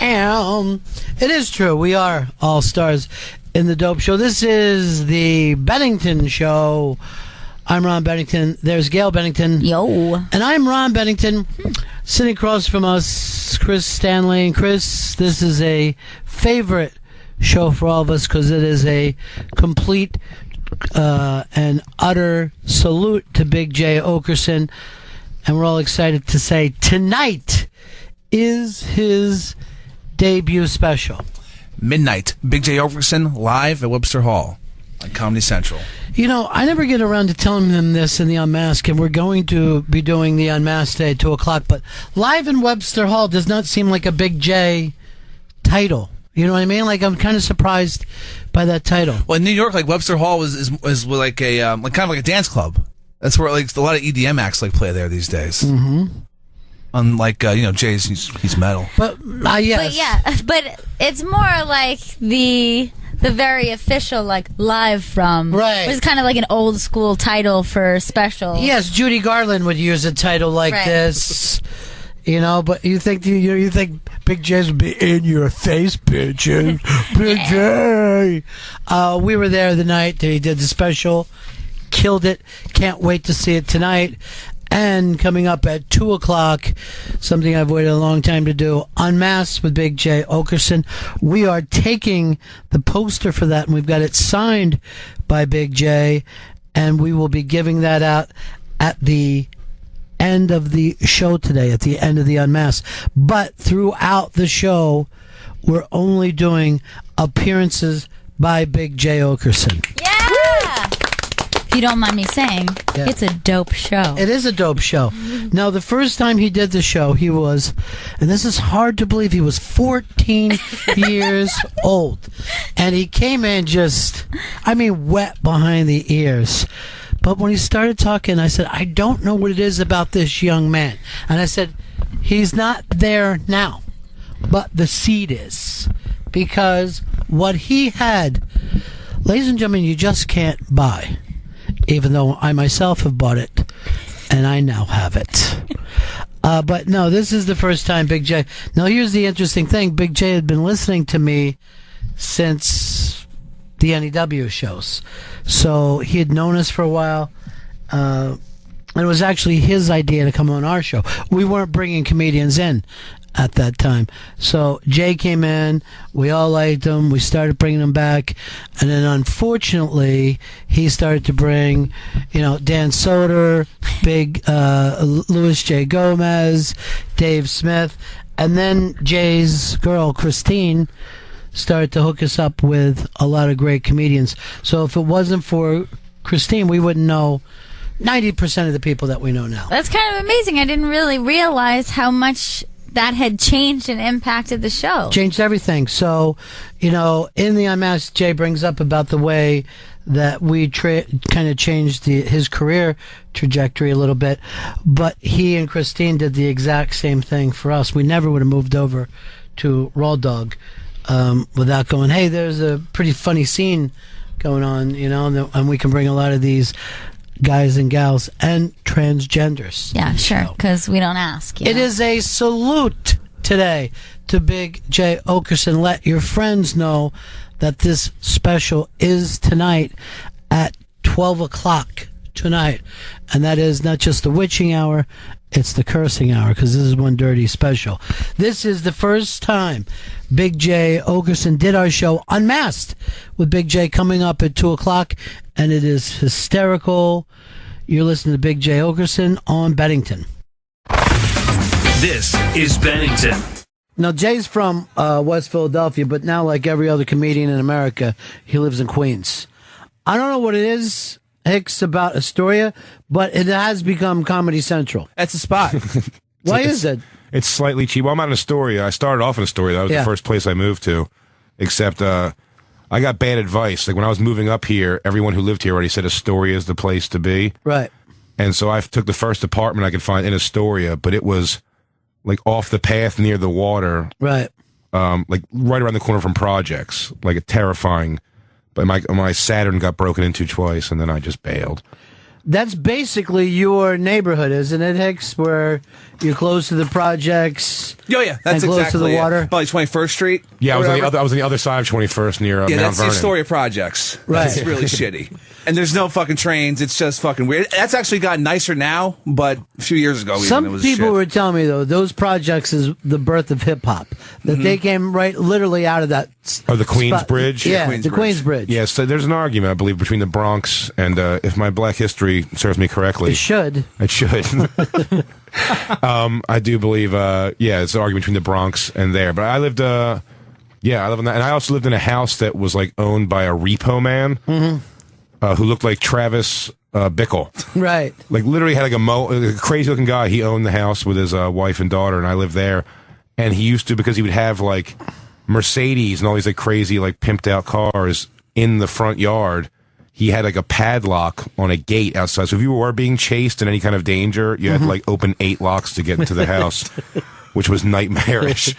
It is true. We are all stars in the Dope Show. This is the Bennington Show. I'm Ron Bennington. There's Gail Bennington. Yo. And I'm Ron Bennington. Sitting across from us, Chris Stanley. And Chris, this is a favorite show for all of us because it is a complete and utter salute to Big Jay Oakerson. And we're all excited to say tonight is his debut special. Midnight. Big Jay Oakerson live at Webster Hall on Comedy Central. You know, I never get around to telling him this in the Unmask, and we're going to be doing the Unmask today at 2 o'clock, but live in Webster Hall does not seem like a Big J title. You know what I mean? Like, I'm kind of surprised by that title. Well, in New York, like, Webster Hall is like a like kind of like a dance club. That's where like a lot of EDM acts like play there these days. Mm-hmm. Unlike Jay's, he's metal. But yes. But it's more like the very official, like, live from. Right. It was kind of like an old school title for special. Yes, Judy Garland would use a title like this. You know, but you think Big J's would be in your face, bitches. Big J. We were there the night that he did the special. Killed it. Can't wait to see it tonight. And coming up at 2 o'clock, something I've waited a long time to do, Unmasked with Big Jay Oakerson. We are taking the poster for that, and we've got it signed by Big Jay, and we will be giving that out at the end of the show today, at the end of the Unmasked. But throughout the show, we're only doing appearances by Big Jay Oakerson. Yeah! If you don't mind me saying, It's a dope show. It is a dope show. Now, the first time he did the show, he was, and this is hard to believe, he was 14 years old. And he came in just, wet behind the ears. But when he started talking, I said, I don't know what it is about this young man. And I said, he's not there now, but the seed is. Because what he had, ladies and gentlemen, you just can't buy. Even though I myself have bought it, and I now have it. But no, this is the first time Big J. Now, here's the interesting thing. Big J had been listening to me since the NEW shows. So he had known us for a while. And it was actually his idea to come on our show. We weren't bringing comedians in at that time. So Jay came in, we all liked him, we started bringing him back, and then unfortunately he started to bring, Dan Soder, big Louis J. Gomez, Dave Smith, and then Jay's girl Christine started to hook us up with a lot of great comedians. So if it wasn't for Christine, we wouldn't know 90% of the people that we know now. That's kind of amazing. I didn't really realize how much that had changed and impacted the show. Changed everything. So, in the Unmasked, Jay brings up about the way that we kind of changed his career trajectory a little bit. But he and Christine did the exact same thing for us. We never would have moved over to Raw Dog without going, hey, there's a pretty funny scene going on, and we can bring a lot of these guys and gals and transgenders. Yeah, sure, because we don't ask. It is a salute today to Big Jay Oakerson. Let your friends know that this special is tonight at 12 o'clock tonight. And that is not just the witching hour, it's the cursing hour, because this is one dirty special. This is the first time Big Jay Oakerson did our show Unmasked with Big Jay coming up at 2 o'clock, and it is hysterical. You're listening to Big Jay Oakerson on Bennington. This is Bennington. Now, Jay's from West Philadelphia, but now, like every other comedian in America, he lives in Queens. I don't know what it is, Hicks, about Astoria, but it has become Comedy Central. That's a spot. Why is it? It's slightly cheap. Well, I'm not in Astoria. I started off in Astoria. That was the first place I moved to. Except I got bad advice. Like when I was moving up here, everyone who lived here already said Astoria is the place to be. Right. And so I took the first apartment I could find in Astoria, but it was like off the path near the water. Right. Like right around the corner from projects. Like a terrifying. But my Saturn got broken into twice, and then I just bailed. That's basically your neighborhood, isn't it, Hicks? Where you're close to the projects. Oh yeah, that's and close exactly to the water. Probably 21st Street. Yeah, I was on the other side of 21st near Mount that's the Vernon. Astoria projects. Right. It's really shitty. And there's no fucking trains. It's just fucking weird. That's actually gotten nicer now, but a few years ago, Some it was people shit. were telling me though those projects is the birth of hip hop. That they came right, literally out of that. Or the Queens spot. Bridge. Yeah, the Queens Bridge. Yeah, so there's an argument, I believe, between the Bronx and, if my black history serves me correctly. It should. It should. I do believe, it's an argument between the Bronx and there. But I lived, I live in that. And I also lived in a house that was, like, owned by a repo man who looked like Travis Bickle. Right. Like, literally had, like, a crazy-looking guy. He owned the house with his wife and daughter, and I lived there. And he used to, because he would have, like, Mercedes and all these, like, crazy, like, pimped-out cars in the front yard. He had like a padlock on a gate outside. So if you were being chased in any kind of danger, you had to like open 8 locks to get into the house, which was nightmarish.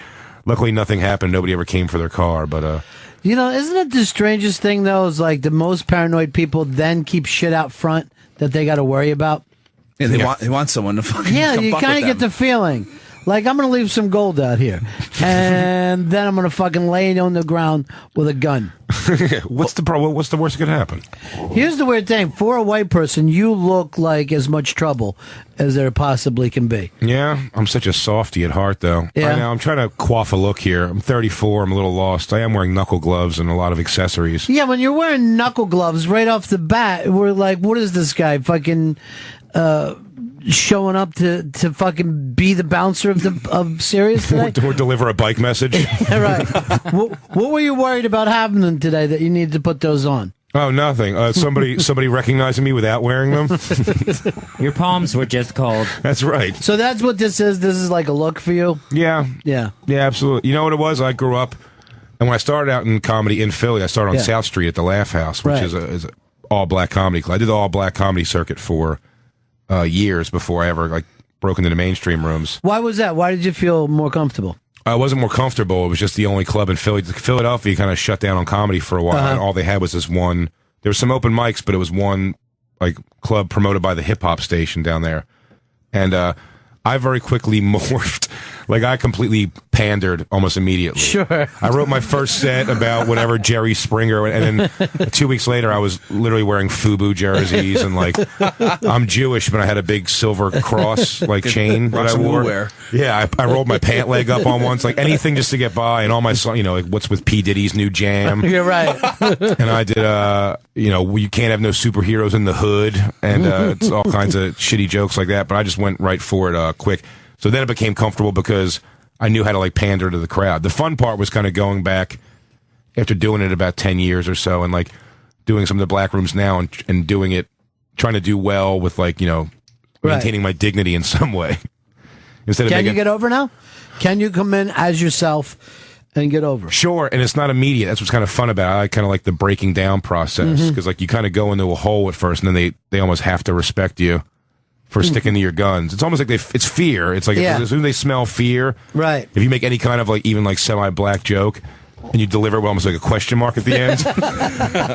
Luckily, nothing happened. Nobody ever came for their car. But isn't it the strangest thing though? Is like the most paranoid people then keep shit out front that they got to worry about. Yeah, they want someone to fucking. Yeah, come you fuck kind with of get them. the feeling. Like, I'm going to leave some gold out here. And then I'm going to fucking lay it on the ground with a gun. what's the What's the worst that could happen? Here's the weird thing. For a white person, you look like as much trouble as there possibly can be. Yeah, I'm such a softie at heart, though. Yeah. Right now, I'm trying to quaff a look here. I'm 34. I'm a little lost. I am wearing knuckle gloves and a lot of accessories. Yeah, when you're wearing knuckle gloves right off the bat, we're like, what is this guy? Fucking... showing up to fucking be the bouncer of Sirius today? Or deliver a bike message. Right. What were you worried about happening today that you needed to put those on? Oh, nothing. Somebody recognizing me without wearing them. Your palms were just cold. That's right. So that's what this is? This is like a look for you? Yeah. Yeah. Yeah, absolutely. You know what it was? I grew up, and when I started out in comedy in Philly, I started on South Street at the Laugh House, which is a all-black comedy club. I did the all-black comedy circuit for years before I ever like broke into the mainstream rooms. Why was that? Why did you feel more comfortable? I wasn't more comfortable. It was just the only club in Philly. Philadelphia kind of shut down on comedy for a while. And all they had was this one. There was some open mics, but it was one like club promoted by the hip hop station down there. And I very quickly morphed. Like, I completely pandered almost immediately. Sure. I wrote my first set about whatever Jerry Springer, and then 2 weeks later, I was literally wearing FUBU jerseys, and, like, I'm Jewish, but I had a big silver cross, like, chain that I wore. Yeah, I rolled my pant leg up on once, like, anything just to get by, and all my songs, like, what's with P. Diddy's new jam? You're right. And I did, you can't have no superheroes in the hood, and it's all kinds of shitty jokes like that, but I just went right for it quick. So then it became comfortable because I knew how to like pander to the crowd. The fun part was kind of going back after doing it about 10 years or so and like doing some of the black rooms now and doing it, trying to do well with like, maintaining my dignity in some way. Instead of you get over now? Can you come in as yourself and get over? Sure, and it's not immediate. That's what's kind of fun about it. I kind of like the breaking down process because like you kind of go into a hole at first and then they almost have to respect you for sticking to your guns. It's almost like it's fear. It's like as soon as they smell fear, right? If you make any kind of like even like semi-black joke and you deliver it with almost like a question mark at the end,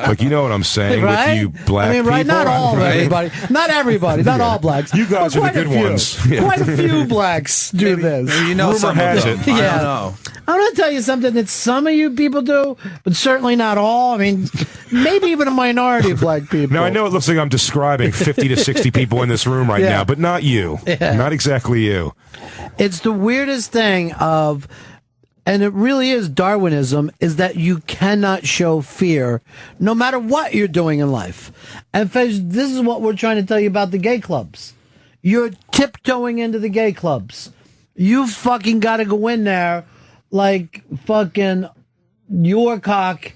like you know what I'm saying right? with you black people. Right? Not all everybody, not everybody, not all blacks. You guys are the good ones. Quite a few blacks do this. Maybe Rumor has it. I don't know. I'm going to tell you something that some of you people do, but certainly not all. I mean, maybe even a minority of black people. Now, I know it looks like I'm describing 50 to 60 people in this room right now, but not you. Not exactly you. It's the weirdest thing and it really is Darwinism, is that you cannot show fear no matter what you're doing in life. And Fez, this is what we're trying to tell you about the gay clubs. You're tiptoeing into the gay clubs. You fucking got to go in there like fucking your cock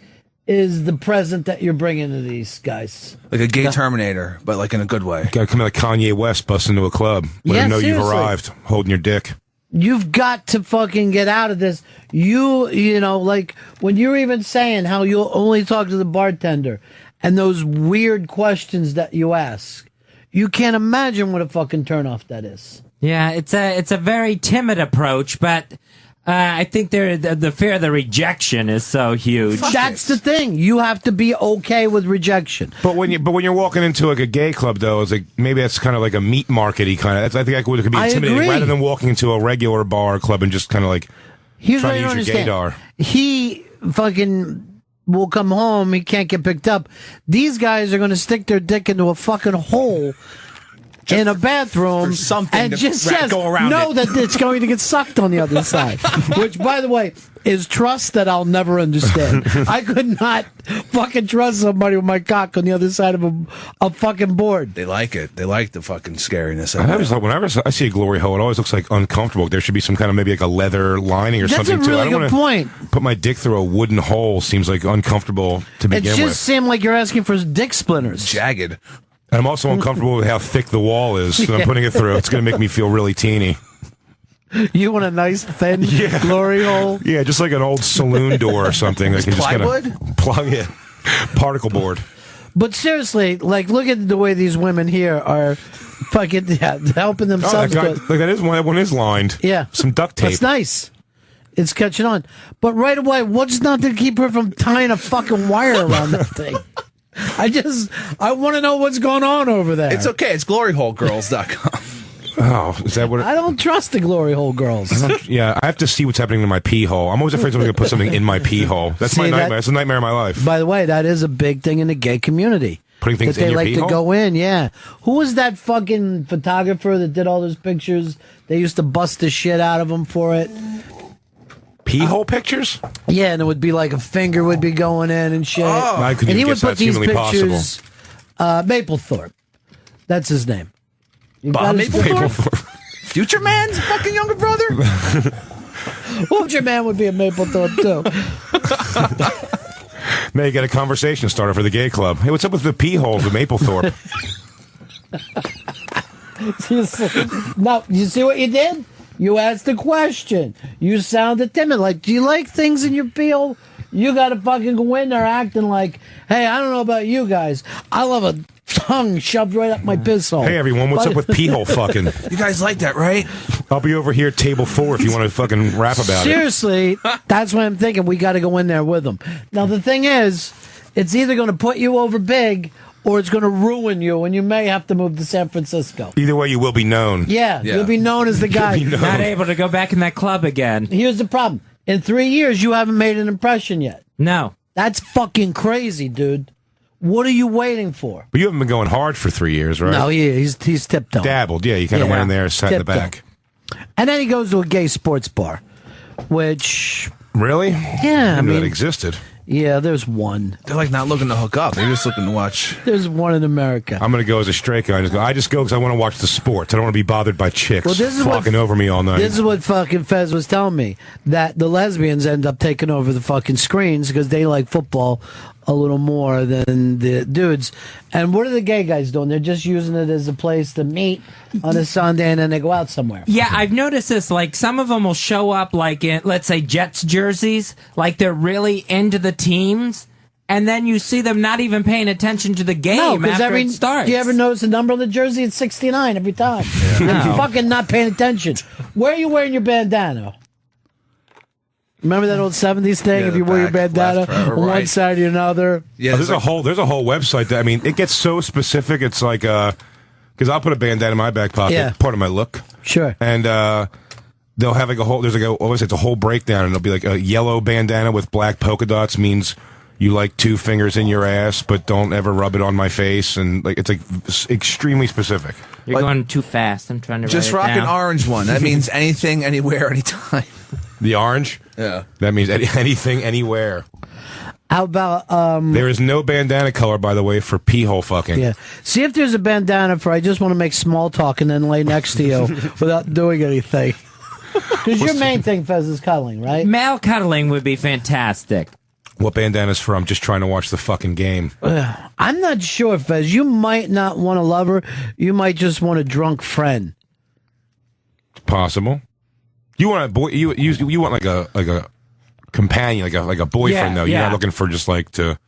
is the present that you're bringing to these guys. Like a gay Terminator, but like in a good way. Gotta come like Kanye West, bust into a club. Let them know you've arrived, holding your dick. You've got to fucking get out of this. You know, like when you're even saying how you'll only talk to the bartender and those weird questions that you ask. You can't imagine what a fucking turnoff that is. Yeah, it's a very timid approach, but I think the fear of the rejection is so huge. That's the thing. You have to be okay with rejection. But when you're walking into like a gay club, though, it's like maybe that's kind of like a meat markety kind of. I think it could be intimidating agree. rather than walking into a regular bar or club and just kind of like Here's trying what to I use don't your understand. gaydar. He fucking will come home. He can't get picked up. These guys are going to stick their dick into a fucking hole in a bathroom for something and to just go around know it. that it's going to get sucked on the other side. Which, by the way, is trust that I'll never understand. I could not fucking trust somebody with my cock on the other side of a fucking board. They like it. They like the fucking scariness I of always it. thought whenever I see a glory hole, it always looks like uncomfortable. There should be some kind of maybe like a leather lining or That's something a too. I really don't good wanna point. Put my dick through a wooden hole seems like uncomfortable to It begin just with. seemed like you're asking for dick splinters. Jagged. And I'm also uncomfortable with how thick the wall is that I'm putting it through. It's going to make me feel really teeny. You want a nice thin glory hole? Yeah, just like an old saloon door or something. Like you just plywood? gotta plug it. Particle board. But seriously, like, look at the way these women here are fucking helping Oh, themselves. that one is lined. Yeah. Some duct tape. That's nice. It's catching on. But right away, what's not to keep her from tying a fucking wire around that thing? I want to know what's going on over there. It's okay. It's gloryholegirls.com. Oh, is that what I don't trust the glory hole girls. Yeah, I have to see what's happening to my pee hole. I'm always afraid someone's going to put something in my pee hole. That's See, my nightmare. that- That's a nightmare of my life. By the way, that is a big thing in the gay community. Putting things that they in your like pee to hole? go in, yeah. Who was that fucking photographer that did all those pictures? They used to bust the shit out of them for it. Pee hole pictures? Yeah, and it would be like a finger would be going in and shit. I couldn't And he even would guess put that's these humanly pictures. Maplethorpe. That's his name. You Bob got his- Maplethorpe? Future Man's fucking younger brother? Future Man would be a Maplethorpe too. Now you got a conversation starter for the gay club. Hey, what's up with the pee holes with Maplethorpe? Now, you see what you did? You asked a question. You sounded timid. Like, do you like things in your peel? You got to fucking go in there acting like, hey, I don't know about you guys. I love a tongue shoved right up my piss hole. Hey everyone, what's up with pee hole fucking? You guys like that, right? I'll be over here at table 4 if you want to fucking rap about it. Seriously, that's what I'm thinking. We got to go in there with them. Now, the thing is, it's either going to put you over big or it's going to ruin you, and you may have to move to San Francisco. Either way, you will be known. Yeah, you'll be known as the guy. You'll be known. Not able to go back in that club again. Here's the problem. In 3 years, you haven't made an impression yet. No. That's fucking crazy, dude. What are you waiting for? But you haven't been going hard for 3 years, right? No, he's tiptoeing. Dabbled, yeah. You kind of Yeah. went in there, sat in the Tiptoe. back. And then he goes to a gay sports bar, which, Really? yeah, I knew that existed. yeah, there's one. They're like not looking to hook up. They're just looking to watch. There's one in America. I'm going to go as a straight guy. I just go because I want to watch the sports. I don't want to be bothered by chicks Well, this is what- flocking over me all night. This is what fucking Fez was telling me, that the lesbians end up taking over the fucking screens because they like football a little more than the dudes. And what are the gay guys doing? They're just using it as a place to meet on a Sunday and then they go out somewhere. Yeah, I've noticed this. Like, some of them will show up, like, in, let's say, Jets jerseys. Like, they're really into the teams. And then you see them not even paying attention to the game No, because after it starts. do you ever notice the number on the jersey? It's 69 every time. You're fucking not paying attention. Where are you wearing your bandana? Remember that old 70s thing? Yeah, if you the wear your back, bandana left, or on one right. side or another. Yeah, there's a whole website that, I mean, it gets so specific. It's like because I'll put a bandana in my back pocket, Yeah. part of my look, Sure. and they'll have like a whole. There's like always it's a whole breakdown, and it'll be like a yellow bandana with black polka dots means you like 2 fingers in your ass, but don't ever rub it on my face, and like it's like extremely specific. You're going too fast. I'm trying to just write rock it an down. orange one. That means anything, anywhere, anytime. The orange, Yeah. that means anything, anywhere. How about There is no bandana color, by the way, for pee hole fucking. yeah. See if there's a bandana for I just want to make small talk and then lay next to you without doing anything. Because your main thing, Fez, is cuddling, right? Male cuddling would be fantastic. What bandana's for? I'm just trying to watch the fucking game. I'm not sure, Fez. You might not want a lover. You might just want a drunk friend. Possible. You want a boy? You want like a companion, like a boyfriend Yeah, though. You're yeah. not looking for just like to.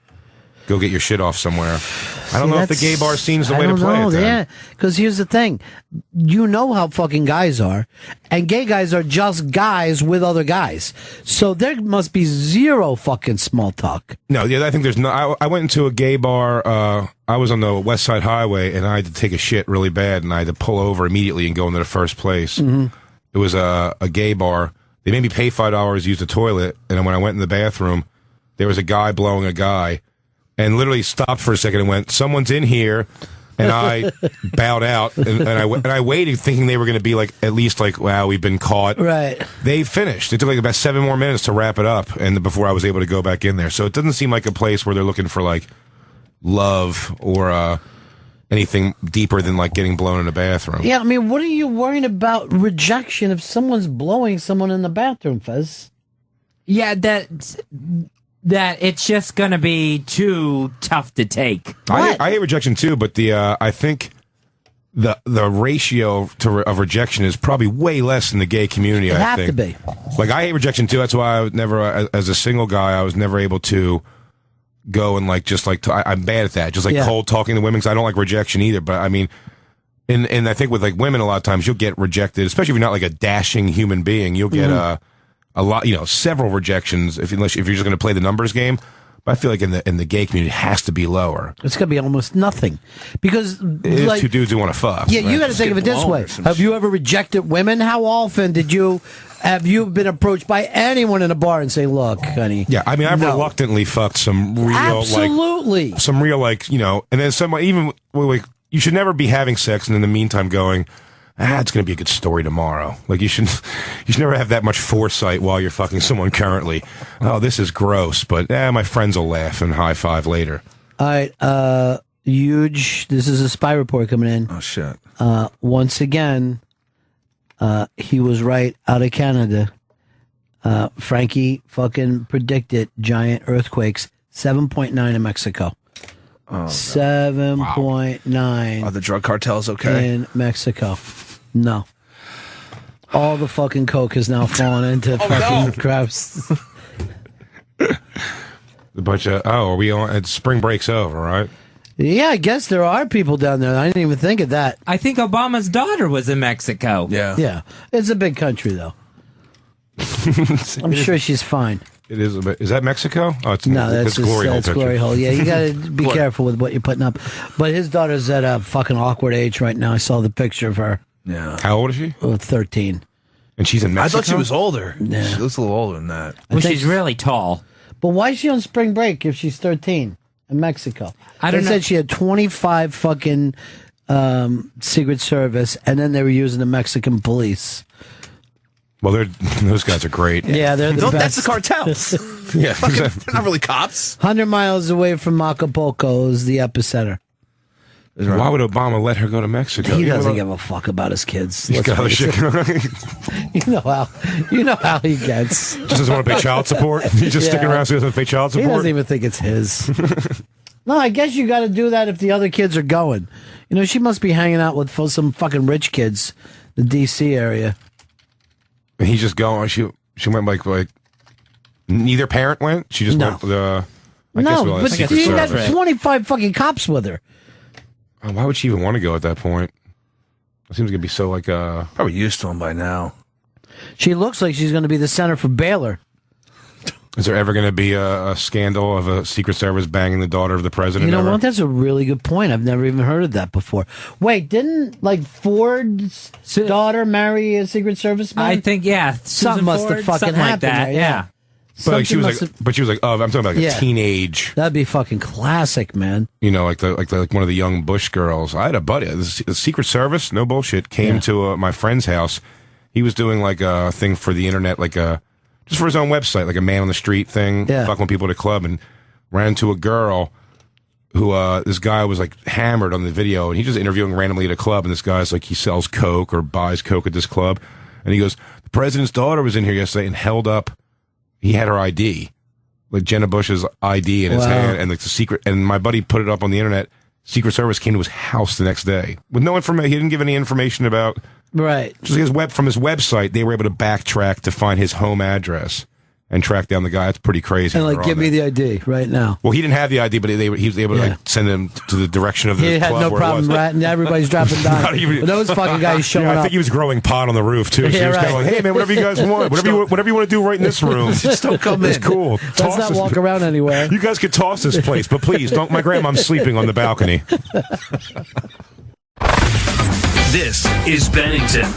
go get your shit off somewhere. I don't know if the gay bar scene's the way to play it. Yeah, because here's the thing. You know how fucking guys are. And gay guys are just guys with other guys. So there must be zero fucking small talk. No, yeah, I think there's no... I went into a gay bar. I was on the West Side Highway, and I had to take a shit really bad, and I had to pull over immediately and go into the first place. It was a gay bar. They made me pay $5 to use the toilet, and when I went in the bathroom, there was a guy blowing a guy, and literally stopped for a second and went, "Someone's in here," and I bowed out, and I waited thinking they were going to be like, at least like, wow, we've been caught. Right. They finished. It took like about 7 more minutes to wrap it up, and before I was able to go back in there. So it doesn't seem like a place where they're looking for like love or anything deeper than like getting blown in a bathroom. Yeah, I mean, what are you worrying about rejection if someone's blowing someone in the bathroom, Fez? Yeah, that it's just going to be too tough to take. I hate rejection too, but I think the ratio of rejection is probably way less in the gay community. It I have think. to be. Like, I hate rejection too. That's why I would never, as a single guy, I was never able to go and like just like I'm bad at that. Just like cold talking to women, because I don't like rejection either. But I mean, and I think with like women, a lot of times you'll get rejected, especially if you're not like a dashing human being. You'll get a lot, several rejections if you're just going to play the numbers game. But I feel like in the gay community, it has to be lower. It's going to be almost nothing, because it is two dudes who want to fuck. Yeah, you got to think of it this way: have you ever rejected women? How often have you been approached by anyone in a bar and say, "Look, honey"? Yeah, I mean, I've reluctantly fucked some real, absolutely, and then someone even like you should never be having sex and in the meantime going, it's going to be a good story tomorrow. Like you should never have that much foresight while you're fucking someone currently. Oh, this is gross, but my friends will laugh and high five later. All right, huge. This is a spy report coming in. Oh shit! Once again, he was right out of Canada. Frankie fucking predicted giant earthquakes. 7.9 in Mexico. Oh, 7.9. Are the drug cartels okay? In Mexico. No. All the fucking coke has now fallen into fucking crabs. A bunch of, are we on? Spring break's over, right? Yeah, I guess there are people down there. I didn't even think of that. I think Obama's daughter was in Mexico. Yeah. Yeah. It's a big country, though. I'm sure she's fine. It is a bit. Is that Mexico? Oh, it's that's Glory Hole. That's Glory Hole. Yeah, you got to be careful with what you're putting up. But his daughter's at a fucking awkward age right now. I saw the picture of her. Yeah. How old is she? 13. And she's in Mexico? I thought she was older. Yeah. She looks a little older than that. Well, she's really tall. But why is she on spring break if she's 13 in Mexico? They said she had 25 fucking Secret Service, and then they were using the Mexican police. Well, those guys are great. Yeah, they're the best. That's the cartels. Yeah, they're not really cops. 100 miles away from Acapulco is the epicenter. Why would Obama let her go to Mexico? He doesn't give a fuck about his kids. He's got shit. You know how he gets. Just doesn't want to pay child support. He's just sticking around so he doesn't pay child support. He doesn't even think it's his. No, I guess you got to do that if the other kids are going. She must be hanging out with some fucking rich kids, the D.C. area. And he's just going. She went like neither parent went. She just went. I guess but she got 25 fucking cops with her. Why would she even want to go at that point? It seems to be so like probably used to him by now. She looks like she's going to be the center for Baylor. Is there ever going to be a scandal of a Secret Service banging the daughter of the president? You know what? That's a really good point. I've never even heard of that before. Wait, didn't Ford's daughter marry a Secret Service man? I think, yeah. Something must have fucking happened like that, there, yeah. But she was like, I'm talking about a teenage. That'd be fucking classic, man. Like one of the young Bush girls. I had a buddy, the Secret Service, no bullshit, came to my friend's house. He was doing like a thing for the internet, just for his own website, like a man on the street thing, fucking people at a club, and ran into a girl who, this guy was like hammered on the video, and he's just interviewing randomly at a club, and this guy's like, he sells coke or buys coke at this club, and he goes, the president's daughter was in here yesterday and held up. He had her ID, like Jenna Bush's ID in his hand, and like the secret. And my buddy put it up on the internet. Secret Service came to his house the next day with no information. He didn't give any information about. Right. Just from his website, they were able to backtrack to find his home address and track down the guy. It's pretty crazy. And like, give me the ID right now. Well, he didn't have the ID, but he was able to like send him to the direction of the He had club no where problem ratting. Everybody's dropping down. Not even- But those fucking guys showing I up. think he was growing pot on the roof too. So Yeah, he was kind right. of like, "Hey man, whatever you guys want, whatever you want to do right in this room, Just don't come it's in. cool. Let's not walk around anywhere. You guys could toss this place, but please don't. My grandma's sleeping on the balcony." This is Bennington.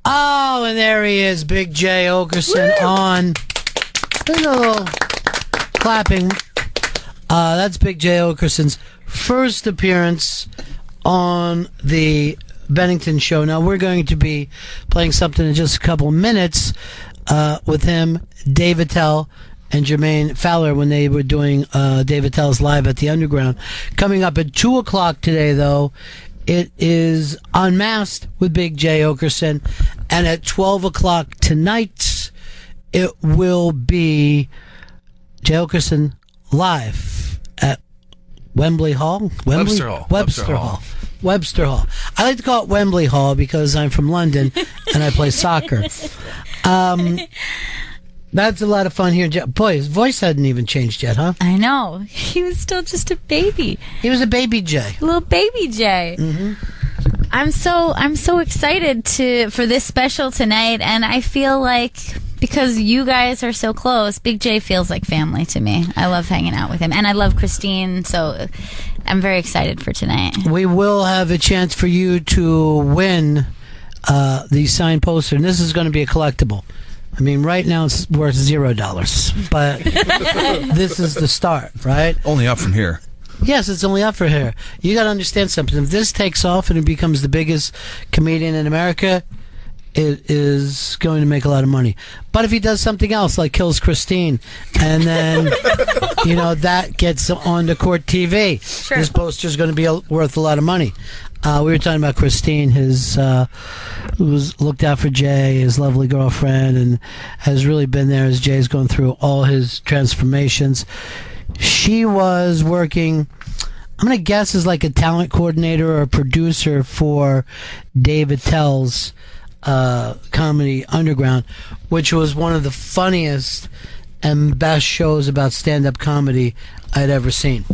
Oh, and there he is, Big Jay Oakerson on. There's a little clapping. That's Big Jay Oakerson's first appearance on the Bennington Show. Now, we're going to be playing something in just a couple minutes with him, Dave Attell, and Jermaine Fowler when they were doing Dave Attell's Live at the Underground. Coming up at 2 o'clock today, though, it is Unmasked with Big Jay Oakerson. And at 12 o'clock tonight, it will be Jay Oakerson Live at Wembley Hall? Webster Hall. Webster Hall. Webster Hall. I like to call it Wembley Hall because I'm from London and I play soccer. That's a lot of fun here. Boy, his voice hadn't even changed yet, huh? I know. He was still just a baby. He was a baby Jay. Little baby Jay. Mm-hmm. I'm so excited for this special tonight, and I feel like because you guys are so close, Big J feels like family to me. I love hanging out with him, and I love Christine, so I'm very excited for tonight. We will have a chance for you to win the signed poster, and this is going to be a collectible. I mean, right now it's worth $0, but this is the start, right? Only up from here. Yes, it's only up for here. You got to understand something. If this takes off and it becomes the biggest comedian in America, it is going to make a lot of money. But if he does something else, like kills Christine, and then, that gets on the court TV, Sure. This poster's going to be worth a lot of money. We were talking about Christine, who was looked out for Jay, his lovely girlfriend, and has really been there as Jay's going through all his transformations. She was working, I'm going to guess, as like a talent coordinator or a producer for Dave Attell's Comedy Underground, which was one of the funniest and best shows about stand-up comedy I'd ever seen.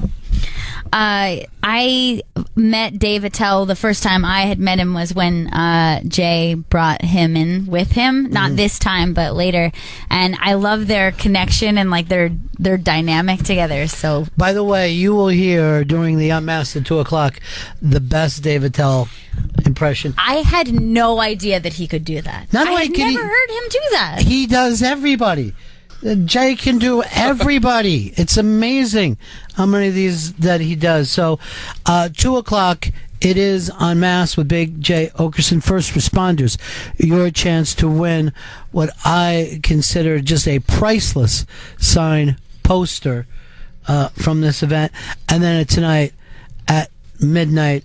I met Dave Attell. The first time I had met him was when Jay brought him in with him. Not this time, but later. And I love their connection and like their dynamic together. So, by the way, you will hear during the Unmasked at 2 o'clock the best Dave Attell impression. I had no idea that he could do that. Not I only had can never heard him do that. He does everybody. Jay can do everybody. It's amazing how many of these that he does. So, 2 o'clock, it is Unmasked with Big Jay Oakerson. First responders, your chance to win what I consider just a priceless signed poster from this event. And then tonight at midnight,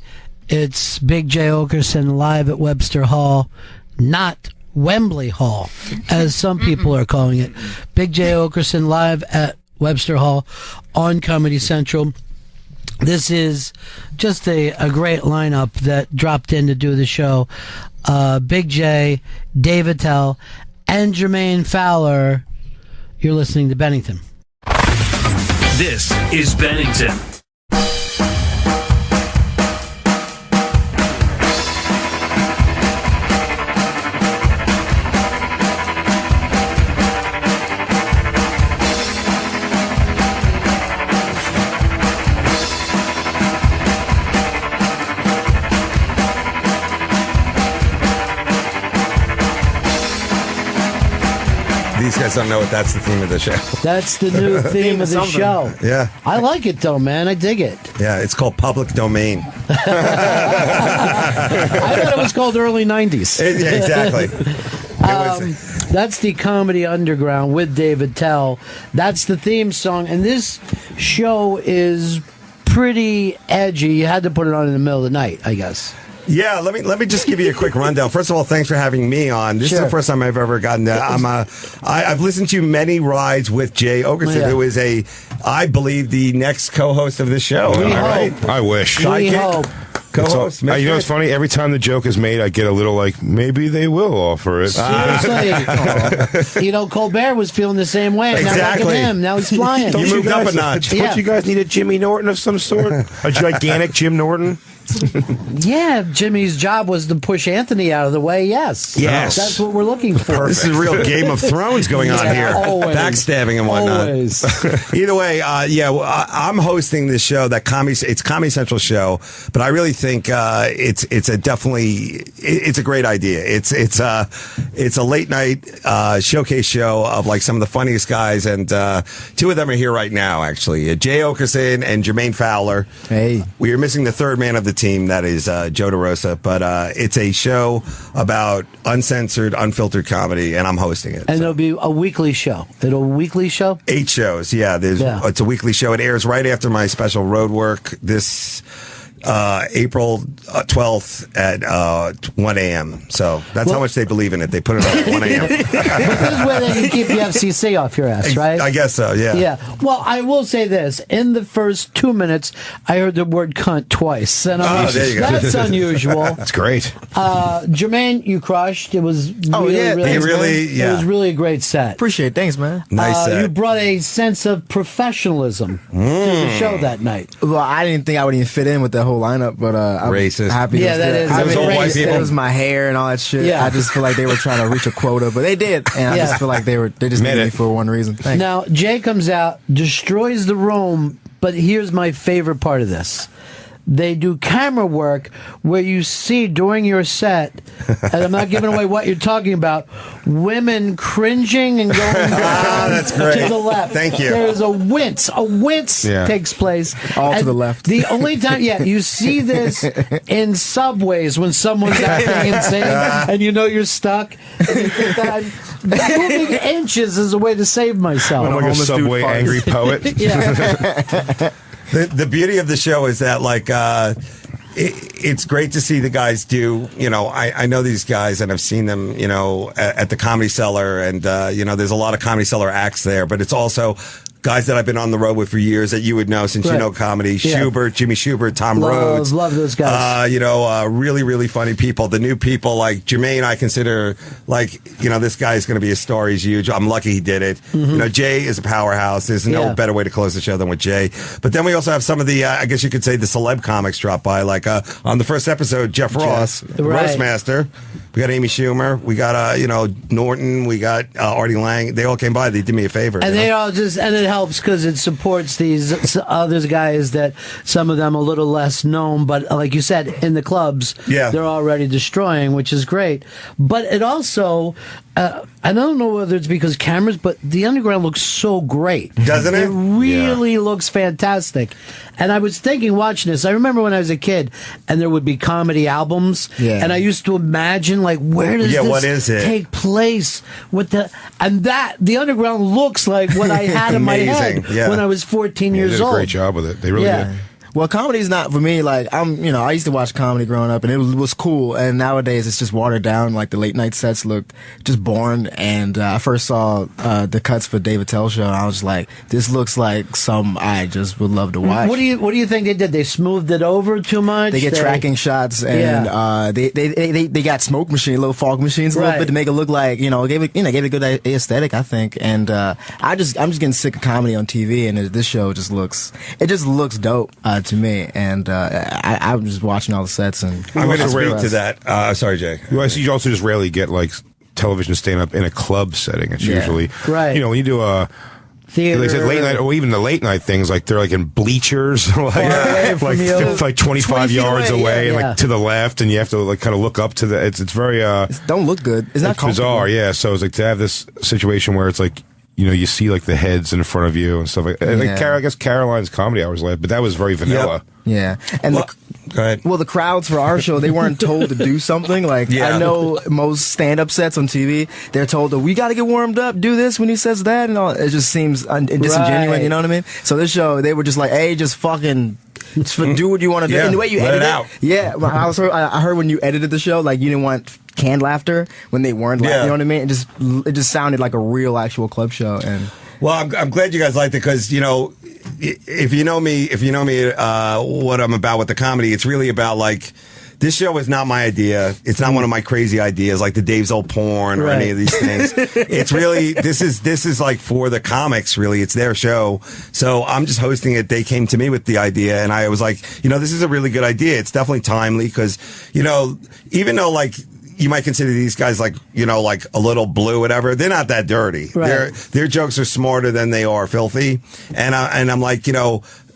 it's Big Jay Oakerson live at Webster Hall, not Wembley Hall, as some people are calling it. Big Jay Oakerson live at Webster Hall on Comedy Central. This is just a great lineup that dropped in to do the show. Big J, Dave Attell, and Jermaine Fowler. You're listening to Bennington. This is Bennington. These guys don't know what that's the theme of the show. That's the new theme of the show. Yeah. I like it, though, man. I dig it. Yeah, it's called Public Domain. I thought it was called early 90s. Yeah, exactly. That's the Comedy Underground with Dave Attell. That's the theme song. And this show is pretty edgy. You had to put it on in the middle of the night, I guess. Yeah, let me just give you a quick rundown. First of all, thanks for having me on. This is the first time I've ever gotten that. I've listened to many rides with Jay Oakerson, who is I believe, the next co-host of this show. We hope. Right? I wish. We hope. co-host. You know what's funny? Every time the joke is made, I get a little like, maybe they will offer it. Seriously. Colbert was feeling the same way. Exactly. Now look at him. Now he's flying. You moved up a notch. Don't you guys need a Jimmy Norton of some sort? A gigantic Jim Norton? Yeah, Jimmy's job was to push Anthony out of the way. Yes. That's what we're looking for. This is real Game of Thrones going on here. Always. Backstabbing and whatnot. Always. Either way, I'm hosting this show. It's Comedy Central show, but I really think it's a great idea. It's a late night showcase show of like some of the funniest guys, and two of them are here right now. Actually, Jay Oakerson and Jermaine Fowler. Hey, we are missing the third man of the team, that is Joe DeRosa, but it's a show about uncensored, unfiltered comedy, and I'm hosting it. And it'll be a weekly show. 8 shows, yeah. It's a weekly show. It airs right after my special road work this April 12th at 1 a.m. So that's how much they believe in it. They put it on at 1 a.m. But this is where they can keep the FCC off your ass, right? I guess so, yeah. Yeah. Well, I will say this. In the first 2 minutes, I heard the word cunt twice. And there you go. That's unusual. That's great. Jermaine, you crushed. It was really it was really a great set. Appreciate it. Thanks, man. Nice set. You brought a sense of professionalism to the show that night. Well, I didn't think I would even fit in with that whole lineup, but I'm Racist. happy. Yeah, that is. Those old white people. It was my hair and all that shit. Yeah. I just feel like they were trying to reach a quota, but they did, and I just feel like they just needed me for one reason. Thanks. Now, Jay comes out, destroys the room, but here's my favorite part of this. They do camera work where you see during your set, and I'm not giving away what you're talking about, women cringing and going down that's great. to the left. Thank you. There's a wince. A wince takes place. All to And the left. The only time, you see this in subways when someone's acting insane and you know you're stuck. And you think that moving inches is a way to save myself. I'm like a Subway angry poet. Yeah. The beauty of the show is that, like, it's great to see the guys do, I know these guys and I've seen them, at the Comedy Cellar, and, there's a lot of Comedy Cellar acts there, but it's also guys that I've been on the road with for years that you would know since you know comedy. Yeah. Schubert, Jimmy Schubert, Tom Rhodes. Love those guys. Really, really funny people. The new people, like Jermaine, I consider, this guy is going to be a star. He's huge. I'm lucky he did it. Mm-hmm. Jay is a powerhouse. There's no better way to close the show than with Jay. But then we also have some of the, I guess you could say, the celeb comics drop by. Like on the first episode, Jeff Ross, the Roastmaster. We got Amy Schumer. We got, Norton. We got Artie Lang. They all came by. They did me a favor. And they all and it helps because it supports these other guys that some of them a little less known, but like you said, in the clubs, they're already destroying, which is great. But it also, I don't know whether it's because cameras, but the underground looks so great. Doesn't it? It really looks fantastic. And I was thinking, watching this, I remember when I was a kid, and there would be comedy albums, and I used to imagine, like, where does what this is it? take place? The underground looks like what I had in my head when I was 14 years They did old. a great job with it. They really did. Well, comedy's not for me. Like, I used to watch comedy growing up, and it was cool. And nowadays, it's just watered down. Like, the late night sets look just boring. And I first saw the cuts for Dave Attell show, and I was like, this looks like some I just would love to watch. What do you think they did? They smoothed it over too much? They get tracking shots, and they got smoke machine, little fog machines a little bit to make it look like, gave it a good aesthetic, I think. And I'm just getting sick of comedy on TV, and this show just looks dope to me. And I'm just watching all the sets, and I'm going to speak to that. Sorry, Jay. You also just rarely get like television stand-up in a club setting. It's usually when you do a theater, they said late night, or even the late night things, like they're like in bleachers, like 25 yards away, and like to the left, and you have to like kind of look up to the. It's very don't look good. It's not bizarre, So it's like to have this situation where it's like, you see like the heads in front of you and stuff like that. Like, I guess Caroline's Comedy Hours left, but that was very vanilla. Yeah. And go ahead. Well, the crowds for our show, they weren't told to do something. Like, I know most stand-up sets on TV, they're told, we got to get warmed up, do this when he says that, and all. It just seems disingenuous, you know what I mean? So this show, they were just like, hey, just fucking do what you want to do. And the way you edit it out. Yeah. I heard when you edited the show, like, you didn't want canned laughter when they weren't laughing, you know what I mean? It just sounded like a real actual club show. And well, I'm glad you guys liked it because, if you know me, what I'm about with the comedy, it's really about like. This show is not my idea. It's not one of my crazy ideas like the Dave's Old Porn or any of these things. It's really, this is like for the comics, really. It's their show. So I'm just hosting it. They came to me with the idea and I was like, this is a really good idea. It's definitely timely because, even though like, you might consider these guys like, like a little blue, whatever. They're not that dirty. Right. Their jokes are smarter than they are filthy. And I'm like,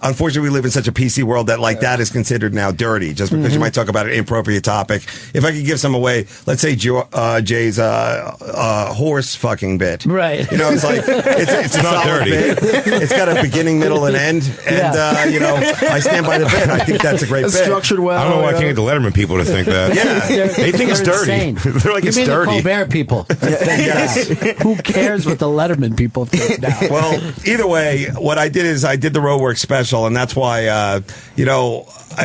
unfortunately, we live in such a PC world that like that is considered now dirty just because you might talk about an inappropriate topic. If I could give some away, let's say Jay's horse fucking bit. Right. It's like, it's a not solid dirty. bit. It's got a beginning, middle, and end. And, I stand by the bit. I think that's a great bit. Structured well. I don't know why I can't get the Letterman people to think that. Yeah. They think it's dirty. Insane. They're like, You it's mean dirty. the Colbert people? Yes. Who cares what the Letterman people think now? Well, either way, what I did is I did the Roadwork special, and that's why, I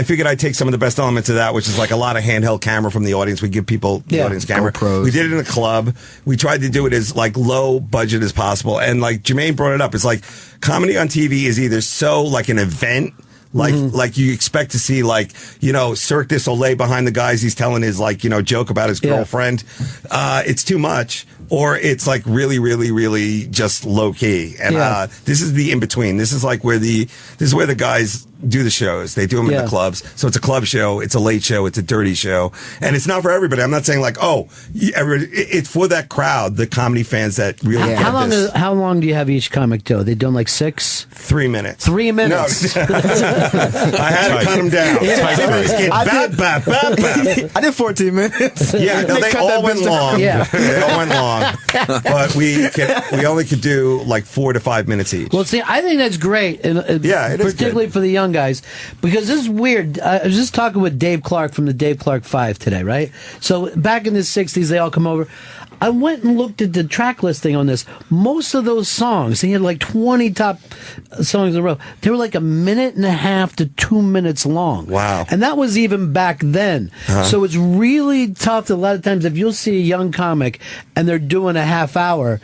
figured I'd take some of the best elements of that, which is like a lot of handheld camera from the audience. We give people the audience camera. GoPros. We did it in a club. We tried to do it as like low budget as possible. And like Jermaine brought it up, it's like comedy on TV is either so like an event. Like you expect to see like, Cirque du Soleil behind the guys he's telling his like, joke about his girlfriend. It's too much. Or it's like really, really, really just low key. And this is the in between. This is like where the guys do the shows. They do them in the clubs. So it's a club show. It's a late show. It's a dirty show. And it's not for everybody. I'm not saying like, it's for that crowd, the comedy fans that really get this. How long do you have each comic do? They doing like 6? 3 minutes. 3 minutes. No. I had to cut them down. I did 14 minutes. Yeah, no, they all went long. Yeah. They all went long. But we only could do like 4 to 5 minutes each. Well, see, I think that's great. And, it is particularly good. for the young guys, because this is weird. I was just talking with Dave Clark from the Dave Clark 5 today, right? So back in the 60s, they all come over. I went and looked at the track listing on this. Most of those songs, he had like 20 top songs in a row. They were like 1.5 to 2 minutes long. Wow. And that was even back then. So it's really tough. A lot of times, if you'll see a young comic and they're doing a half hour,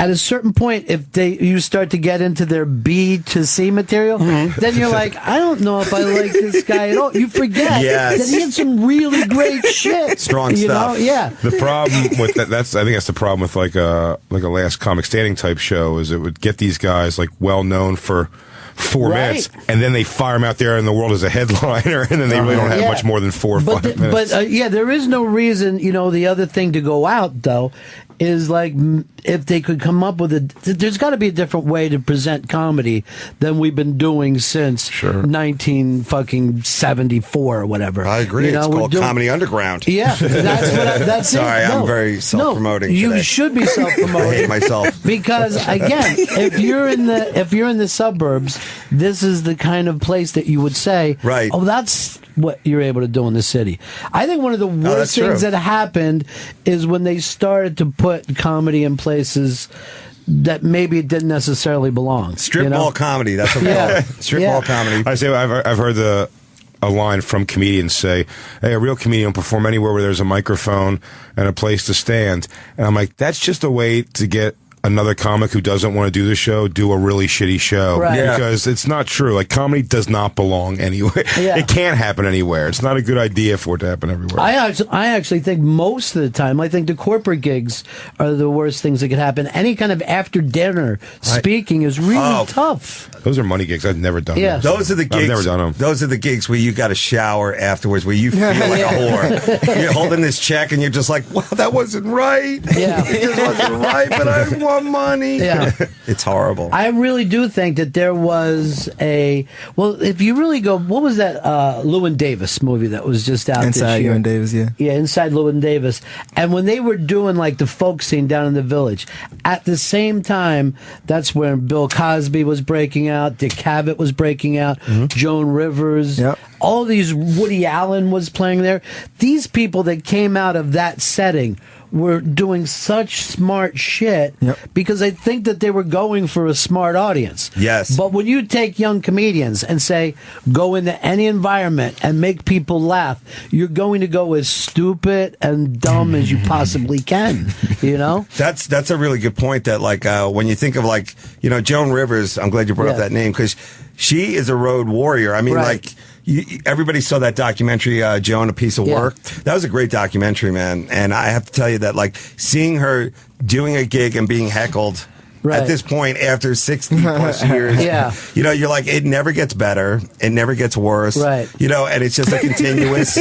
at a certain point, if you start to get into their B to C material, then you're like, I don't know if I like this guy at all. You forget that he had some really great shit. Strong stuff. Yeah. The problem with that, I think that's the problem with like a Last Comic Standing type show, is it would get these guys like well known for 4 minutes, and then they fire them out there in the world as a headliner, and then they really don't have much more than 4 or 5 minutes. But there is no reason. The other thing to go out though is like if they could come up with there's got to be a different way to present comedy than we've been doing since 1974 or whatever. I agree. It's called Comedy Underground. Yeah, that's Sorry, it. I'm very self-promoting. You today. should be self-promoting. I hate myself because again, if you're in the suburbs, this is the kind of place that you would say, right? Oh, that's what you're able to do in the city. I think one of the worst things that happened is when they started to put comedy in places that maybe it didn't necessarily belong. Strip mall comedy. That's what we call it. Strip mall comedy. I say I've heard a line from comedians say, hey, a real comedian will perform anywhere where there's a microphone and a place to stand. And I'm like, that's just a way to get another comic who doesn't want to do the show do a really shitty show. Right. Yeah. Because it's not true. Like, comedy does not belong anywhere. Yeah. It can't happen anywhere. It's not a good idea for it to happen everywhere. I actually think most of the time, I think the corporate gigs are the worst things that could happen. Any kind of after dinner speaking is really tough. Those are money gigs. I've never done them. Those are the gigs. I've never done them. Those are the gigs where you got to shower afterwards, where you feel like a whore. You're holding this check and you're just like, wow, that wasn't right. Yeah. It just wasn't right, but I want money. Yeah. It's horrible. I really do think that there was if you really go, what was that Llewyn Davis movie that was just out Inside this year? Llewyn Davis, yeah. Yeah, Inside Llewyn Davis. And when they were doing like the folk scene down in the village, at the same time, that's when Bill Cosby was breaking out, Dick Cavett was breaking out, Joan Rivers, all these, Woody Allen was playing there. These people that came out of that setting were doing such smart shit because I think that they were going for a smart audience. Yes. But when you take young comedians and say, go into any environment and make people laugh, you're going to go as stupid and dumb as you possibly can, That's a really good point that, like, when you think of, like, Joan Rivers, I'm glad you brought up that name, because she is a road warrior. I mean, Right. like, everybody saw that documentary, Joan, A Piece of Work. That was a great documentary, man. And I have to tell you that, like, seeing her doing a gig and being heckled Right. at this point after 60 plus years, Yeah. you know, you're like, it never gets better. It never gets worse. Right. You know, and it's just a continuous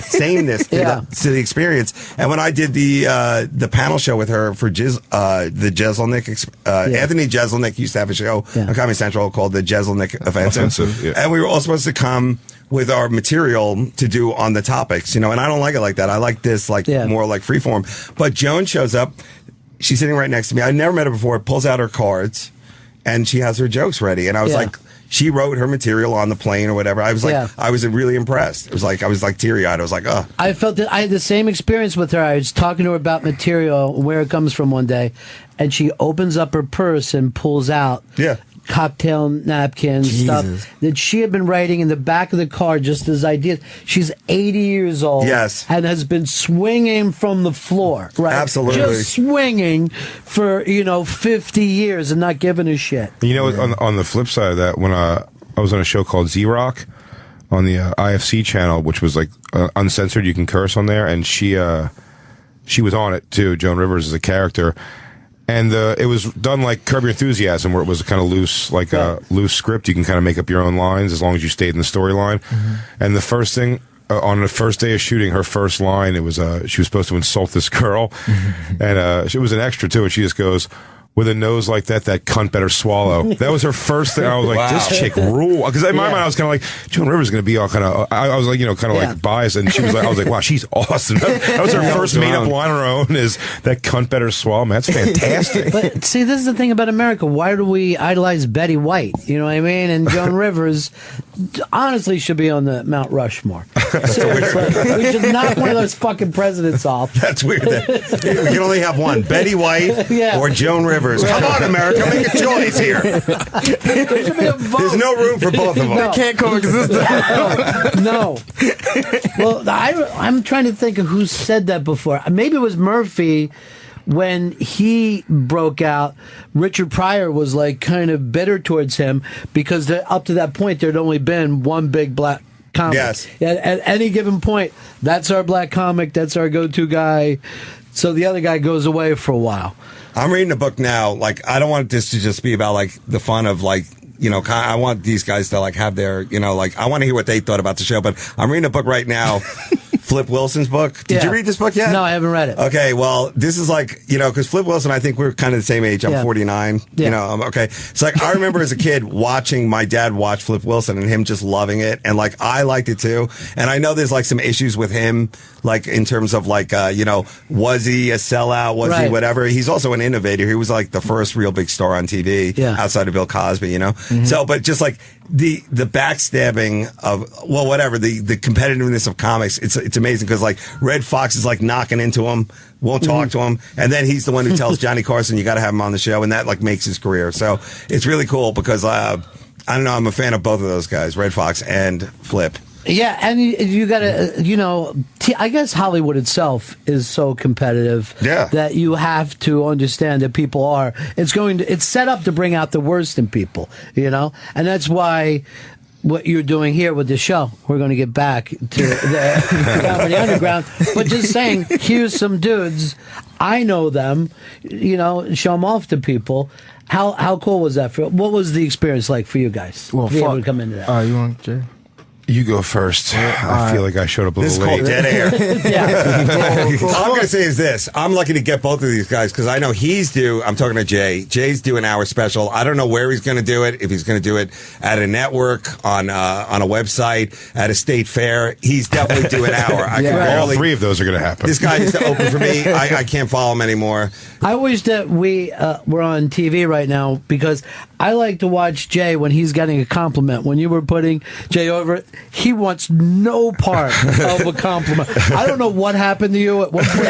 sameness to the experience. And when I did the panel show with her for the Jeselnik, Anthony Jeselnik used to have a show on Comedy Central called the Jeselnik Offensive. Yeah. And we were all supposed to come with our material to do on the topics, you know, and I don't like it like that. I like this more like freeform. But Joan shows up. She's sitting right next to me. I never met her before. Pulls out her cards, and she has her jokes ready. And I was like, she wrote her material on the plane or whatever. I was like, I was really impressed. It was like, I was like teary eyed. I was like, oh. I felt that I had the same experience with her. I was talking to her about material, where it comes from one day, and she opens up her purse and pulls out cocktail napkins, stuff that she had been writing in the back of the car, just as ideas. She's 80 years old, and has been swinging from the floor, right? Absolutely, just swinging for 50 years and not giving a shit. You know, on the flip side of that, when I was on a show called Z-Rock on the IFC channel, which was like uncensored, you can curse on there, and she was on it too. Joan Rivers is a character. And it was done like Curb Your Enthusiasm, where it was kind of loose, like a loose script. You can kind of make up your own lines as long as you stayed in the storyline. And the first thing, on the first day of shooting, her first line, it was she was supposed to insult this girl, and she was an extra too. And she just goes, "With a nose like that cunt better swallow." That was her first thing. I was like, this chick rule. Because in my mind, I was kind of like, Joan Rivers is going to be all kind of, I was like, kind of like biased. And she was like, I was like, wow, she's awesome. That was her first made up line on her own, is that cunt better swallow. Man, that's fantastic. But see, this is the thing about America. Why do we idolize Betty White? You know what I mean? And Joan Rivers honestly should be on the Mount Rushmore. Seriously. We should knock one of those fucking presidents off. That's weird. We can only have one. Betty White or Joan Rivers. Come on, America, make a choice here. There should be a vote. There's no room for both of them. No. They can't coexist. No. Well, I'm trying to think of who said that before. Maybe it was Murphy. When he broke out, Richard Pryor was like kind of bitter towards him because up to that point there'd only been one big black comic. Yes. At any given point, that's our black comic, that's our go-to guy. So the other guy goes away for a while. I'm reading a book now. Like, I don't want this to just be about like the fun of like, I want these guys to like have their, like, I want to hear what they thought about the show. But I'm reading a book right now, Flip Wilson's book. Did you read this book yet? No, I haven't read it. Okay, well, this is like, because Flip Wilson, I think we're kind of the same age. I'm 49. Okay. It's like, I remember as a kid watching my dad watch Flip Wilson and him just loving it. And like, I liked it too. And I know there's like some issues with him, like in terms of like, was he a sellout? Was he whatever? He's also an innovator. He was like the first real big star on TV outside of Bill Cosby, So, but just like the backstabbing of, well, whatever, the competitiveness of comics, it's amazing because like Red Fox is like knocking into him, won't talk to him, and then he's the one who tells Johnny Carson you got to have him on the show, and that like makes his career. So it's really cool because I don't know, I'm a fan of both of those guys, Red Fox and Flip. Yeah, and you got to, I guess Hollywood itself is so competitive that you have to understand that people are. It's set up to bring out the worst in people, and that's why what you're doing here with the show. We're going to get back to the Comedy Underground, but just saying, here's some dudes. I know them, show them off to people. How cool was that? What was the experience like for you guys? Well, be able to come into that. You want Jay? You go first. I feel like I showed up a This little is late. called dead air. All I'm going to say is this. I'm lucky to get both of these guys because I know he's due. I'm talking to Jay. Jay's due an hour special. I don't know where he's going to do it. If he's going to do it at a network, on a website, at a state fair. He's definitely due an hour. All three of those are going to happen. This guy used to open for me. I can't follow him anymore. I wish that we're on TV right now because I like to watch Jay when he's getting a compliment. When you were putting Jay over, he wants no part of a compliment. I don't know what happened to you at one point.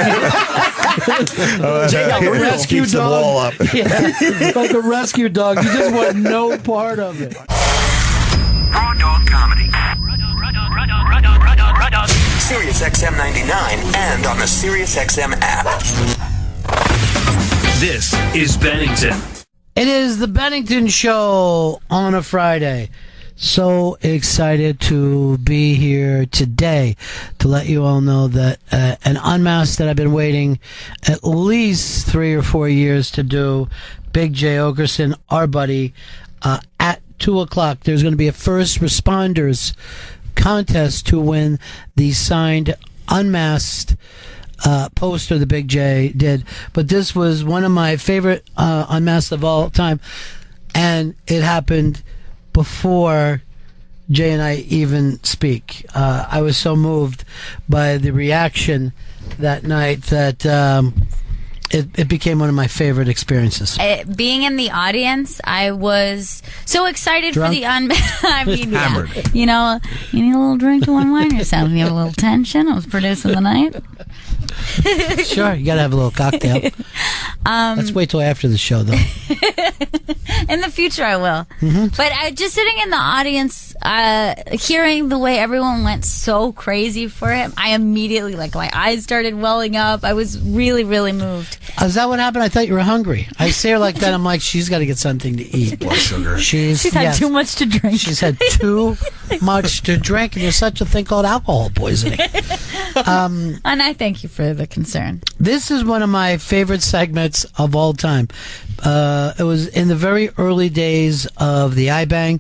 Jay, like a rescue Keeps the dog. wall up. Yeah, like a rescue dog. You just want no part of it. Raw Dog Comedy. Sirius XM 99 and on the Sirius XM app. This is Bennington. It is the Bennington Show on a Friday. So excited to be here today to let you all know that an Unmasked that I've been waiting at least 3 or 4 years to do, Big Jay Oakerson, our buddy, at 2 o'clock. There's going to be a first responders contest to win the signed Unmasked poster the Big J did. But this was one of my favorite Unmasked of all time, and it happened before Jay and I even speak. I was so moved by the reaction that night that it became one of my favorite experiences. Being in the audience, I was so excited Drunk? for the I mean, Hammered. yeah. You know, you need a little drink to unwind yourself. You have a little tension. I was producing the night. Sure, you gotta have a little cocktail. Let's wait till after the show, though. In the future, I will. But just sitting in the audience, hearing the way everyone went so crazy for him, I immediately, like, my eyes started welling up. I was really, really moved. Is that what happened? I thought you were hungry. I see her like that. I'm like, she's got to get something to eat. Blood sugar. She's She's had yes. too much to drink. She's had too much to drink, and there's such a thing called alcohol poisoning. And I thank you for the concern. This is one of my favorite segments of all time. It was in the very early days of the iBang,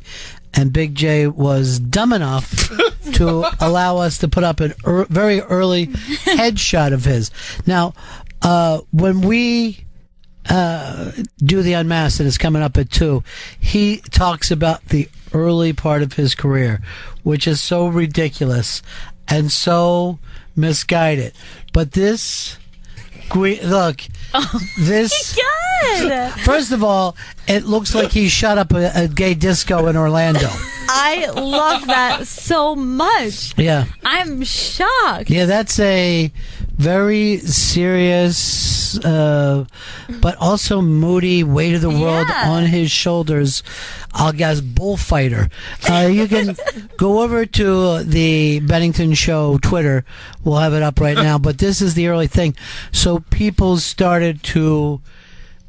and Big J was dumb enough to allow us to put up a very early headshot of his. Now, when we do the Unmasked, and it's coming up at 2, he talks about the early part of his career, which is so ridiculous and so misguided. But this, look, this. Good. First of all, it looks like he shot up a gay disco in Orlando. I love that so much. Yeah. I'm shocked. Yeah, that's a very serious, but also moody, weight of the world Yeah. on his shoulders, I guess, bullfighter. You can go over to the Bennington Show Twitter. We'll have it up right now. But this is the early thing. So people started to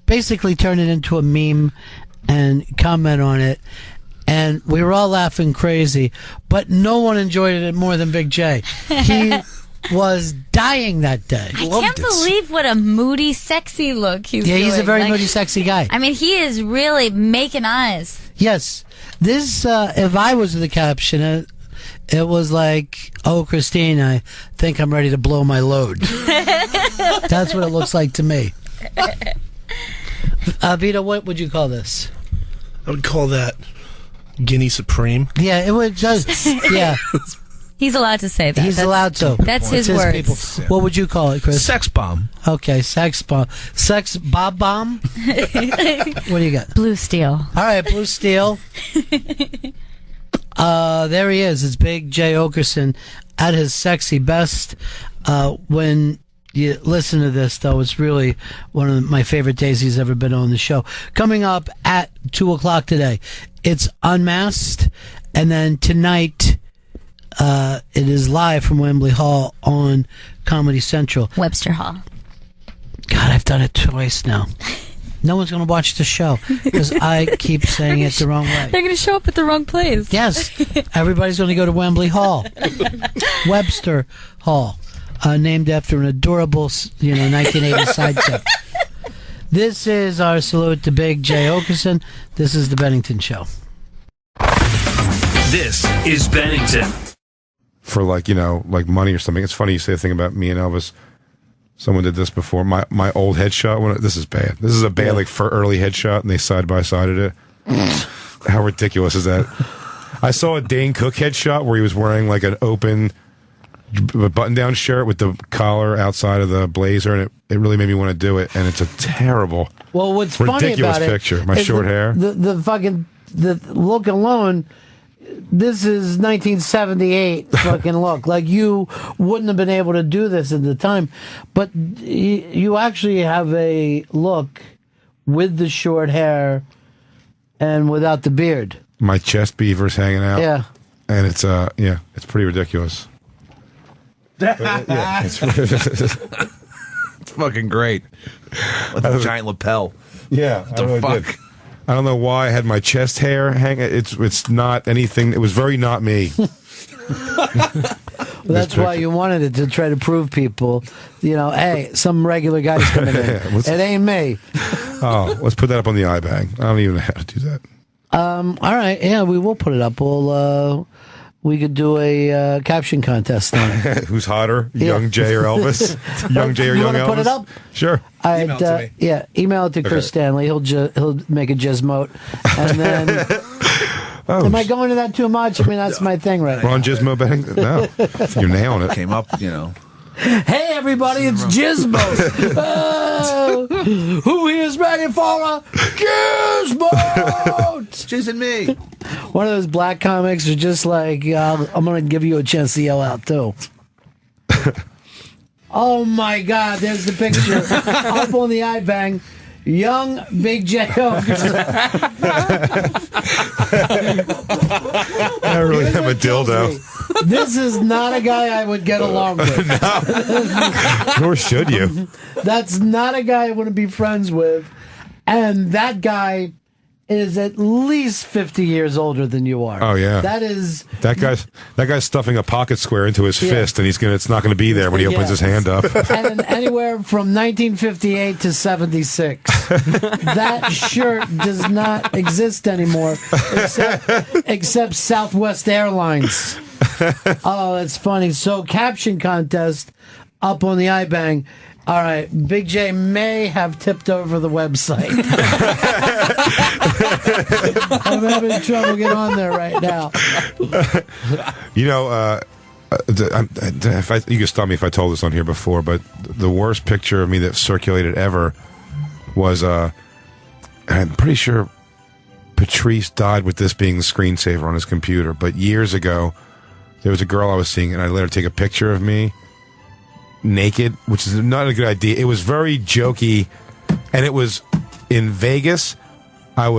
basically turn it into a meme and comment on it. And we were all laughing crazy, but no one enjoyed it more than Big J. He was dying that day. I can't believe what a moody, sexy look he's doing. Yeah, he's a very Like, moody, sexy guy. I mean, he is really making eyes. Yes. This, if I was the caption, it was like, "Oh, Christine, I think I'm ready to blow my load." That's what it looks like to me. Vito, what would you call this? I would call that Guinea Supreme. Yeah, it would just, yeah. He's allowed to say that. He's allowed to. That's his It's words. people. What would you call it, Chris? Sex bomb. Okay, sex bomb. Sex bob bomb? What do you got? Blue steel. All right, Blue Steel. There he is. It's Big Jay Oakerson at his sexy best. When you listen to this, though, it's really one of my favorite days he's ever been on the show. Coming up at 2 o'clock today, it's Unmasked. And then tonight, it is live from Wembley Hall on Comedy Central. Webster Hall. God, I've done it twice now. No one's going to watch the show because I keep saying it the wrong way. They're going to show up at the wrong place. Yes, everybody's going to go to Wembley Hall, Webster Hall, named after an adorable, 1980s sidekick. This is our salute to Big Jay Oakerson. This is the Bennington Show. This is Bennington. For like money or something. It's funny you say the thing about me and Elvis. Someone did this before. My old headshot. This is bad. This is a bad for early headshot, and they side by sided it. How ridiculous is that? I saw a Dane Cook headshot where he was wearing like an open button down shirt with the collar outside of the blazer, and it really made me want to do it. And it's a terrible, Well, what's funny ridiculous about it picture. My is short hair. The look alone. This is 1978 fucking look. Like, you wouldn't have been able to do this at the time. But you actually have a look with the short hair and without the beard. My chest beaver's hanging out. Yeah. And it's it's pretty ridiculous. It's It's fucking great. With a giant lapel. Yeah. What the fuck? I don't know why I had my chest hair hang. It's not anything. It was very not me. That's why you wanted it, to try to prove people, hey, some regular guy's coming in. It ain't me. Oh, let's put that up on the iBang. I don't even know how to do that. All right, yeah, we will put it up. We could do a caption contest on it. Who's hotter, Young Jay or Elvis? Young Jay or you Young Elvis? Put it up? Sure. Email it to me. Yeah, email it to Chris Stanley. He'll make a Gizmote, and then. Am I going to that too much? I mean, that's my thing right now. Ron Gizmo Bennington? No. You're nailing it. Came up, Hey, everybody, it's Gizmo. Who here's ready for a Gizmo? It's Jiz and me. One of those black comics are just like, I'm going to give you a chance to yell out, too. Oh, my God, there's the picture. Up on the iBang. Young Big Jay Oakerson. I really have a dildo. This is not a guy I would get along with. No. Nor should you. That's not a guy I want to be friends with. And that guy is at least 50 years older than you are. Oh, yeah. That guy's stuffing a pocket square into his fist, and it's not going to be there when he opens his hand up. And anywhere from 1958 to 76. That shirt does not exist anymore, except Southwest Airlines. Oh, that's funny. So, caption contest up on the iBang. All right, Big J may have tipped over the website. I'm having trouble getting on there right now. You can stop me if I told this on here before, but the worst picture of me that circulated ever was, I'm pretty sure Patrice died with this being the screensaver on his computer, but years ago, there was a girl I was seeing, and I let her take a picture of me naked, which is not a good idea. It was very jokey, and it was in Vegas. I'm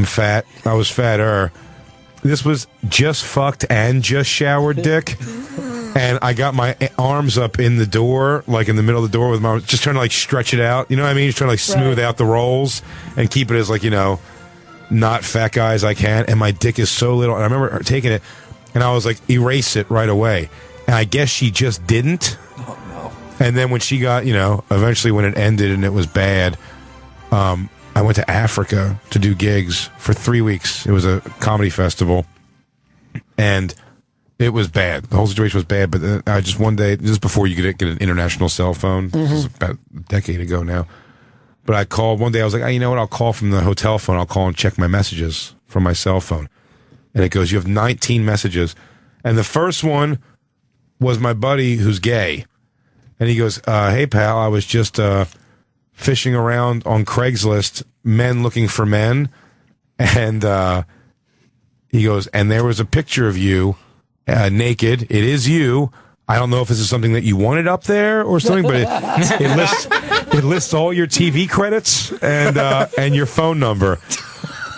fat. I was fatter. This was just fucked and just showered dick. And I got my arms up in the door, like in the middle of the door, with my just trying to like stretch it out. You know what I mean? Just trying to like smooth out the rolls and keep it as like, not fat guy as I can. And my dick is so little. And I remember her taking it, and I was like, erase it right away. And I guess she just didn't. Oh, no. And then when she got, eventually when it ended and it was bad, I went to Africa to do gigs for 3 weeks. It was a comedy festival. And it was bad. The whole situation was bad. But I just one day, just before you could get an international cell phone, this was about a decade ago now. But I called one day. I was like, you know what? I'll call from the hotel phone. I'll call and check my messages from my cell phone. And it goes, you have 19 messages. And the first one was my buddy who's gay. And he goes, hey, pal, I was just fishing around on Craigslist, men looking for men. And he goes, and there was a picture of you naked. It is you. I don't know if this is something that you wanted up there or something, but it lists all your TV credits and your phone number.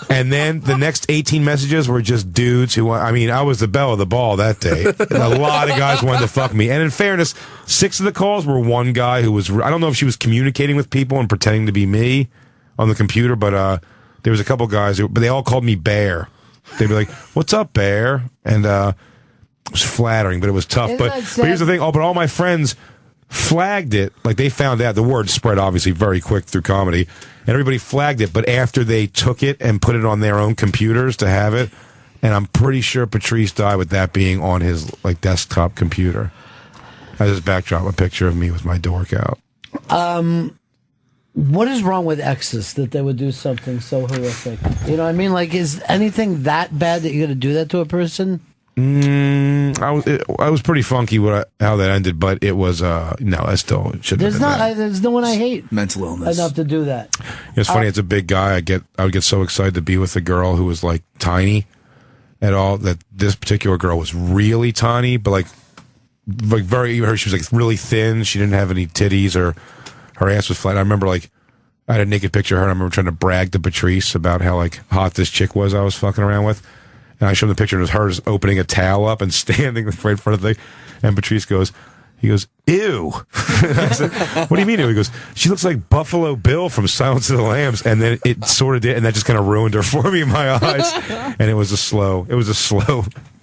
And then the next 18 messages were just dudes who, I was the belle of the ball that day. A lot of guys wanted to fuck me. And in fairness, 6 of the calls were one guy who was, I don't know if she was communicating with people and pretending to be me on the computer, but there was a couple guys, but they all called me Bear. They'd be like, what's up, Bear? And it was flattering, but it was tough. But here's the thing, but all my friends flagged it. Like, they found out, the word spread obviously very quick through comedy. And everybody flagged it, but after they took it and put it on their own computers to have it, and I'm pretty sure Patrice died with that being on his desktop computer. I just backdrop a picture of me with my dork out. What is wrong with exes that they would do something so horrific? You know what I mean? Like, is anything that bad that you're going to do that to a person? I was pretty funky how that ended, but it was no, I still should. There's no one I hate mental illness enough to do that. It's funny. It's a big guy. I would get so excited to be with a girl who was like tiny at all. That this particular girl was really tiny, but like very. She was like really thin. She didn't have any titties, or her ass was flat. I remember I had a naked picture of her. And I remember trying to brag to Patrice about how hot this chick was I was fucking around with. And I showed him the picture, and it was her just opening a towel up and standing right in front of the thing. And Patrice goes, He goes, ew. I said, what do you mean ew? He goes, she looks like Buffalo Bill from Silence of the Lambs. And then it sort of did, and that just kind of ruined her for me in my eyes. And it was a slow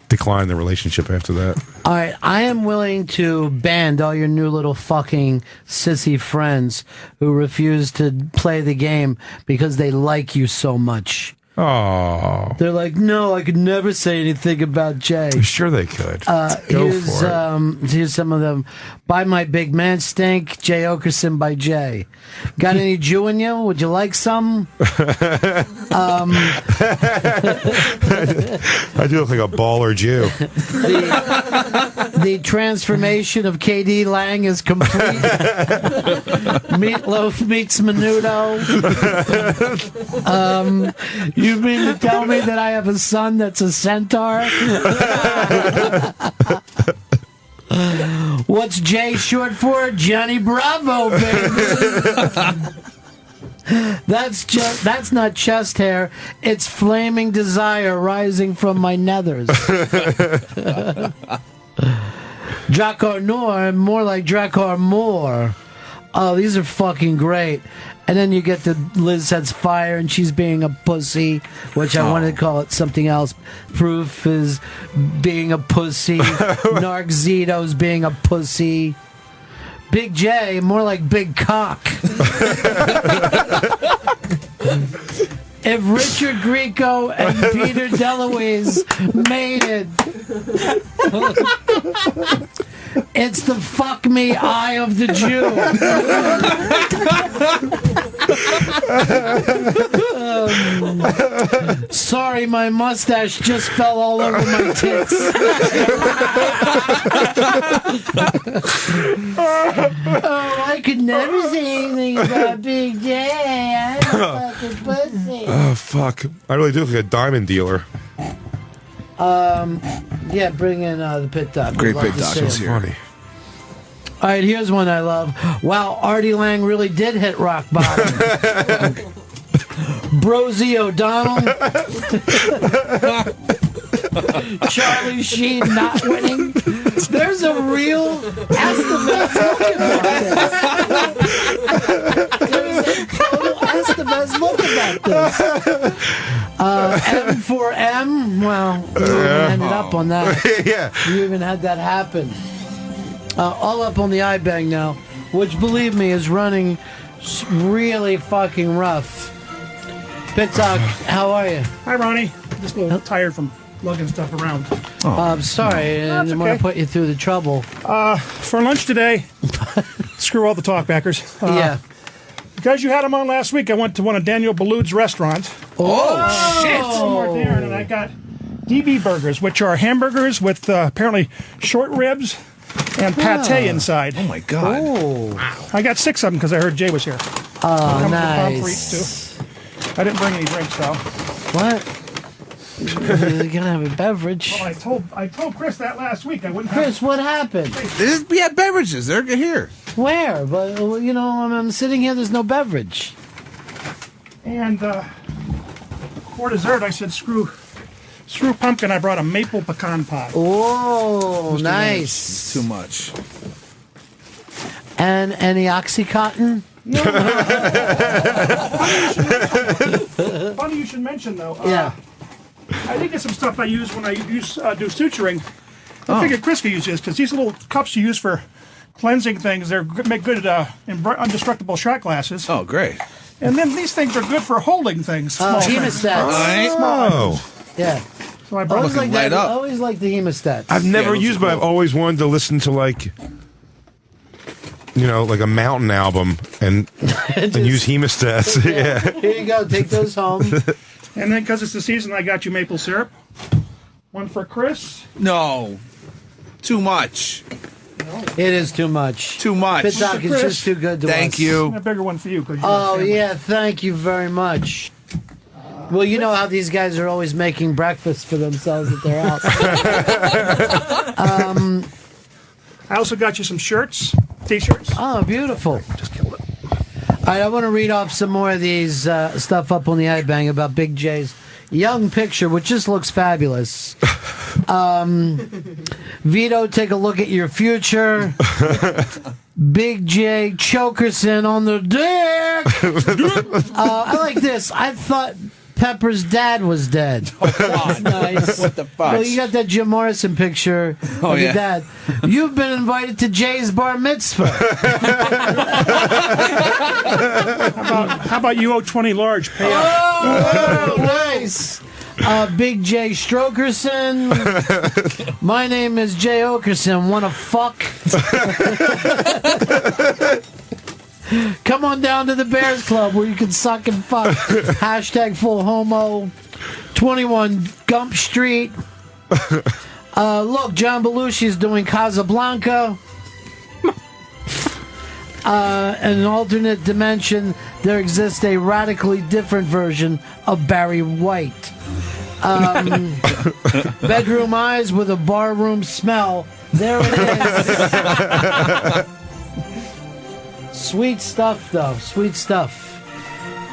decline in the relationship after that. All right, I am willing to ban all your new little fucking sissy friends who refuse to play the game because they like you so much. Oh, they're like, no, I could never say anything about Jay. Sure, they could. Go for it. Here's some of them. Buy My Big Man Stink, Jay Oakerson by Jay. Got any Jew in you? Would you like some? I do look like a baller Jew. The transformation of KD Lang is complete. Meatloaf meets Menudo. You mean to tell me that I have a son that's a centaur? What's Jay short for? Johnny Bravo, baby. That's not chest hair. It's flaming desire rising from my nethers. Drakkar Noor, more like Drakkar Moore. Oh, these are fucking great. And then you get to Liz Sets Fire and she's being a pussy, which I wanted to call it something else. Proof is being a pussy. Nargzito's being a pussy. Big J, more like Big Cock. If Richard Grieco and Peter DeLuise made it, it's the fuck me eye of the Jew. Sorry, my mustache just fell all over my tits. Oh, I could never say anything about Big J. I'm a fucking pussy. Oh, fuck. I really do look like a diamond dealer. Yeah, bring in the pit doc. Great pit doc is here. Funny. All right, here's one I love. Wow, Artie Lang really did hit rock bottom. Brosy O'Donnell. Charlie Sheen not winning. There's a real Estevez look about this. There's a total Estevez look about this. M4M, well, you ended up on that. Yeah. You even had that happen. All up on the iBang now, which, believe me, is running really fucking rough. Pitzok, how are you? Hi, Ronnie. Just a little tired from lugging stuff around. I'm sorry, I didn't want to put you through the trouble. For lunch today, screw all the talkbackers. Yeah. Because you had them on last week, I went to one of Daniel Ballud's restaurants. Oh, shit! Somewhere there, and I got DB burgers, which are hamburgers with apparently short ribs and pate inside. Oh, my God. Oh. I got 6 of them because I heard Jay was here. Oh, nice. too. I didn't bring any drinks, though. What? You're gonna have a beverage. Well, I told Chris that last week. I wouldn't Chris, what happened? We had beverages. They're here. Where? But you know, I'm sitting here. There's no beverage. And for dessert, I said screw pumpkin. I brought a maple pecan pie. Oh, nice. It's too much. And any Oxycontin? No. Funny you should mention, though. Yeah. I did get some stuff I use when I do suturing. I figured Chris could use this because these little cups you use for cleansing things, they're make good indestructible shot glasses. Oh, great. And then these things are good for holding things. Small things. Hemostats. Oh. Yeah. So I brought Always like light that. up. Always like the hemostats. I've never those used, are but I've cool. always wanted to listen to, like, you know, like a mountain album and use hemostats. Yeah. Here you go. Take those home. And then because it's the season, I got you maple syrup. One for Chris. No. Too much. It is too much. Too much. Pit Doc is just too good to us. Thank you. And a bigger one for you. Oh, yeah. Thank you very much. Well, you know how these guys are always making breakfast for themselves at their house. I also got you some shirts, T-shirts. Oh, beautiful. Just killed it. All right, I want to read off some more of these stuff up on the iBang about Big J's young picture, which just looks fabulous. Vito, take a look at your future. Big Jay Oakerson on the dick. I like this. I thought Pepper's dad was dead. That's nice. What the fuck? Well, you got that Jim Morrison picture of your dad. You've been invited to Jay's bar mitzvah. How about you owe 20 large? Pay up. Oh, nice. Big Jay Oakerson. My name is Jay Oakerson. Wanna fuck? Come on down to the Bears Club where you can suck and fuck. Hashtag full homo. 21 Gump Street. Look, John Belushi is doing Casablanca. In an alternate dimension, there exists a radically different version of Barry White. Bedroom eyes with a barroom smell. There it is. Sweet stuff, though. Sweet stuff.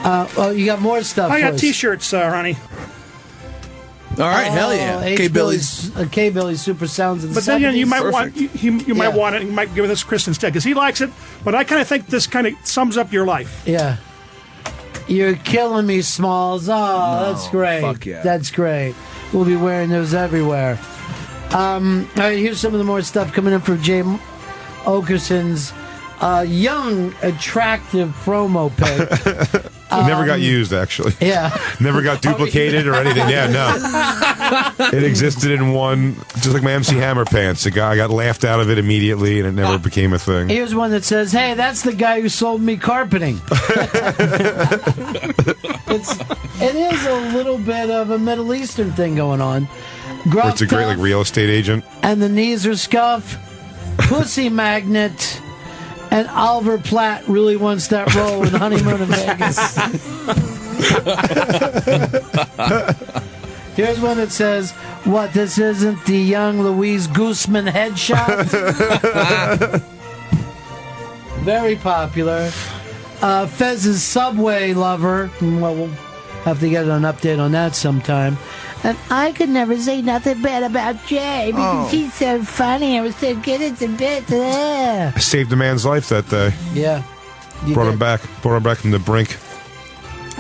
Oh, you got more stuff. I got T-shirts, Ronnie. All right, hell yeah. K-Billy's Super Sounds and But then you might want you might want it. You might give this to Chris instead because he likes it. But I kind of think this kind of sums up your life. Yeah. You're killing me, Smalls. Oh, that's great. Fuck yeah. That's great. We'll be wearing those everywhere. All right, here's some of the more stuff coming in for Jay Oakerson's young, attractive promo pic. Never got used, actually. Yeah. Never got duplicated or anything. Yeah, no. It existed in one, just like my MC Hammer pants. I got laughed out of it immediately, and it never became a thing. Here's one that says, "Hey, that's the guy who sold me carpeting." It is a little bit of a Middle Eastern thing going on. Where it's a great like real estate agent. And the knees are scuffed. Pussy magnet. And Oliver Platt really wants that role in Honeymoon in Vegas. Here's one that says, "What, this isn't the young Louise Guzman headshot?" Very popular. Fez's Subway lover. Well, we'll have to get an update on that sometime. And I could never say nothing bad about Jay because he's so funny. I was so good at the bit. I saved a man's life that day. Yeah. Brought him back from the brink.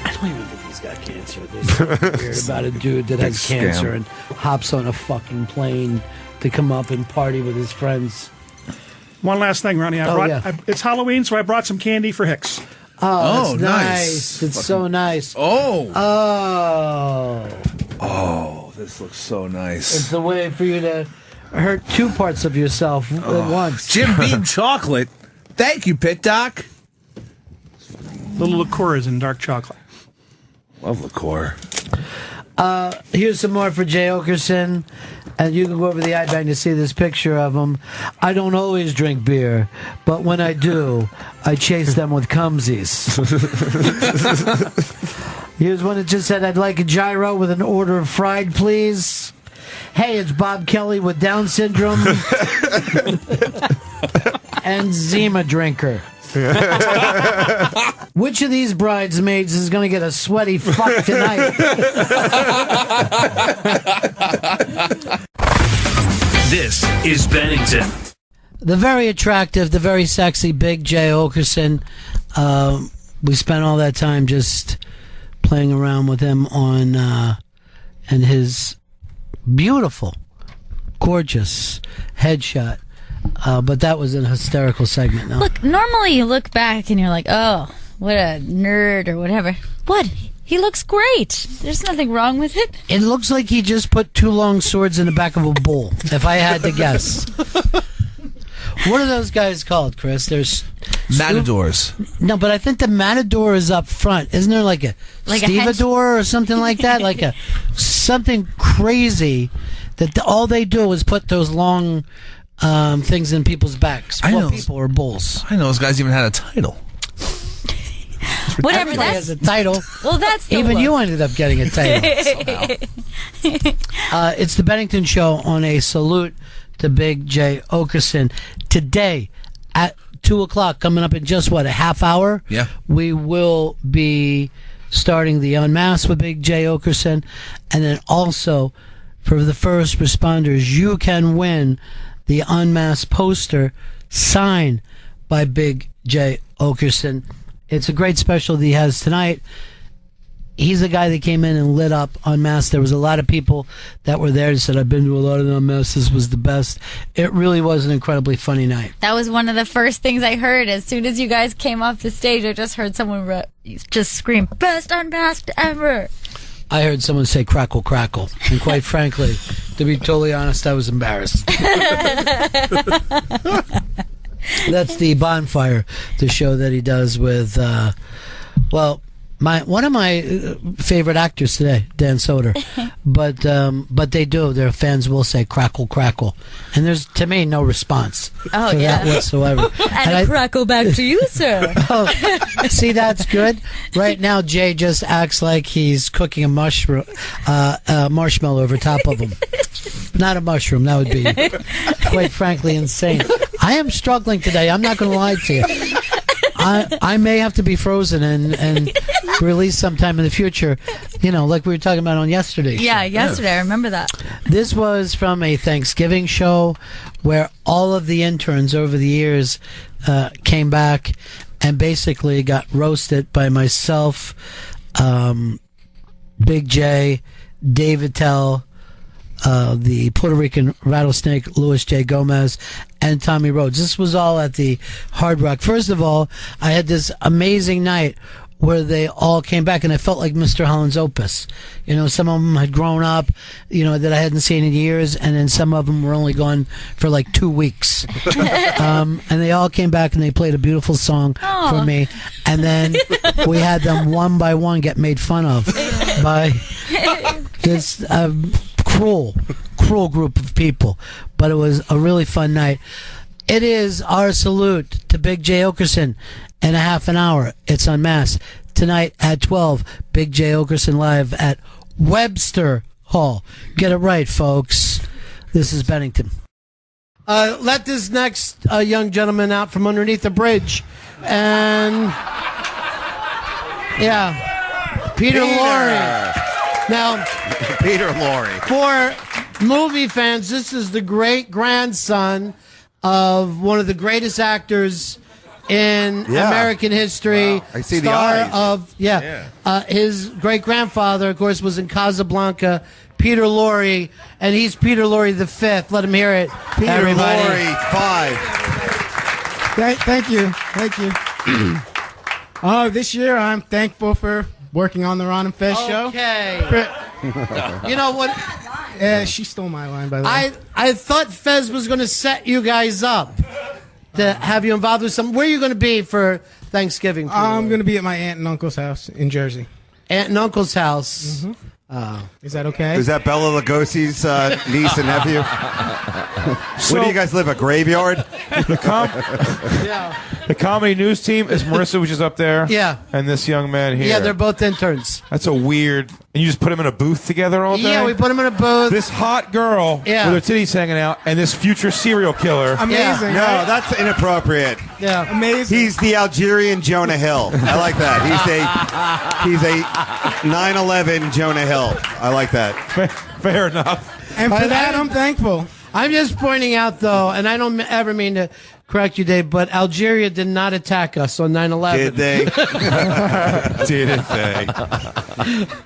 I don't even think he's got cancer. There's something weird about a dude that has cancer and hops on a fucking plane to come up and party with his friends. One last thing, Ronnie. It's Halloween, so I brought some candy for Hicks. Oh, that's nice. It's so nice. Oh, this looks so nice. It's a way for you to hurt two parts of yourself at once. Jim Beam chocolate. Thank you, Pit Doc. Little liqueurs in dark chocolate. Love liqueur. Here's some more for Jay Oakerson. And you can go over the iBank to see this picture of him. I don't always drink beer, but when I do, I chase them with cumsies. Here's one that just said, "I'd like a gyro with an order of fried, please." Hey, it's Bob Kelly with Down syndrome and Zima drinker. Which of these bridesmaids is going to get a sweaty fuck tonight? This is Bennington. The very attractive, the very sexy Big Jay Oakerson. We spent all that time just playing around with him on and his beautiful, gorgeous headshot. But that was an hysterical segment. No? Look, normally you look back and you're like, oh, what a nerd or whatever. What? He looks great. There's nothing wrong with it. It looks like he just put two long swords in the back of a bull, if I had to guess. What are those guys called, Chris? There's Matadors. No, but I think the Matador is up front. Isn't there like a stevedore or something like that? Like a something crazy that all they do is put those long things in people's backs. People are bulls. I know those guys even had a title. Whatever, Everybody has a title. Well, that's the even look. you ended up getting a title. It's the Bennington Show on a salute to Big Jay Oakerson. Today at 2:00, coming up in just a half hour. Yeah, we will be starting the Unmasked with Big Jay Oakerson, and then also for the first responders, you can win the Unmasked poster signed by Big Jay Oakerson. It's a great special that he has tonight. He's the guy that came in and lit up Unmasked. There was a lot of people that were there that said, I've been to a lot of the Unmasked. This was the best. It really was an incredibly funny night. That was one of the first things I heard. As soon as you guys came off the stage, I just heard someone just scream, best Unmasked ever. I heard someone say crackle, crackle. And quite frankly, to be totally honest, I was embarrassed. That's the Bonfire, the show that he does with, one of my favorite actors today, Dan Soder, but they do. Their fans will say crackle, crackle, and there's to me no response to that whatsoever. And a crackle back to you, sir. Oh, see, that's good. Right now, Jay just acts like he's cooking a marshmallow over top of him. Not a mushroom. That would be, quite frankly, insane. I am struggling today. I'm not going to lie to you. I may have to be frozen and released sometime in the future, like we were talking about on yesterday. Yeah, yesterday. I remember that. This was from a Thanksgiving show where all of the interns over the years came back and basically got roasted by myself, Big J, Dave Attell, the Puerto Rican rattlesnake Louis J. Gomez, and Tommy Rhodes. This was all at the Hard Rock. First of all, I had this amazing night where they all came back, and I felt like Mr. Holland's Opus. Some of them had grown up, that I hadn't seen in years, and then some of them were only gone for like 2 weeks. And they all came back, and they played a beautiful song for me. And then we had them one by one get made fun of by this cruel group of people. But it was a really fun night. It is our salute to Big Jay Oakerson. In a half an hour, it's Unmasked. Tonight at 12, Big Jay Oakerson live at Webster Hall. Get it right, folks. This is Bennington. Let this next young gentleman out from underneath the bridge. And, Peter Lorre. Now, Peter Lorre. For movie fans, this is the great-grandson of one of the greatest actors in American history. Wow. I see star the eyes. of his great grandfather, of course, was in Casablanca. Peter Lorre, and he's Peter Lorre the Fifth. Let him hear it. Peter everybody. Lorre 5. Thank you. This year I'm thankful for working on the Ron and Fez show. Okay. You know what? Yeah, she stole my line, by the way. I thought Fez was going to set you guys up to have you involved with something. Where are you going to be for Thanksgiving? I'm going to be at my aunt and uncle's house in Jersey. Aunt and uncle's house. Mm-hmm. Is that okay? Is that Bela Lugosi's niece and nephew? Where do you guys live? A graveyard? The comedy news team is Marissa, which is up there. Yeah. And this young man here. Yeah, they're both interns. That's a weird. And you just put them in a booth together all day? Yeah, we put them in a booth. This hot girl with her titties hanging out, and this future serial killer. Amazing. No, that's inappropriate. Yeah. Amazing. He's the Algerian Jonah Hill. I like that. He's a 9/11 Jonah Hill. I like that. Fair enough. And for that, I'm thankful. I'm just pointing out, though, and I don't ever mean to correct you, Dave, but Algeria did not attack us on 9/11. Did they? Did they?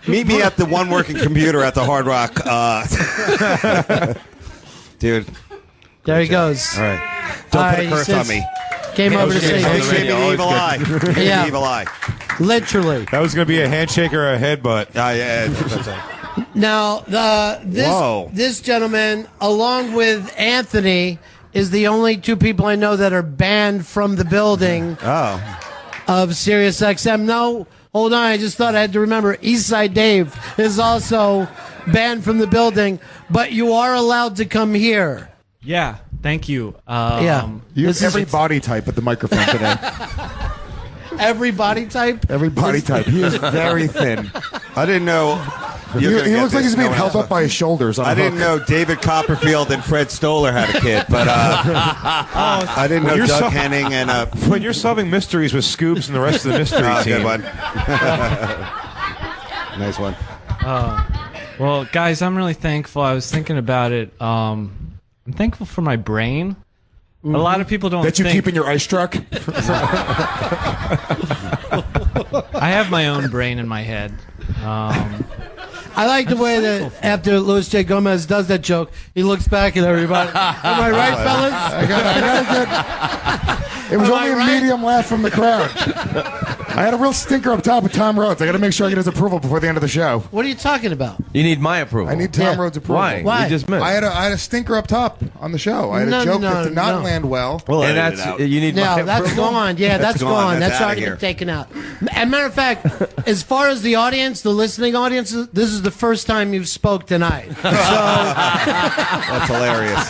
Meet me at the one working computer at the Hard Rock. Dude. There he goes. All right. Don't put a curse on me. Came over to say Give me the evil eye. Give me the evil eye. Literally. That was going to be a handshake or a headbutt. Yeah. Now, this gentleman, along with Anthony, is the only two people I know that are banned from the building of Sirius XM. No, hold on. I just thought I had to remember Eastside Dave is also banned from the building, but you are allowed to come here. Yeah, thank you. You have every body type at the microphone today. Every body type? Every body type. He is very thin. I didn't know. He looks like he's being held up by his shoulders. I didn't know David Copperfield and Fred Stoller had a kid, but I didn't know Doug Henning and when you're solving mysteries with Scoops and the rest of the mystery team. Good one. Nice one. Well, guys, I'm really thankful. I was thinking about it. I'm thankful for my brain. A lot of people don't That you think... keep in your ice truck? I have my own brain in my head. I like the way that after Louis J. Gomez does that joke, he looks back at everybody. Am I right, fellas? I got a good... It was only a medium laugh from the crowd. I had a real stinker up top with Tom Rhodes. I got to make sure I get his approval before the end of the show. What are you talking about? You need my approval. I need Tom Rhodes' approval. Why? You just missed. I had a stinker up top on the show. I had a joke that did not land well. And that's you need my that's approval? gone. Yeah, that's gone. That's outta already here. been taken out. As a matter of fact, as far as the audience, the listening audience, this is the first time you've spoke tonight. So That's hilarious.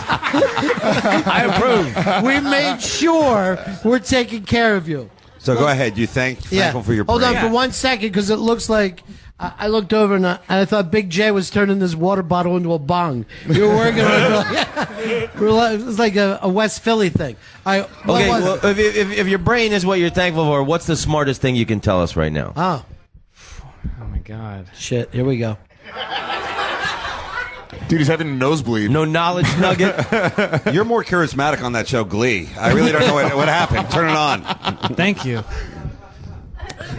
I approve. we made sure we're taking care of you. So go ahead. You thankful for your Hold brain. on for 1 second, because it looks like I looked over and I thought Big J was turning this water bottle into a bong. You were working on it. It's like a West Philly thing. Okay, well, if your brain is what you're thankful for, what's the smartest thing you can tell us right now? Oh. Oh, my God. Shit, here we go. Dude, he's having a nosebleed. No knowledge nugget? You're more charismatic on that show, Glee. I really don't know what happened. Turn it on. Thank you.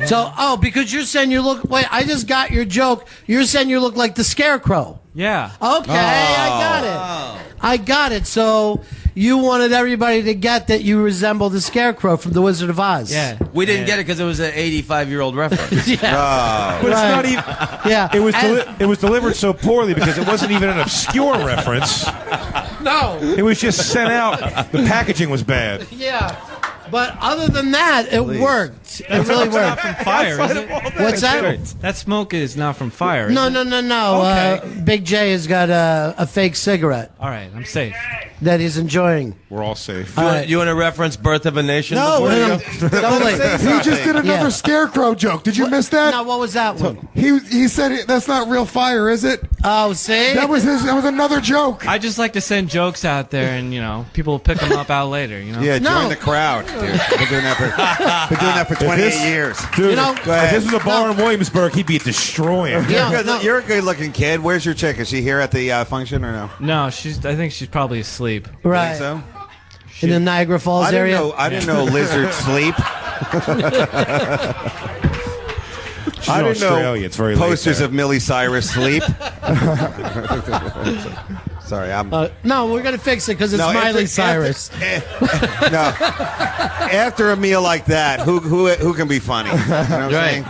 So, because you're saying you look... Wait, I just got your joke. You're saying you look like the Scarecrow. Yeah. Okay, I got it. I got it. So you wanted everybody to get that you resemble the Scarecrow from The Wizard of Oz. Yeah. We didn't get it because it was an 85-year-old reference. Yeah. But it's not even. Yeah. It was delivered so poorly because it wasn't even an obscure reference. No. It was just sent out. The packaging was bad. Yeah. But other than that, it worked. It really It's not worked. from fire, is it? What's that? That smoke is not from fire, is No, it? no. Okay. Big J has got a fake cigarette All right, I'm safe. that he's enjoying. We're all safe. You want to reference Birth of a Nation? No, before you wait. go? Don't He just did another Yeah. Scarecrow joke. Did you miss that? Now, what was that one? He said that's not real fire, is it? Oh, see? That was another joke. I just like to send jokes out there, and people will pick them up out later. Yeah, join the crowd, dude. Been doing that for 28 years. Dude, Go if ahead. this was a bar in Williamsburg, he'd be destroying. You're a good-looking kid. Where's your chick? Is she here at the function or no? No, I think she's probably asleep. Right. So In the Niagara Falls area? I didn't know lizards sleep. She's I in didn't know Australia. It's very late posters there. of Miley Cyrus sleep. Sorry, I'm. No, we're going to fix it because it's Miley Cyrus. No. After a meal like that, who can be funny? You know what I'm saying?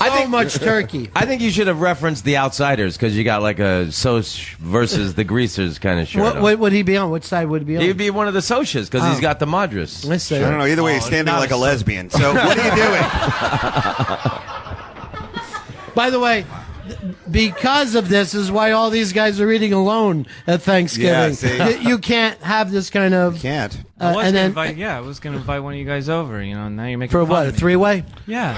I think much turkey. I think you should have referenced The Outsiders because you got like a Soch versus the Greasers kind of shirt. What would he be on? Which side would he be on? He'd be one of the Sochas because he's got the Madras. Let's see. I don't know. Either way, he's standing like a lesbian. So what are you doing? By the way, because of this is why all these guys are eating alone at Thanksgiving. Yeah, see? You can't have this kind of... Can't. I was and gonna then invite, I was going to invite one of you guys over. Now you're making for fun what, a of me. three-way? Yeah.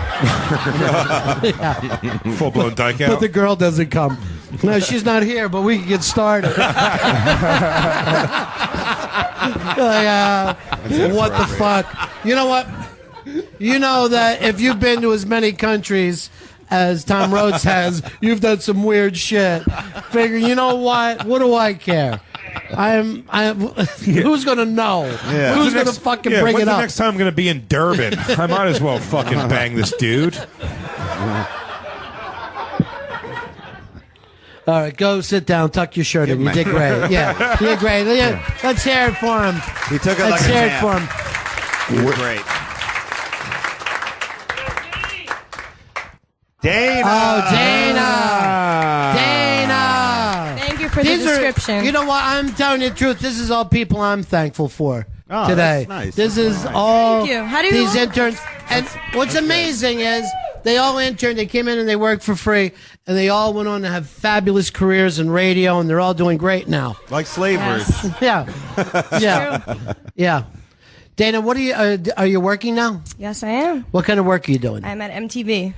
Full-blown dyke But out. the girl doesn't come. No, she's not here, but we can get started. What the fuck? You know what? You know that if you've been to as many countries as Tom Rhodes has, you've done some weird shit. Figure, you know what? What do I care? Who's gonna know? Yeah. Who's gonna fucking bring when's it the up? next time I'm going to be in Durban? I might as well fucking bang this dude. All right, go sit down, tuck your shirt in. You did great. Yeah, you did great. Yeah, let's hear it for him. He took it Let's like a hear it champ. for him. He was great. Dana. Oh, Dana. Thank you for the These are- description. you know what? I'm telling you the truth. This is all people I'm thankful for Oh, today. that's nice. This That's is nice. all Thank you. How do you these all- interns. And what's amazing is they all interned. They came in and they worked for free, and they all went on to have fabulous careers in radio, and they're all doing great now. Like slavers. Yeah, yeah, yeah. Dana, what are you working now? Yes, I am. What kind of work are you doing? I'm at MTV.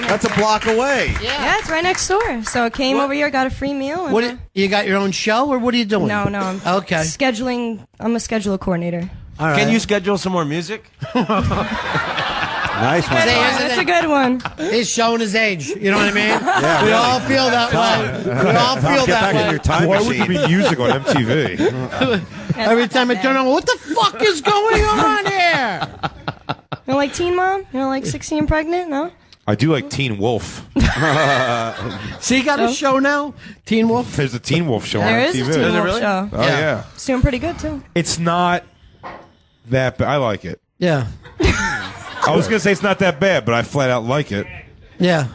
That's a block away. Yeah, it's right next door. So I came over here, got a free meal. And What you got your own show, or what are you doing? No, I'm Okay. scheduling. I'm a scheduler coordinator. All right. Can you schedule some more music? Nice one. That's a good one. He's showing his age. You know what I mean? Yeah, we really. all feel that way. We all feel Get that back in way. your time Why would machine. there be music on MTV? Every time I turn on, what the fuck is going on here? You don't like Teen Mom? You don't like 16 and Pregnant? No? I do like Teen Wolf. So you got a show now, Teen Wolf? There's a Teen Wolf show There on is a MTV. Teen Wolf show. Oh yeah. It's doing pretty good, too. It's not that bad. I like it. Yeah. I was gonna say it's not that bad, but I flat out like it. Yeah.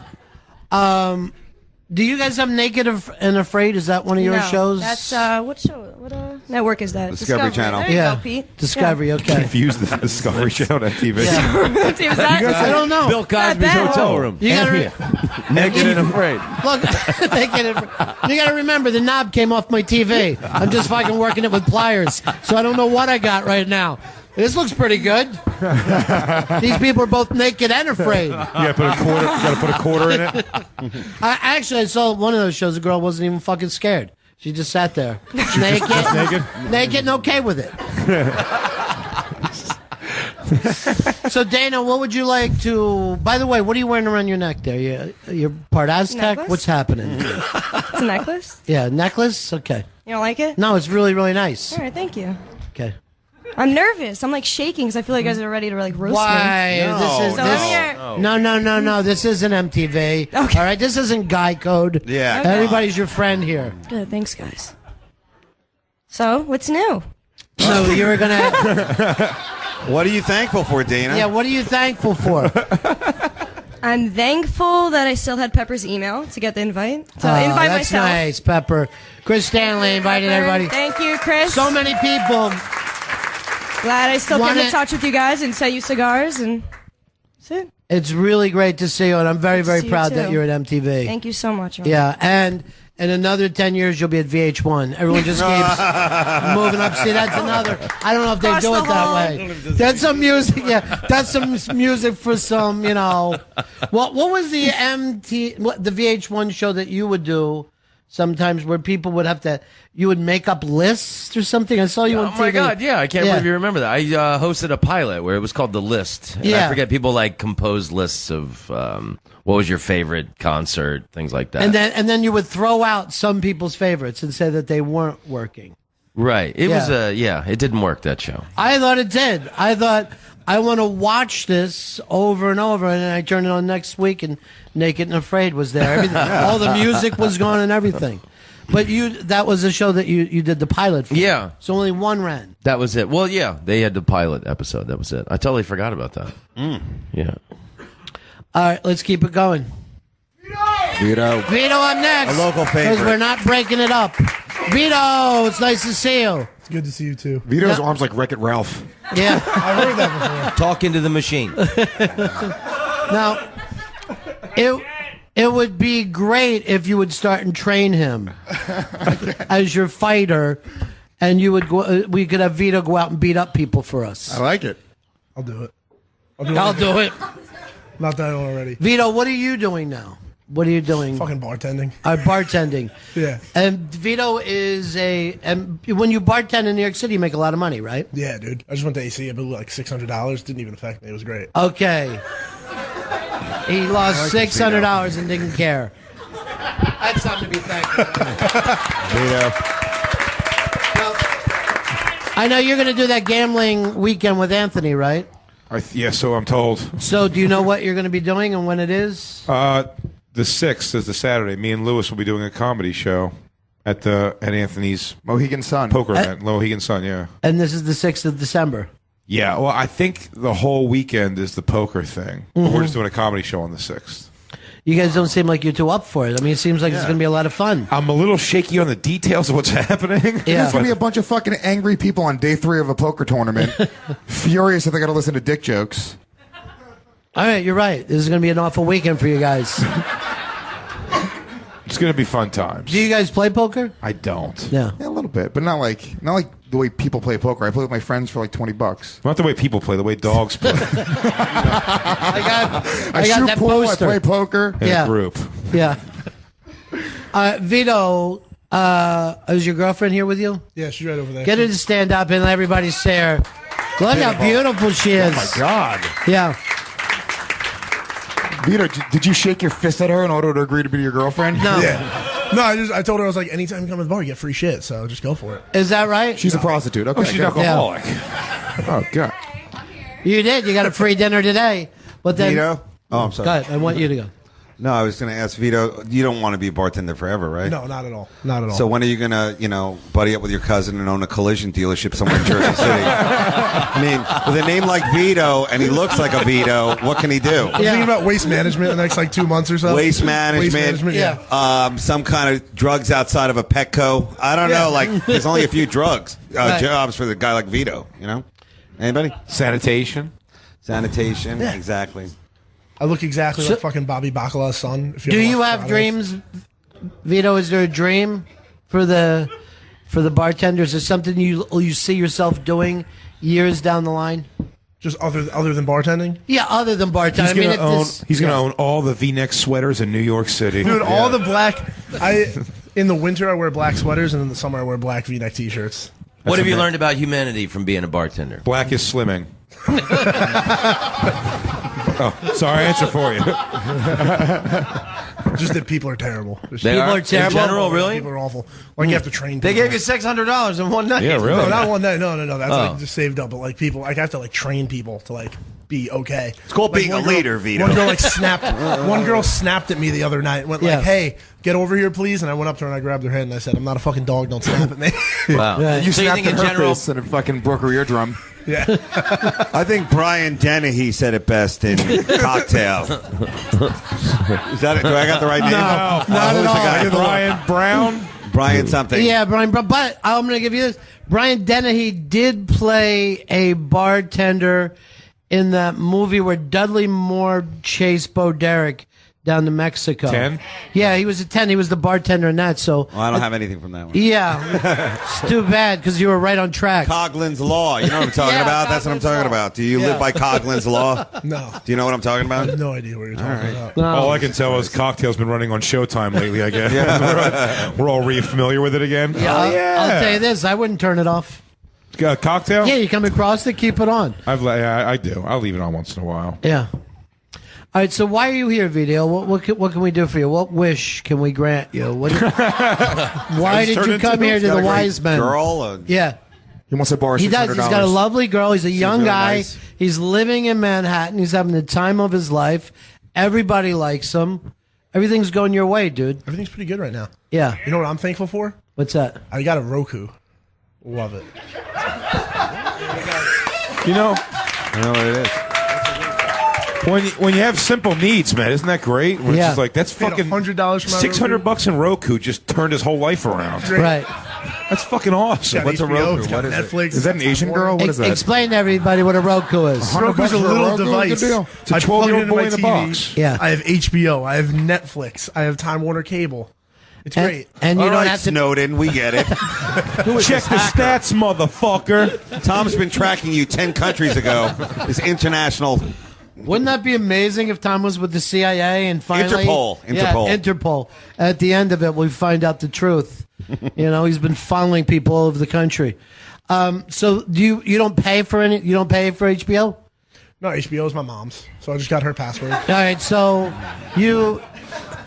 Do you guys have Naked and Afraid? Is that one of your No, shows? That's, what show? What network is that? Discovery Channel. There you Yeah. go, Pete. Discovery, okay. Confused the Discovery Channel on MTV. Is that? I don't know. Bill Cosby's bad. hotel room. You gotta Naked and afraid. look. You gotta remember the knob came off my TV. I'm just fucking working it with pliers, so I don't know what I got right now. This looks pretty good. These people are both naked and afraid. Yeah, put a quarter. Got to put a quarter in it. I saw one of those shows. The girl wasn't even fucking scared. She just sat there, naked, and okay with it. So Dana, what would you like to? By the way, what are you wearing around your neck there? You're part Aztec. Necklace? What's happening? It's a necklace. Yeah, necklace. Okay. You don't like it? No, it's really, really nice. All right, thank you. Okay. I'm nervous. I'm like shaking because I feel like you guys are ready to like roast Why? me. This is So let me hear. no. This isn't MTV. Okay. All right, this isn't Guy Code. Yeah. Okay. Everybody's your friend here. Good, thanks, guys. So, what's new? So you're gonna. What are you thankful for, Dana? Yeah. What are you thankful for? I'm thankful that I still had Pepper's email to get the invite. So invite that's myself. nice, Pepper. Chris Stanley invited Pepper, everybody. Thank you, Chris. So many people. Glad I still kept Wanna- in touch with you guys and sent you cigars and that's it. It's really great to see you, and I'm very, Good to very see you proud too. that you're at MTV. Thank you so much. Ron. Yeah, and in another 10 years, you'll be at VH1. Everyone just keeps moving up. See, that's another. I don't know if they Across do the it that hall. way. That's some music. Yeah, that's some music for some. What was the the VH1 show that you would do? Sometimes where people would have to, you would make up lists or something. I saw you on Oh TV. my God! Yeah, I can't Yeah. believe you remember that. I hosted a pilot where it was called The List. And Yeah. I forget, people like compose lists of what was your favorite concert, things like that. And then you would throw out some people's favorites and say that they weren't working. right. It Yeah. was it didn't work, that show. I thought it did. I thought I want to watch this over and over, and then I turned it on next week, and Naked and Afraid was there. Everything, all the music was gone and everything. But that was a show that you did the pilot for. Yeah. So only one ran. That was it. Well, yeah, they had the pilot episode. That was it. I totally forgot about that. Yeah. All right, let's keep it going. Vito. Vito up next. A local favorite. Because we're not breaking it up. Vito, it's nice to see you. It's good to see you too. Vito's arms like Wreck-It Ralph. Yeah. I've heard that before. Talk into the machine. Now, it would be great if you would start and train him as your fighter, and you would go. We could have Vito go out and beat up people for us. I like it. I'll do it. I'll do it. Not that already. Vito, what are you doing now? What are you doing? Fucking bartending. Bartending. Yeah. And Vito is and when you bartend in New York City, you make a lot of money, right? Yeah, dude. I just went to AC. I blew like $600. Didn't even affect me. It was great. Okay. He lost $600 and didn't care. That's something to be thankful for. Vito. I know you're going to do that gambling weekend with Anthony, right? Yeah, so I'm told. So do you know what you're going to be doing and when it is? The 6th is the Saturday. Me and Lewis will be doing a comedy show at Anthony's Mohegan Sun poker event. Mohegan Sun, yeah. And this is the 6th of December. Yeah, well, I think the whole weekend is the poker thing. But we're just doing a comedy show on the 6th. You guys don't seem like you're too up for it. I mean, it seems like it's going to be a lot of fun. I'm a little shaky on the details of what's happening. Yeah. There's going to be a bunch of fucking angry people on day 3 of a poker tournament, furious that they got to listen to dick jokes. All right, you're right. This is going to be an awful weekend for you guys. It's going to be fun times. Do you guys play poker? I don't. Yeah. Yeah, a little bit, but not like the way people play poker. I play with my friends for like $20. Not the way people play, the way dogs play. I got shoot that pool, poster. I play poker. In a group. Yeah. Vito, is your girlfriend here with you? Yeah, she's right over there. Get her to stand up and let everybody say her. Look how beautiful she is. Oh my God. Yeah. Vito, did you shake your fist at her in order to agree to be your girlfriend? No. Yeah. No, I told her, I was like, anytime you come to the bar, you get free shit, so just go for it. Is that right? She's a prostitute. Okay, she's an alcoholic. Oh, God. You did. You got a free dinner today. But then, Vito? Oh, I'm sorry. Go ahead. I want you to go. No, I was going to ask Vito, you don't want to be a bartender forever, right? No, not at all. Not at all. So when are you going to, buddy up with your cousin and own a collision dealership somewhere in Jersey City? I mean, with a name like Vito, and he looks like a Vito, what can he do? I'm thinking about waste management in the next, 2 months or so. Waste management, yeah. Some kind of drugs outside of a Petco. I don't know, there's only a few drugs, jobs for the guy like Vito, Anybody? Sanitation, Yeah. Exactly. I look exactly like fucking Bobby Bacala's son. If Do you have dreams, Vito? Is there a dream for the bartenders? Is something you see yourself doing years down the line? Just other than bartending? Yeah, other than bartending. He's gonna own all the V-neck sweaters in New York City. Dude, all the black. In the winter I wear black sweaters, and in the summer I wear black V-neck T-shirts. What have you learned about humanity from being a bartender? Black is slimming. Oh, sorry, answer for you. Just that people are terrible. People are terrible? In general, really? People are awful. Like you have to train people. They gave you $600 in one night. Yeah, really? No, not one night. No. That's just saved up. But people, I have to train people to be okay. It's called being a leader, Vito. One girl snapped. One girl snapped at me the other night. And went "Hey, get over here, please." And I went up to her and I grabbed her hand and I said, "I'm not a fucking dog. Don't snap at me." Wow. You So you snapped think in in her general- face and it fucking broke her eardrum. Yeah. I think Brian Dennehy said it best in Cocktail. Is that it? Do I got the right name? No, not who's at the all. guy? Brian Brown. Brian something. Yeah, Brian. But I'm going to give you this. Brian Dennehy did play a bartender in that movie where Dudley Moore chased Bo Derek down to Mexico. 10? Yeah, he was a 10. He was the bartender in that. So Well, I don't have anything from that one. yeah, it's too bad because you were right on track. Coughlin's Law. You know what I'm talking about? That's what I'm talking about. Do you live by Coughlin's Law? No. Do you know what I'm talking I about? have no idea what you're talking about. No. All I can tell is Cocktail's been running on Showtime lately, I guess. We're all re-familiar with it again. Yeah, I'll tell you this. I wouldn't turn it off. Cocktail? Yeah, you come across it, keep it on. I do. I'll leave it on once in a while. Yeah. All right, so why are you here, Vito? What can we do for you? What wish can we grant you? Why did you come here to the Wise Men? Yeah. He wants to borrow $600. He does. He's got a lovely girl. He's a young really guy. nice. He's living in Manhattan. He's having the time of his life. Everybody likes him. Everything's going your way, dude. Everything's pretty good right now. Yeah. You know what I'm thankful for? What's that? I got a Roku. Love it. You know, I know what it is. when you have simple needs, man, isn't that great? When Yeah. It's just like, that's Paid fucking $100 for my $600 in Roku just turned his whole life around. Right. That's fucking awesome. Got What's a HBO, Roku? it's got What is it? Netflix. Is that an it's got Asian Time girl? Warner. What is that? Explain to everybody what a Roku is. Roku's a little Roku, device. good deal. It's a I plug it 12-year-old into boy my in a TV. box. Yeah. I have HBO. I have Netflix. I have Time Warner Cable. It's great. And you All don't right, have to. Snowden, we get it. Check the stats, motherfucker. Tom's been tracking you 10 countries ago. This international. Wouldn't that be amazing if Tom was with the CIA and finally Interpol. Yeah, Interpol. At the end of it, we find out the truth. He's been funneling people all over the country. So do you don't pay for any? You don't pay for HBO? No, HBO is my mom's, so I just got her password. All right, so you.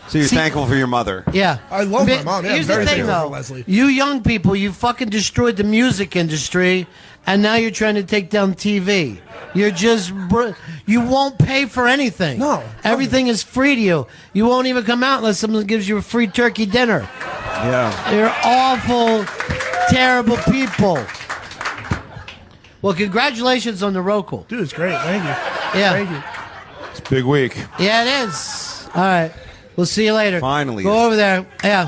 So you're thankful for your mother. Yeah. I love my mom. Yeah, Here's I'm very the thing, thankful though. for Leslie. You young people, you fucking destroyed the music industry, and now you're trying to take down TV. You're just... You won't pay for anything. No. Everything is free to you. You won't even come out unless someone gives you a free turkey dinner. Yeah. You're awful, terrible people. Well, congratulations on the Roku. Dude, it's great. Thank you. Yeah. Thank you. It's a big week. Yeah, it is. All right. We'll see you later. Finally. Go over there. Yeah.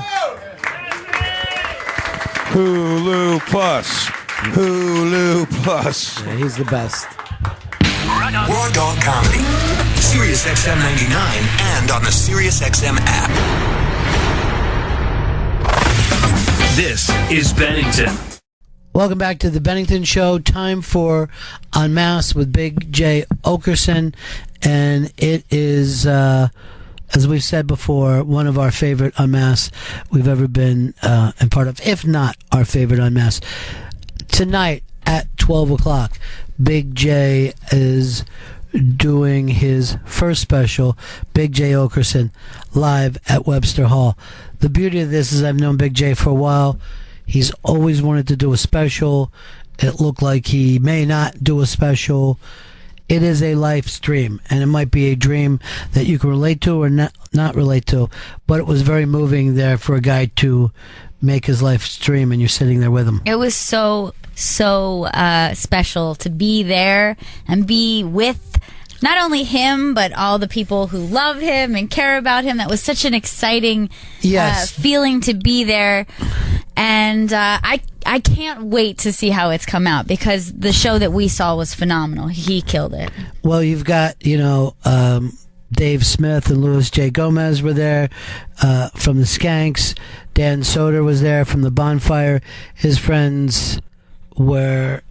Hulu Plus. Hulu Plus. Yeah, he's the best. Raw Dog Comedy. Sirius XM 99 and on the Sirius XM app. This is Bennington. Welcome back to the Bennington Show. Time for Unmasked with Big Jay Oakerson. And it is, as we've said before, one of our favorite Unmasked we've ever been and part of, if not our favorite Unmasked. Tonight at 12 o'clock, Big J is doing his first special, Big Jay Oakerson, live at Webster Hall. The beauty of this is I've known Big Jay for a while. He's always wanted to do a special. It looked like he may not do a special. It is a life dream, and it might be a dream that you can relate to or not relate to, but it was very moving there for a guy to make his life dream, and you're sitting there with him. It was so special to be there and be with not only him, but all the people who love him and care about him. That was such an exciting feeling to be there. And I can't wait to see how it's come out, because the show that we saw was phenomenal. He killed it. Well, you've got, Dave Smith and Louis J. Gomez were there from the Skanks. Dan Soder was there from the Bonfire. His friends were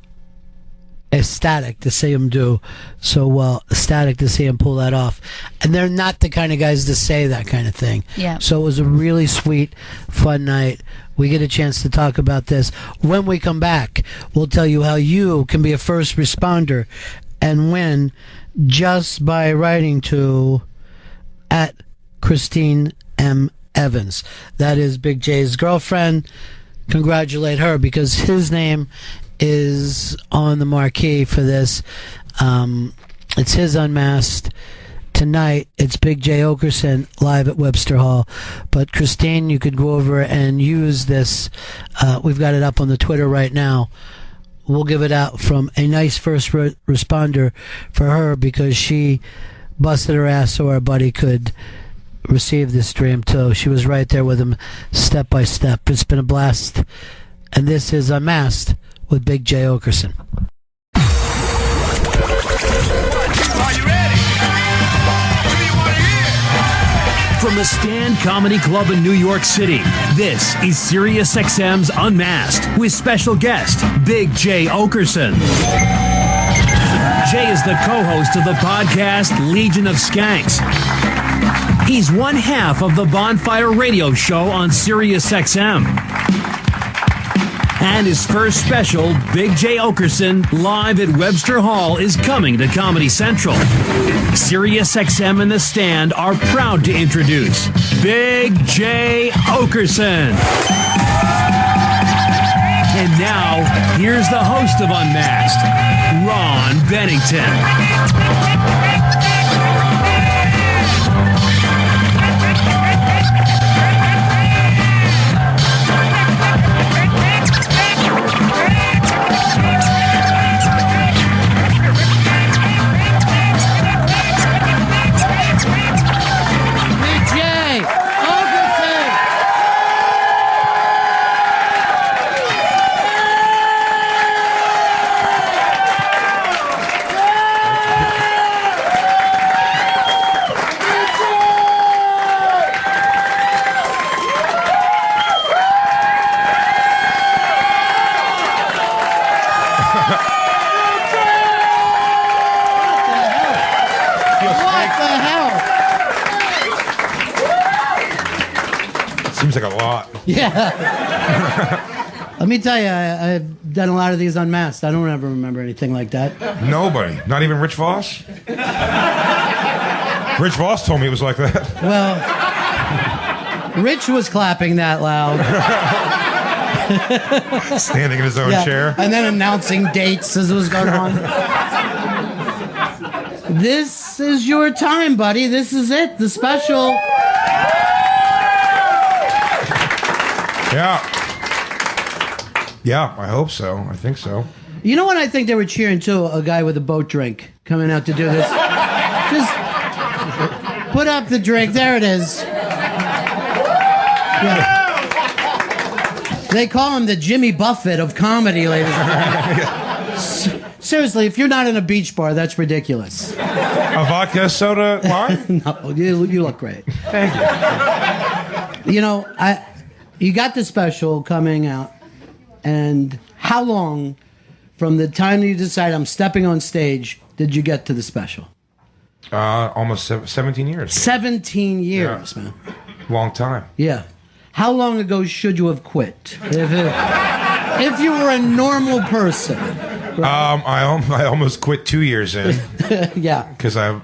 ecstatic to see him do so well, ecstatic to see him pull that off. And they're not the kind of guys to say that kind of thing. Yeah. So it was a really sweet, fun night. We get a chance to talk about this. When we come back, we'll tell you how you can be a first responder and win just by writing to at Christine M. Evans. That is Big J's girlfriend. Congratulate her, because his name is on the marquee for this. It's his Unmasked. Tonight, it's Big Jay Oakerson live at Webster Hall. But Christine, you could go over and use this. We've got it up on the Twitter right now. We'll give it out from a nice first responder for her, because she busted her ass so our buddy could receive this dream too. She was right there with him step by step. It's been a blast. And this is Unmasked with Big Jay Oakerson. From the Stand Comedy Club in New York City, this is SiriusXM's Unmasked with special guest, Big Jay Oakerson. Jay is the co-host of the podcast Legion of Skanks. He's one half of the Bonfire radio show on SiriusXM. And his first special, Big Jay Oakerson, live at Webster Hall, is coming to Comedy Central. SiriusXM and The Stand are proud to introduce Big Jay Oakerson. And now, here's the host of Unmasked, Ron Bennington. Seems like a lot. Yeah. Let me tell you, I've done a lot of these Unmasked. I don't ever remember anything like that. Nobody. Not even Rich Voss? Rich Voss told me it was like that. Well, Rich was clapping that loud. Standing in his own chair. And then announcing dates as it was going on. This is your time, buddy. This is it. The special. Yeah. Yeah, I hope so. I think so. You know what I think they were cheering too? A guy with a boat drink coming out to do this. Just put up the drink. There it is. Yeah. They call him the Jimmy Buffett of comedy, ladies and gentlemen. Seriously, if you're not in a beach bar, that's ridiculous. A vodka soda lime? No, you look great. Thank you. You know, you got the special coming out, and how long from the time you decide I'm stepping on stage did you get to the special? Almost 17 years. 17 years, man. Long time. Yeah. How long ago should you have quit? If you were a normal person. I almost quit 2 years in. Yeah. Because I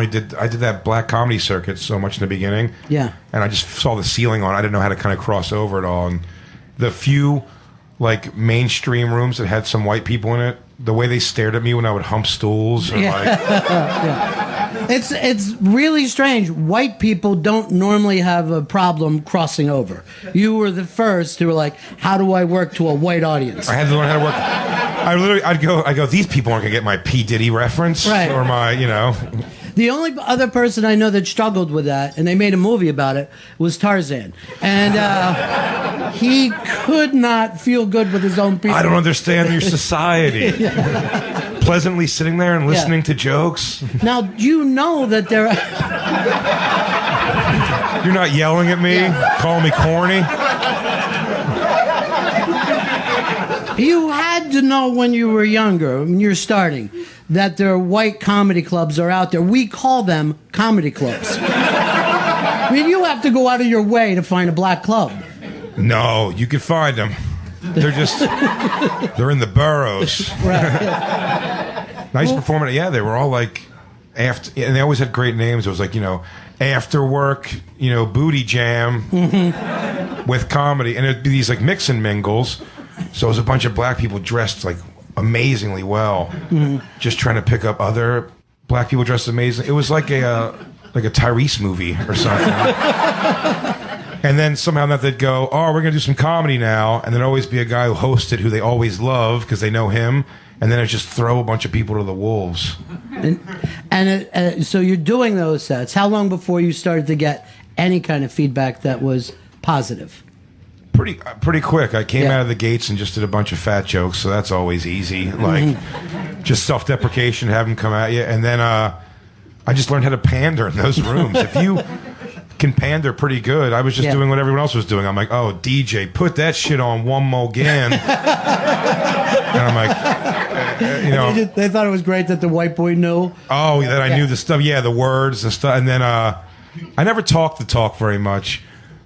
did that black comedy circuit so much in the beginning. Yeah. And I just saw the ceiling on. I didn't know how to kind of cross over it all. And the few like mainstream rooms that had some white people in it, the way they stared at me when I would hump stools. Or It's really strange. White people don't normally have a problem crossing over. You were the first who were like, how do I work to a white audience? I had to learn how to work. I'd go, these people aren't going to get my P. Diddy reference. Right. Or my, The only other person I know that struggled with that, and they made a movie about it, was Tarzan. And he could not feel good with his own people. I don't understand your society. Pleasantly sitting there and listening to jokes. Now, you know that there are... You're not yelling at me, calling me corny. You had to know when you were younger, when you're starting, that there are white comedy clubs are out there. We call them comedy clubs. I mean, you have to go out of your way to find a black club. No, you can find them. They're in the boroughs. Nice performance. Yeah, they were all like after, and they always had great names. It was like, after work, booty jam with comedy. And it'd be these like mix and mingles. So it was a bunch of black people dressed like amazingly well, just trying to pick up other black people dressed amazing. It was like a Tyrese movie or something. And then somehow that they'd go, oh, we're going to do some comedy now. And there'd always be a guy who hosted who they always love because they know him. And then it's just throw a bunch of people to the wolves. And so you're doing those sets. How long before you started to get any kind of feedback that was positive? Pretty quick. I came out of the gates and just did a bunch of fat jokes, so that's always easy. Like, just self-deprecation, have them come at you. And then I just learned how to pander in those rooms. If you can pander pretty good, I was just doing what everyone else was doing. I'm like, oh, DJ, put that shit on one more again. And I'm like, They thought it was great that the white boy knew. Oh, that I knew the stuff. Yeah, the words, the stuff. And then I never talked the talk very much.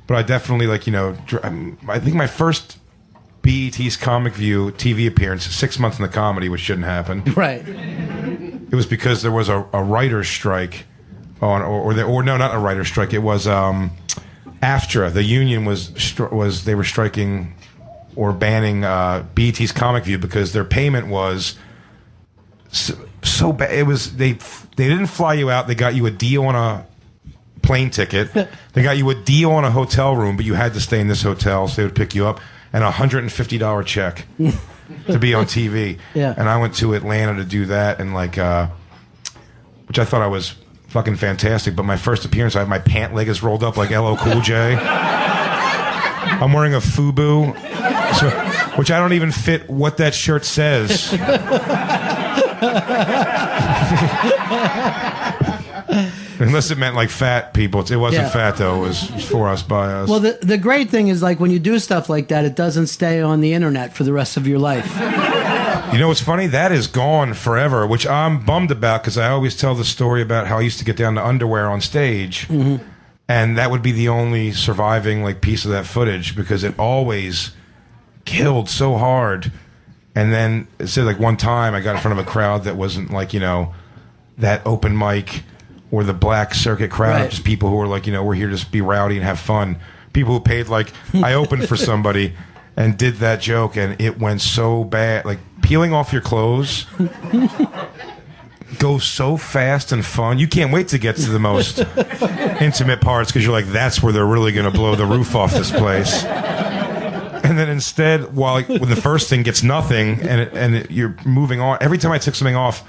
But I definitely, I think my first BET's Comic View TV appearance, 6 months in the comedy, which shouldn't happen. Right. It was because there was a writer's strike, or no, not a writer's strike. It was AFTRA. The union was they were striking or banning BET's Comic View because their payment was so bad. It was they didn't fly you out. They got you a deal on a plane ticket. They got you a deal on a hotel room, but you had to stay in this hotel, so they would pick you up, and a $150 check to be on TV. Yeah. And I went to Atlanta to do that, and which I thought I was fucking fantastic. But my first appearance, my pant leg is rolled up like LL Cool J. I'm wearing a FUBU, which I don't even fit what that shirt says. Unless it meant like fat people. It wasn't fat though. It was for us, by us. Well, the great thing is when you do stuff like that, it doesn't stay on the internet for the rest of your life. You know what's funny? That is gone forever, which I'm bummed about because I always tell the story about how I used to get down to underwear on stage. And that would be the only surviving piece of that footage because it always killed so hard. And then it said one time I got in front of a crowd that wasn't that open mic or the black circuit crowd, just people who were we're here to just be rowdy and have fun. People who paid I opened for somebody and did that joke and it went so bad. Peeling off your clothes goes so fast and fun. You can't wait to get to the most intimate parts because you're that's where they're really going to blow the roof off this place. And then instead, when the first thing gets nothing and you're moving on, every time I took something off,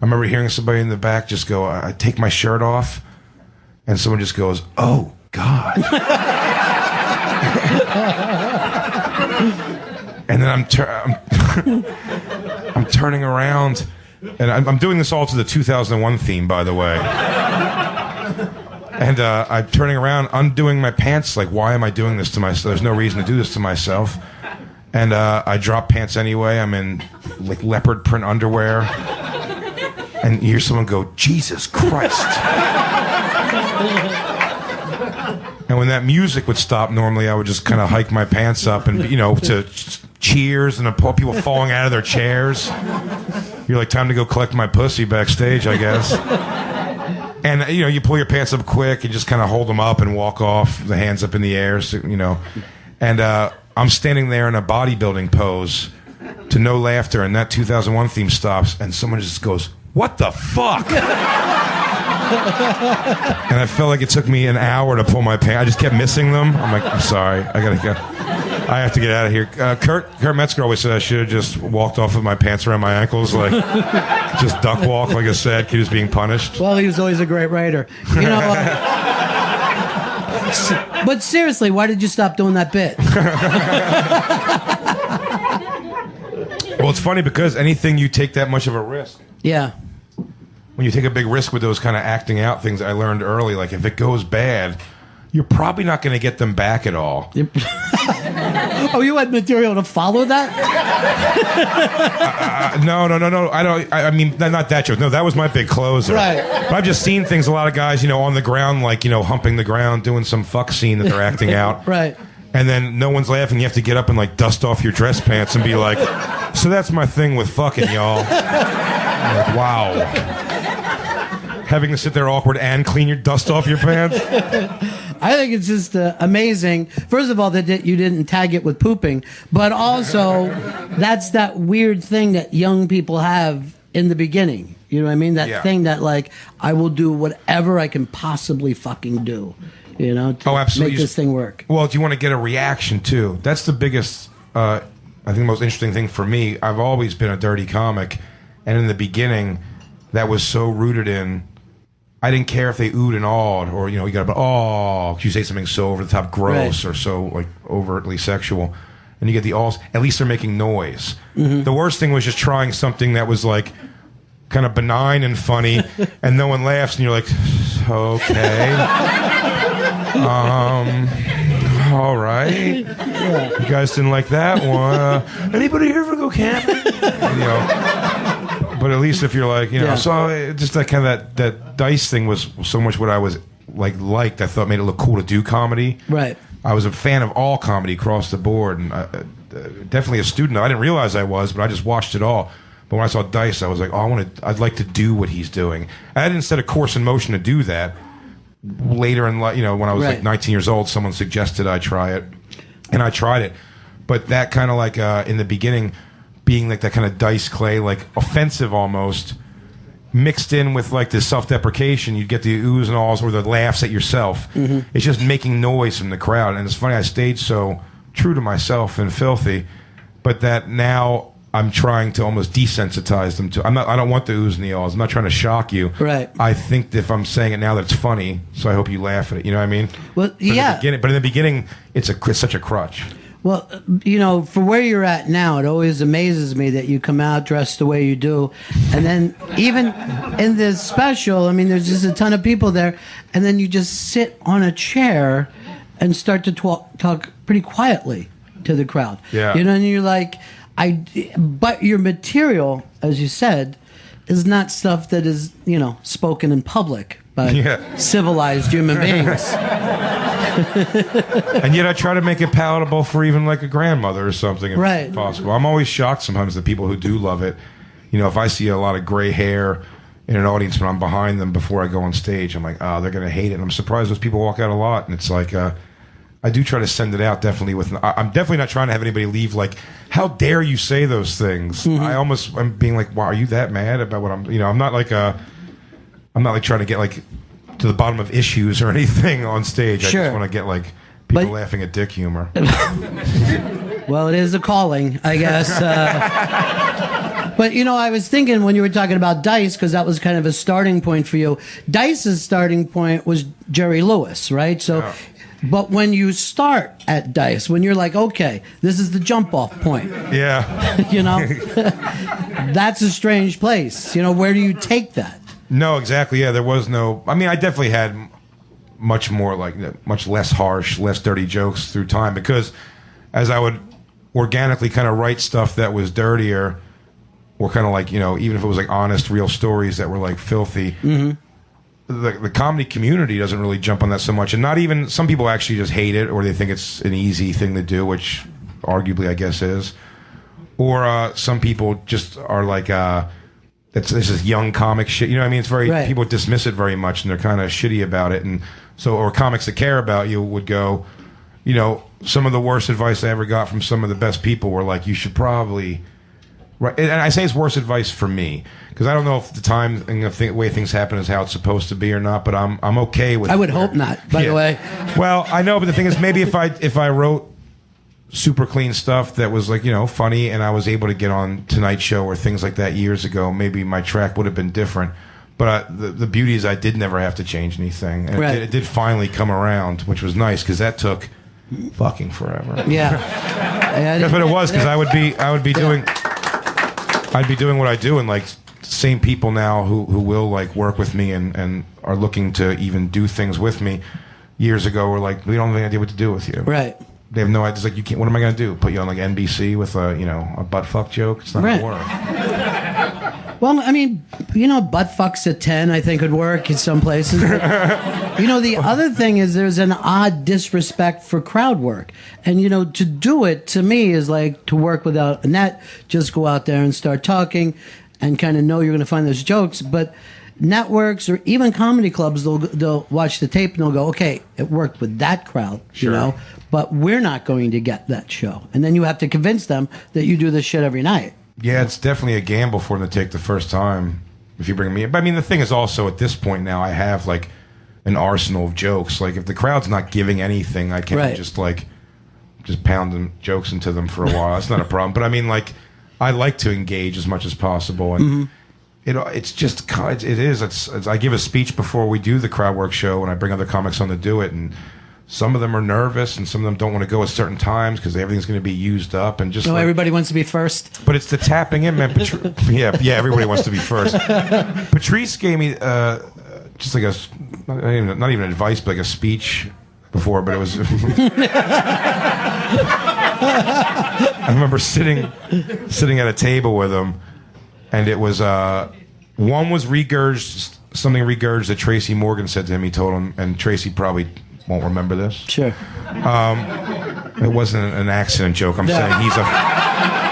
I remember hearing somebody in the back just go, I take my shirt off, and someone just goes, oh, God. And then I'm turning around, and I'm doing this all to the 2001 theme, by the way. And I'm turning around, undoing my pants, why am I doing this to myself? There's no reason to do this to myself. And I drop pants anyway. I'm in leopard print underwear. And you hear someone go, Jesus Christ. And when that music would stop, normally I would just kind of hike my pants up and, to cheers and people falling out of their chairs. You're like, time to go collect my pussy backstage, I guess. And you pull your pants up quick and just kind of hold them up and walk off, the hands up in the air, And I'm standing there in a bodybuilding pose to no laughter, and that 2001 theme stops, and someone just goes, "What the fuck?" And I felt like it took me an hour to pull my pants. I just kept missing them. I'm like, I'm sorry. I have to get out of here. Kurt Metzger always said I should have just walked off with my pants around my ankles, like just duck walk like a sad kid who's being punished. Well, he was always a great writer. But seriously, why did you stop doing that bit? Well, it's funny because anything you take that much of a risk. Yeah. When you take a big risk with those kind of acting out things, I learned early, like if it goes bad, you're probably not going to get them back at all. Oh, you had material to follow that? No. I don't. I mean, not that joke. No, that was my big closer. Right. But I've just seen things. A lot of guys, on the ground, like humping the ground, doing some fuck scene that they're acting out. Right. And then no one's laughing. You have to get up and like dust off your dress pants and be like, "So that's my thing with fucking, y'all." Like, wow. Having to sit there awkward and clean your dust off your pants. I think it's just amazing. First of all, that you didn't tag it with pooping, but also that's that weird thing that young people have in the beginning. You know what I mean? That thing that like I will do whatever I can possibly fucking do. To absolutely. make this thing work. Well, do you want to get a reaction too? That's the biggest. I think the most interesting thing for me. I've always been a dirty comic, and in the beginning, that was so rooted in. I didn't care if they oohed and awed, or you got to you say something so over the top, gross, right, or so like overtly sexual, and you get the alls. At least they're making noise. Mm-hmm. The worst thing was just trying something that was like kind of benign and funny, and no one laughs, and you're like, okay, all right, you guys didn't like that one. Anybody here ever go camping? But at least if you're like, so just that kind of that dice thing was so much what I was liked. I thought made it look cool to do comedy. Right. I was a fan of all comedy across the board, and definitely a student. I didn't realize I was, but I just watched it all. But when I saw Dice, I was like, I'd like to do what he's doing. I didn't set a course in motion to do that. Later in life, when I was like 19 years old, someone suggested I try it, and I tried it. But that kind of like in the beginning. Being like that kind of Dice Clay, like offensive almost, mixed in with like the self-deprecation, you'd get the oohs and ahs or the laughs at yourself. Mm-hmm. It's just making noise from the crowd, and it's funny I stayed so true to myself and filthy, but that now I'm trying to almost desensitize them to. I don't want the oohs and the ahs. I'm not trying to shock you. Right. I think that if I'm saying it now that it's funny, so I hope you laugh at it. You know what I mean? Well, but in the beginning, it's such a crutch. Well, for where you're at now, it always amazes me that you come out dressed the way you do. And then even in this special, I mean, there's just a ton of people there. And then you just sit on a chair and start to talk pretty quietly to the crowd. Yeah. And you're like, but your material, as you said, is not stuff that is, spoken in public by civilized human beings. And yet I try to make it palatable for even like a grandmother or something if possible. I'm always shocked sometimes that people who do love it, if I see a lot of gray hair in an audience when I'm behind them before I go on stage, I'm like, oh, they're going to hate it. And I'm surprised those people walk out a lot. And it's like, I do try to send it out definitely I'm definitely not trying to have anybody leave like, how dare you say those things? Mm-hmm. I'm being like, wow, are you that mad about what I'm not like trying to get like to the bottom of issues or anything on stage. Sure. I just want to get like people laughing at dick humor. Well, it is a calling, I guess. But I was thinking when you were talking about Dice, because that was kind of a starting point for you. Dice's starting point was Jerry Lewis, right? So, but when you start at Dice, when you're like, okay, this is the jump off point. Yeah. That's a strange place. Where do you take that? No, exactly. Yeah, there was no. I mean, I definitely had much more much less harsh, less dirty jokes through time because as I would organically kind of write stuff that was dirtier, or kind of like even if it was like honest, real stories that were like filthy. Mm-hmm. The comedy community doesn't really jump on that so much, and not even some people actually just hate it or they think it's an easy thing to do, which arguably I guess is. or some people just are like, it's this young comic shit. You know what I mean? It's very, people dismiss it very much and they're kind of shitty about it. And so, or comics that care about you would go, you know, some of the worst advice I ever got from some of the best people were like, you should probably, right. And I say it's worse advice for me because I don't know if the time and the way things happen is how it's supposed to be or not, but I'm okay with it. I would hope not, by the way. Well, I know, but the thing is, maybe if I wrote super clean stuff that was like, you know, funny and I was able to get on Tonight Show or things like that years ago, maybe my track would have been different. But the beauty is I did never have to change anything. And it did finally come around, which was nice because that took fucking forever. Yeah. That's what it was, because I'd be doing what I do, and like same people now who will like work with me and are looking to even do things with me years ago were like, we don't have any idea what to do with you. Right. They have no idea. It's like, you can't. What am I going to do? Put you on like NBC with a butt fuck joke? It's not going to work. Well, I mean, you know, butt fucks at 10, I think, would work in some places. But, you know, the other thing is there's an odd disrespect for crowd work. And, you know, to do it, to me, is like to work without a net. Just go out there and start talking and kind of know you're going to find those jokes. But networks or even comedy clubs, they'll watch the tape and they'll go, okay, it worked with that crowd, you know, but we're not going to get that show. And then you have to convince them that you do this shit every night. Yeah, it's definitely a gamble for them to take the first time if you bring me in. But I mean, the thing is also, at this point now, I have like an arsenal of jokes. Like, if the crowd's not giving anything, I can't just pound them jokes into them for a while. That's not a problem. But I mean, like, I like to engage as much as possible. And I give a speech before we do the crowd work show, and I bring other comics on to do it. And some of them are nervous, and some of them don't want to go at certain times because everything's going to be used up. And just everybody wants to be first. But it's the tapping in, man. Yeah, everybody wants to be first. Patrice gave me just like not even advice, but like a speech before. But it was. I remember sitting at a table with him, and it was one was something regurged that Tracy Morgan said to him. He told him, and Tracy probably won't remember this. Sure. It wasn't an accident joke. I'm saying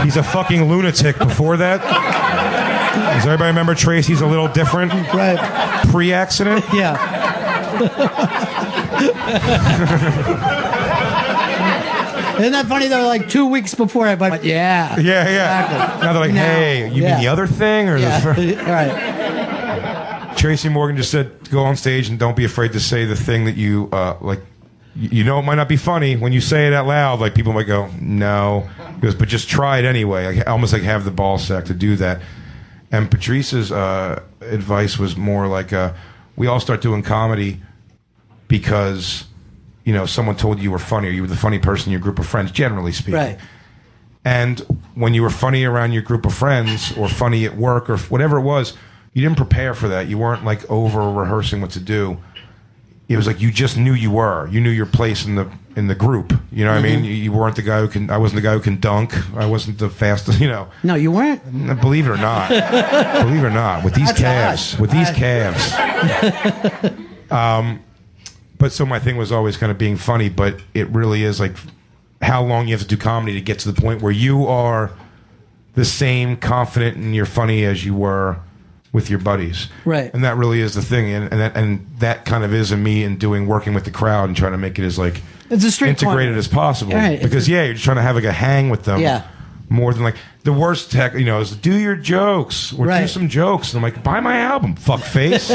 he's a fucking lunatic before that. Does everybody remember Tracy's a little different? Right. Pre-accident? Yeah. Isn't that funny? They're like 2 weeks before it, but yeah. Yeah. Exactly. Now they're like, hey, you mean the other thing? Or right. Tracy Morgan just said, go on stage and don't be afraid to say the thing that you like. You know, it might not be funny when you say it out loud. Like, people might go, no. He goes, but just try it anyway. Almost like have the ball sack to do that. And Patrice's advice was more like, we all start doing comedy because, you know, someone told you were funny, or you were the funny person in your group of friends, generally speaking. Right. And when you were funny around your group of friends, or funny at work, or whatever it was, you didn't prepare for that. You weren't like over rehearsing what to do. It was like you just knew you were. You knew your place in the group. You know what I mean? You weren't the guy who can. I wasn't the guy who can dunk. I wasn't the fastest. You know. No, you weren't. Believe it or not. Believe it or not. With these calves. But so my thing was always kind of being funny. But it really is like how long you have to do comedy to get to the point where you are the same confident and you're funny as you were with your buddies. Right. And that really is the thing. And that kind of is in me in working with the crowd and trying to make it as like it's a integrated as possible. Right. Because you're just trying to have like a hang with them. Yeah. More than like the worst tech, is do your jokes or do some jokes. And I'm like, buy my album, fuckface.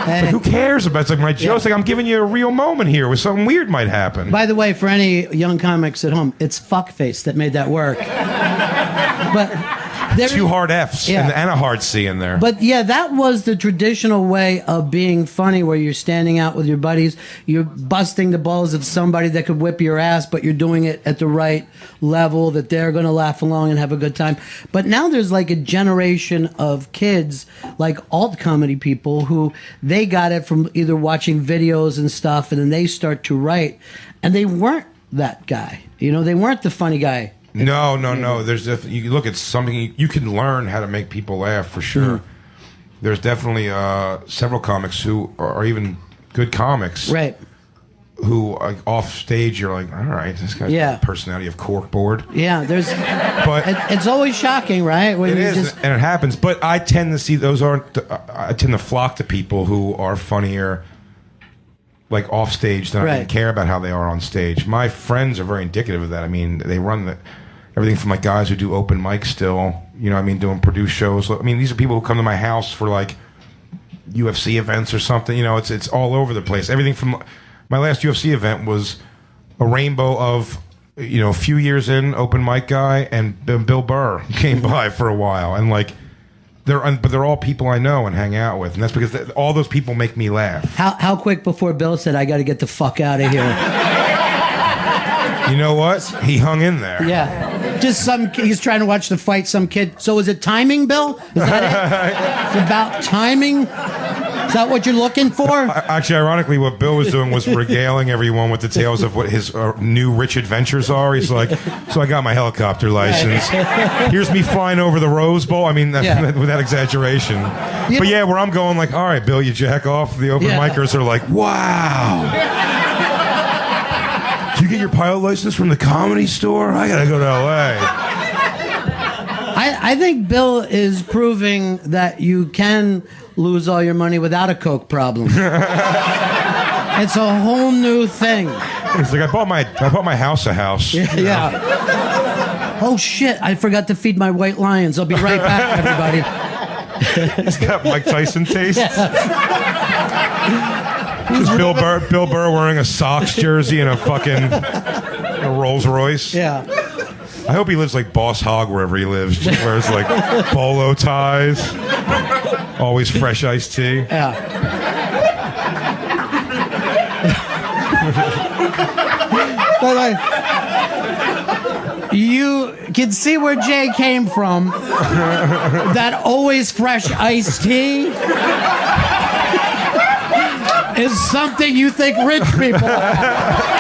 Like, who cares about it? It's like my jokes. Like, I'm giving you a real moment here where something weird might happen. By the way, for any young comics at home, it's fuckface that made that work. But two hard F's and a hard C in there. But yeah, that was the traditional way of being funny, where you're standing out with your buddies, you're busting the balls of somebody that could whip your ass, but you're doing it at the right level that they're going to laugh along and have a good time. But now there's like a generation of kids, like alt comedy people, who they got it from either watching videos and stuff, and then they start to write, and they weren't that guy. They weren't the funny guy. No. There's you look at something you can learn how to make people laugh for sure. Mm-hmm. There's definitely several comics who are even good comics, right? who like, off stage you're like, all right, this guy's got the personality of corkboard. Yeah, but it's always shocking, right? When it you is, and it happens. But I tend to see those aren't. I tend to flock to people who are funnier, like off stage, than I even care about how they are on stage. My friends are very indicative of that. I mean, they run everything from like guys who do open mics still. You know, I mean, doing produced shows. I mean, these are people who come to my house for like UFC events or something. You know, it's all over the place. Everything from my last UFC event was a rainbow of, you know, a few years in, open mic guy, and Bill Burr came by for a while, and like they're all people I know and hang out with, and that's because all those people make me laugh. How quick before Bill said, "I got to get the fuck out of here"? You know what? He hung in there. Yeah. Just he's trying to watch the fight, some kid. So is it timing, Bill? Is that it? It's about timing? Is that what you're looking for? Actually, ironically, what Bill was doing was regaling everyone with the tales of what his new rich adventures are. He's like, so I got my helicopter license. Here's me flying over the Rose Bowl. I mean, without exaggeration. But yeah, where I'm going, like, all right, Bill, you jack off. The open micers are like, wow. Did you get your pilot license from the Comedy Store? I got to go to L.A. I think Bill is proving that you can lose all your money without a coke problem. It's a whole new thing. It's like I bought my house a house. Yeah. Oh shit! I forgot to feed my white lions. I'll be right back, everybody. He's got Mike Tyson taste. Just Bill Burr wearing a Sox jersey and a Rolls Royce. Yeah. I hope he lives like Boss Hogg wherever he lives. Just wears like polo ties. Always fresh iced tea. Yeah. But you can see where Jay came from. That always fresh iced tea is something you think rich people have.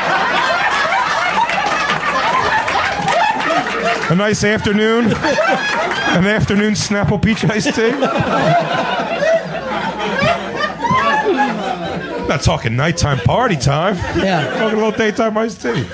A nice afternoon. An afternoon Snapple Peach iced tea. Not talking nighttime party time. Yeah. Talking a little daytime iced tea.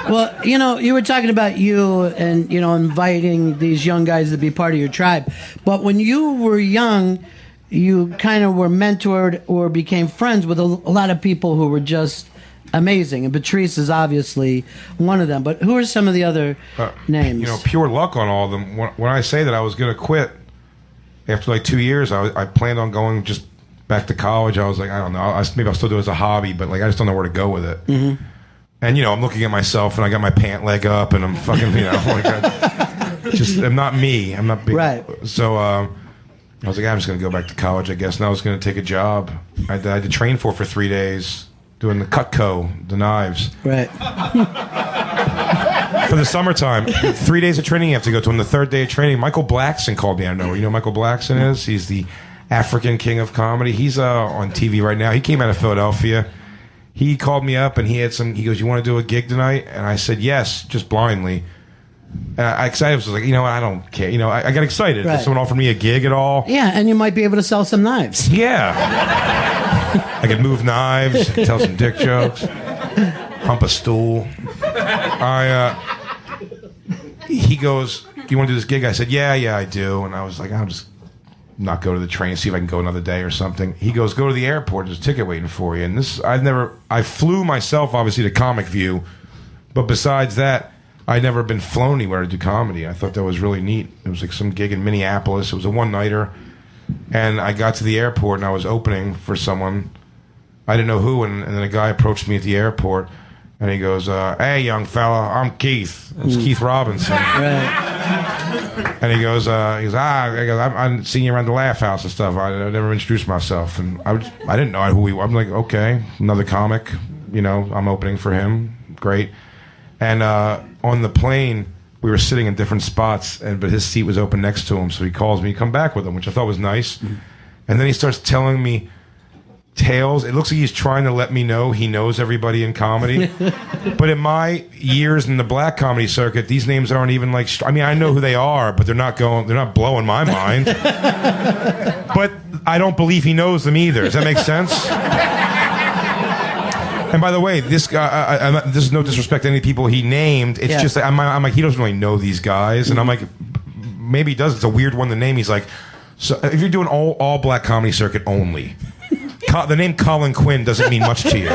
Well, you know, you were talking about you and, you know, inviting these young guys to be part of your tribe. But when you were young, you kind of were mentored or became friends with a lot of people who were just amazing. And Patrice is obviously one of them. But who are some of the other names? You know, pure luck on all of them. When I say that I was going to quit after like 2 years, I planned on going just back to college. I was like, I don't know. Maybe I'll still do it as a hobby, but like I just don't know where to go with it. Mm-hmm. And, you know, I'm looking at myself and I got my pant leg up and I'm fucking, you know, like I'm not me. I'm not big. Right. So I was like, I'm just going to go back to college, I guess. And I was going to take a job. I had to train for 3 days doing the Cutco, the knives. Right. For the summertime. 3 days of training you have to go to. On the third day of training, Michael Blackson called me out of nowhere. You know who Michael Blackson is? He's the African king of comedy. He's on TV right now. He came out of Philadelphia. He called me up and he goes, you want to do a gig tonight? And I said, yes, just blindly. And I was like, you know what, I don't care. You know, I got excited. Right. Did someone offer me a gig at all? Yeah, and you might be able to sell some knives. Yeah. I could move knives, tell some dick jokes, hump a stool. He goes, do you want to do this gig? I said, yeah, I do. And I was like, I'll just not go to the train, see if I can go another day or something. He goes, go to the airport, there's a ticket waiting for you. And I flew myself, obviously, to Comic View, but besides that, I'd never been flown anywhere to do comedy. I thought that was really neat. It was like some gig in Minneapolis. It was a one-nighter. And I got to the airport and I was opening for someone. I didn't know who, and then a guy approached me at the airport and he goes, hey, young fella, I'm Keith. It's Keith Robinson. Right. And he goes, I'm seeing you around the Laugh House and stuff. I never introduced myself. And I didn't know who he was. I'm like, okay, another comic. You know, I'm opening for him. Great. And on the plane, we were sitting in different spots, but his seat was open next to him. So he calls me, come back with him, which I thought was nice. Mm-hmm. And then he starts telling me tales. It looks like he's trying to let me know he knows everybody in comedy. But in my years in the black comedy circuit, these names aren't even like. I mean, I know who they are, but they're not blowing my mind. But I don't believe he knows them either. Does that make sense? And by the way, this guy, this is no disrespect to any people he named. It's just, I'm like, he doesn't really know these guys. And I'm like, maybe he does. It's a weird one to name. He's like, so if you're doing all black comedy circuit only, the name Colin Quinn doesn't mean much to you.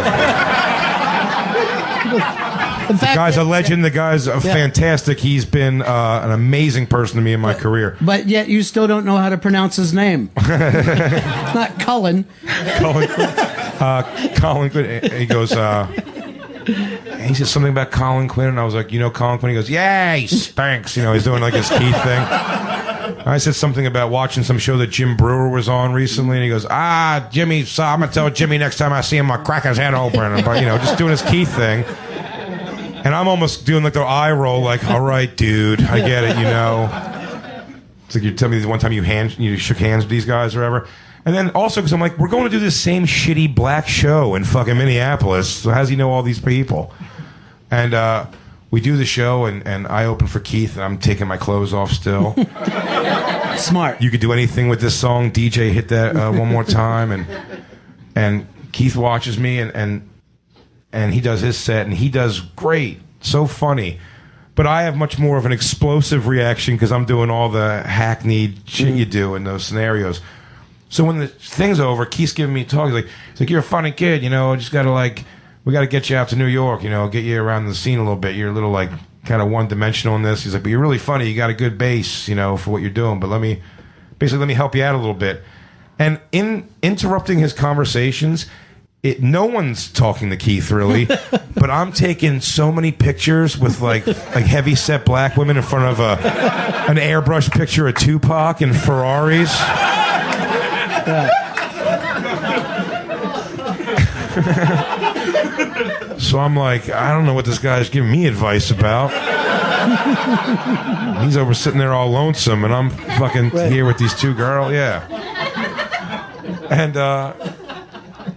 The guy's a legend. The guy's fantastic. He's been an amazing person to me in my career. But yet you still don't know how to pronounce his name. It's not Cullen. Colin Quinn. Colin Quinn. He goes, he said something about Colin Quinn, and I was like, you know Colin Quinn? He goes, yeah, he spanks. You know, he's doing like his Keith thing. I said something about watching some show that Jim Brewer was on recently, and he goes, Jimmy, so I'm going to tell Jimmy next time I see him, I'll crack his head open. But, you know, just doing his Keith thing. And I'm almost doing like the eye roll, like, all right, dude, I get it, you know. It's like you tell me this one time you shook hands with these guys or whatever. And then also because I'm like, we're going to do this same shitty black show in fucking Minneapolis. So how does he know all these people? And we do the show, and I open for Keith, and I'm taking my clothes off still. Smart. You could do anything with this song. DJ, hit that one more time. And Keith watches me, and he does his set, and he does great. So funny. But I have much more of an explosive reaction because I'm doing all the hackneyed shit you do in those scenarios. So when the thing's over, Keith's giving me a talk. He's like, you're a funny kid, you know, just got to like, we got to get you out to New York, you know, get you around the scene a little bit. You're a little like kind of one-dimensional in this. He's like, but you're really funny. You got a good base, you know, for what you're doing. But let me help you out a little bit. And in interrupting his conversations, no one's talking to Keith really, but I'm taking so many pictures with like heavy set black women in front of an airbrush picture of Tupac and Ferraris. So I'm like, I don't know what this guy's giving me advice about. He's over sitting there all lonesome, and I'm fucking here with these two girls. Yeah. And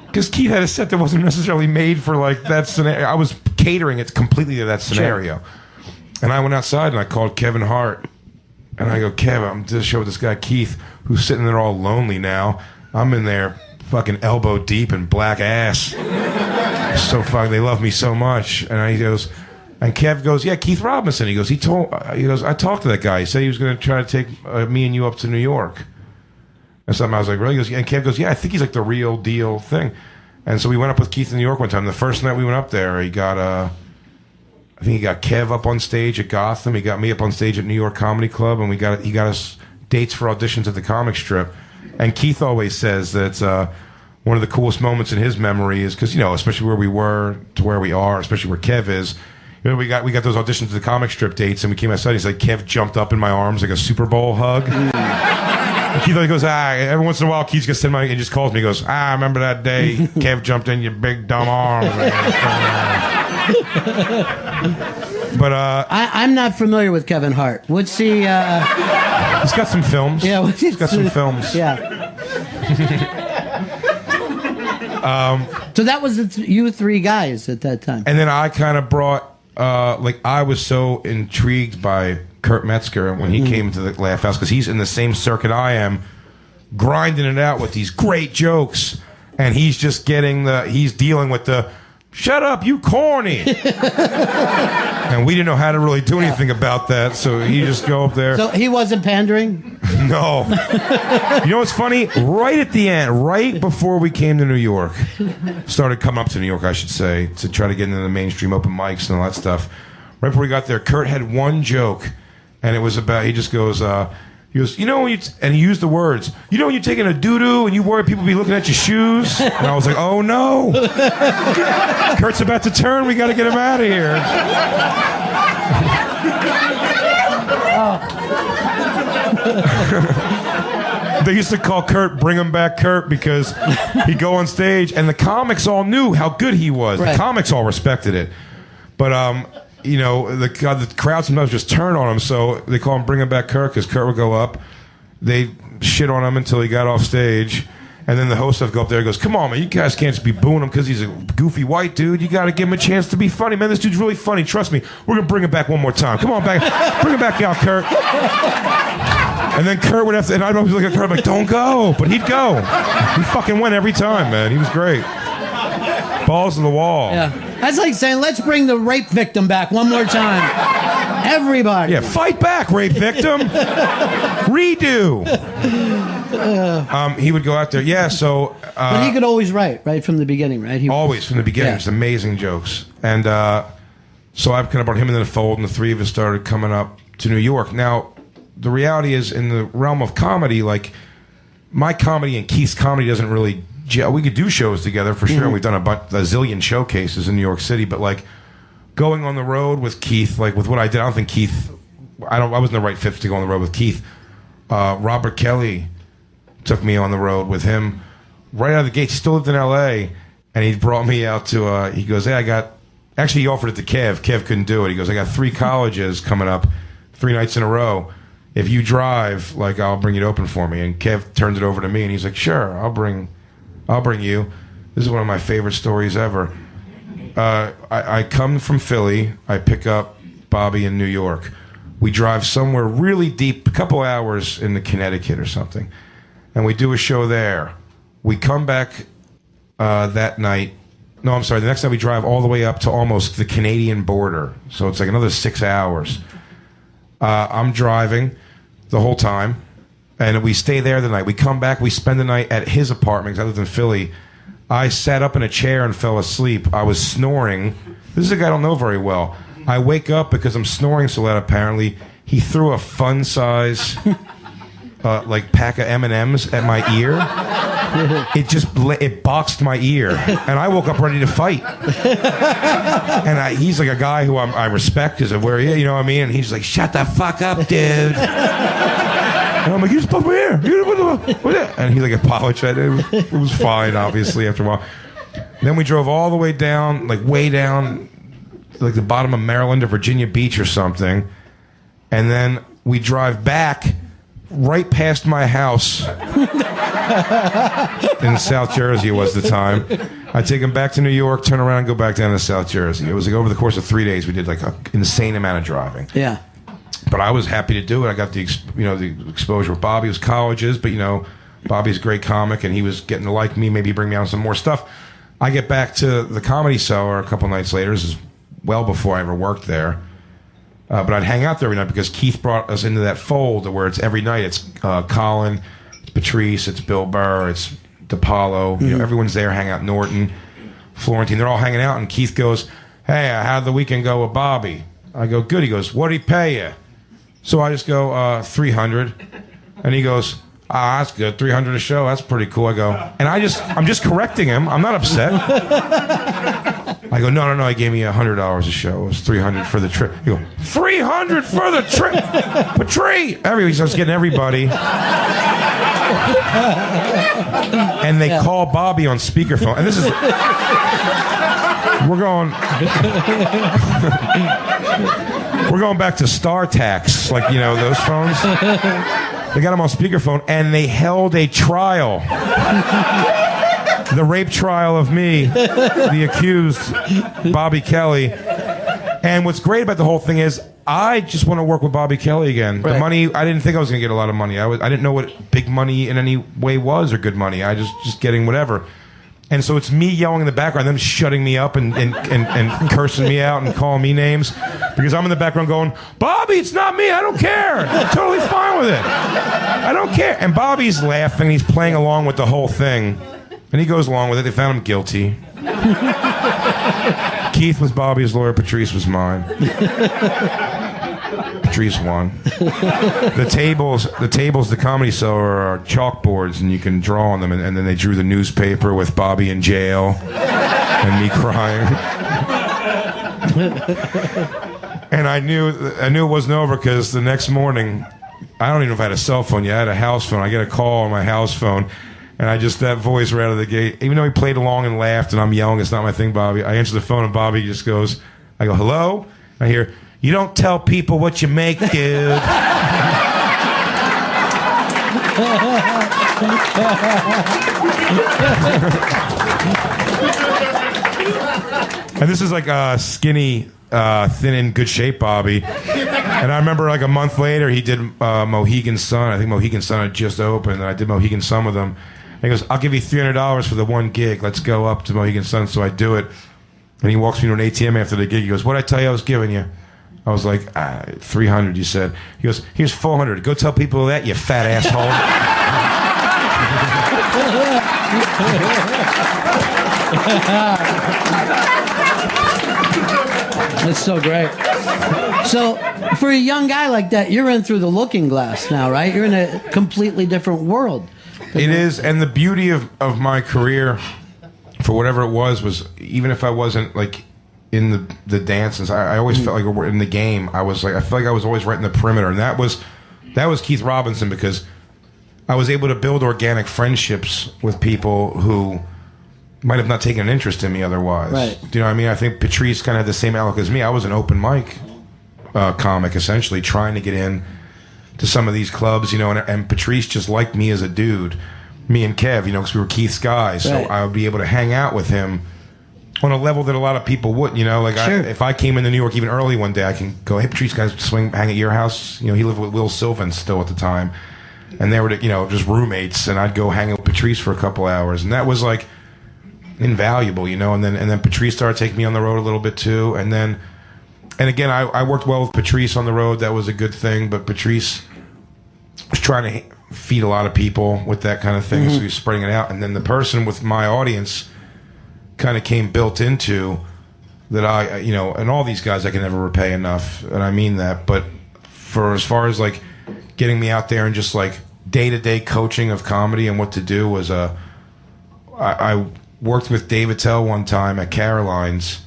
because Keith had a set that wasn't necessarily made for like that scenario. I was catering it completely to that scenario. Sure. And I went outside and I called Kevin Hart. And I go, Kev, I'm doing a show with this guy Keith, who's sitting there all lonely now. I'm in there fucking elbow deep in black ass. So fucking, they love me so much. And he goes, and Kev goes, yeah, Keith Robinson. He goes, I talked to that guy. He said he was going to try to take me and you up to New York. And something I was like, really? He goes, and Kev goes, yeah, I think he's like the real deal thing. And so we went up with Keith in New York one time. The first night we went up there, he got I think he got Kev up on stage at Gotham. He got me up on stage at New York Comedy Club, and he got us dates for auditions at the comic strip. And Keith always says that one of the coolest moments in his memory is because, you know, especially where we were to where we are, especially where Kev is. You know, we got those auditions at the comic strip dates, and we came outside. He's like, Kev jumped up in my arms like a Super Bowl hug. And Keith goes, every once in a while, Keith gets in and just calls me. He goes, I remember that day Kev jumped in your big dumb arms. But I'm not familiar with Kevin Hart. What's he? He's got some films. Yeah, he's got some films. Yeah. So that was you three guys at that time. And then I kind of brought, I was so intrigued by Kurt Metzger when he came to the Laugh House because he's in the same circuit I am, grinding it out with these great jokes, and he's just he's dealing with the shut up, you corny. And we didn't know how to really do anything about that, so he just go up there. So he wasn't pandering? No. You know what's funny? Right at the end, right before we came to New York, started coming up to New York, I should say, to try to get into the mainstream open mics and all that stuff. Right before we got there, Kurt had one joke, and it was about, he goes, you know, and he used the words, you know when you're taking a doo-doo and you worry people be looking at your shoes? And I was like, oh no. Kurt's about to turn, we got to get him out of here. They used to call Kurt, bring him back Kurt, because he'd go on stage and the comics all knew how good he was. Right. The comics all respected it. But, you know, the crowd sometimes just turn on him, so they call him Bring Him Back Kurt, because Kurt would go up. They shit on him until he got off stage, and then the host would go up there and goes, come on, man, you guys can't just be booing him because he's a goofy white dude. You got to give him a chance to be funny. Man, this dude's really funny. Trust me. We're going to bring him back one more time. Come on back. Bring him back out, Kurt. And then Kurt would have to, and I'd always look at Kurt, I'm like, don't go. But he'd go. He fucking went every time, man. He was great. Balls to the wall. Yeah. That's like saying, let's bring the rape victim back one more time. Everybody. Yeah, fight back, rape victim. Redo. He would go out there. Yeah, so. But he could always write, right from the beginning, right? Always from the beginning. It's amazing jokes. And so I kind of brought him into the fold, and the three of us started coming up to New York. Now, the reality is, in the realm of comedy, like, my comedy and Keith's comedy doesn't really gel. We could do shows together for sure, and we've done a zillion showcases in New York City, but, like, going on the road with Keith, like, with what I did, I don't think Keith, I wasn't the right fit to go on the road with Keith. Robert Kelly took me on the road with him right out of the gate. He still lived in L.A., and he brought me out to, he goes, hey, actually, he offered it to Kev. Kev couldn't do it. He goes, I got 3 colleges coming up 3 nights in a row. If you drive, like, I'll bring you to open for me. And Kev turned it over to me, and he's like, sure, I'll bring you. This is one of my favorite stories ever. I come from Philly. I pick up Bobby in New York. We drive somewhere really deep, a couple hours into Connecticut or something, and we do a show there. We come back that night. No, I'm sorry. The next night we drive all the way up to almost the Canadian border. So it's like another 6 hours. I'm driving the whole time, and we stay there the night. We come back. We spend the night at his apartment because I lived in Philly. I sat up in a chair and fell asleep. I was snoring. This is a guy I don't know very well. I wake up because I'm snoring so loud, apparently. He threw a fun size like pack of M&Ms at my ear. It boxed my ear, and I woke up ready to fight. And he's like a guy who I respect because of where he is, you know what I mean? And he's like, shut the fuck up, dude. And I'm like, you just put my ear. And he like apologized. It was fine, obviously, after a while. Then we drove all the way down, like way down, like the bottom of Maryland or Virginia Beach or something. And then we drive back right past my house in South Jersey was the time. I take him back to New York, turn around, and go back down to South Jersey. It was like over the course of 3 days, we did like an insane amount of driving. Yeah. But I was happy to do it. I got the exposure with Bobby. It was colleges, but Bobby's a great comic, and he was getting to like me, maybe bring me on some more stuff. I get back to the Comedy Cellar a couple nights later. This is well before I ever worked there. But I'd hang out there every night because Keith brought us into that fold where it's every night. It's Colin, it's Patrice, it's Bill Burr, it's DePaulo. Mm-hmm. Everyone's there, hang out. Norton, Florentine. They're all hanging out, and Keith goes, hey, how'd the weekend go with Bobby? I go, good. He goes, what'd he pay you? So I just go, $300. And he goes, that's good. $300 a show. That's pretty cool. I go, and I'm just correcting him. I'm not upset. I go, no. He gave me $100 a show. It was $300 for the trip. He go, $300 for the trip? Patrice! He starts getting everybody. And they call Bobby on speakerphone. And this is... We're going back to StarTax, like, those phones. They got him on speakerphone, and they held a trial. The rape trial of me, the accused, Bobby Kelly. And what's great about the whole thing is I just want to work with Bobby Kelly again. Right. The money, I didn't think I was going to get a lot of money. I didn't know what big money in any way was or good money. I just getting whatever. And so it's me yelling in the background, them shutting me up and cursing me out and calling me names because I'm in the background going, Bobby, it's not me. I don't care. I'm totally fine with it. I don't care. And Bobby's laughing. He's playing along with the whole thing. And he goes along with it. They found him guilty. Keith was Bobby's lawyer. Patrice was mine. Patrice won. The tables, the Comedy Cellar are chalkboards, and you can draw on them. And then they drew the newspaper with Bobby in jail and me crying. And I knew it wasn't over because the next morning, I don't even know if I had a cell phone yet. I had a house phone. I get a call on my house phone. And that voice right out of the gate, even though he played along and laughed, and I'm yelling, it's not my thing, Bobby. I answer the phone, and Bobby just goes, I go, hello? I hear, you don't tell people what you make, dude. And this is like a skinny, thin, in good shape Bobby. And I remember like a month later, he did Mohegan Sun. I think Mohegan Sun had just opened, and I did Mohegan Sun with him. And he goes, I'll give you $300 for the one gig. Let's go up to Mohegan Sun. So I do it. And he walks me to an ATM after the gig. He goes, what'd I tell you I was giving you? I was like, 300, you said. He goes, here's 400. Go tell people that, you fat asshole. That's so great. So, for a young guy like that, you're in through the looking glass now, right? You're in a completely different world. It is, and the beauty of my career, for whatever it was even if I wasn't like in the dances, I always felt like we're in the game. I felt like I was always right in the perimeter, and that was Keith Robinson, because I was able to build organic friendships with people who might have not taken an interest in me otherwise. Right. Do you know what I mean? I think Patrice kind of had the same outlook as me. I was an open mic comic, essentially, trying to get in to some of these clubs, and Patrice just liked me as a dude. Me and Kev, because we were Keith's guys. So Right. I would be able to hang out with him on a level that a lot of people wouldn't, Sure. if I came into New York even early one day, I can go, hey, Patrice, guys, hang at your house. He lived with Will Sylvan still at the time. And they were, just roommates, and I'd go hang out with Patrice for a couple hours. And that was, invaluable, And then Patrice started taking me on the road a little bit, too. And again, I worked well with Patrice on the road. That was a good thing. But Patrice was trying to feed a lot of people with that kind of thing. Mm-hmm. So he was spreading it out. And then the person with my audience kind of came built into that and all these guys I can never repay enough. And I mean that. But for as far as, getting me out there and just, day-to-day coaching of comedy and what to do was I worked with Dave Attell one time at Caroline's,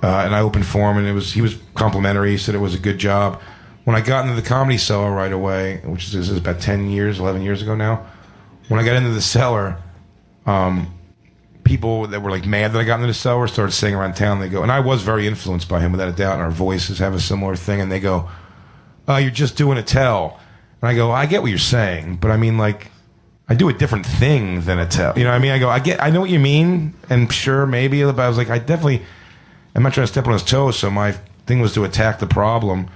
and I opened for him, and he was complimentary. He said it was a good job. When I got into the Comedy Cellar right away, which is about 11 years ago now, when I got into the cellar, people that were mad that I got into the cellar started saying around town, they go, and I was very influenced by him without a doubt, and our voices have a similar thing, and they go, you're just doing Attell. And I go, I get what you're saying, but I mean, I do a different thing than Attell. You know what I mean? I go, I know what you mean, and sure, maybe, but I was I'm not trying to step on his toes, so my thing was to attack the problem.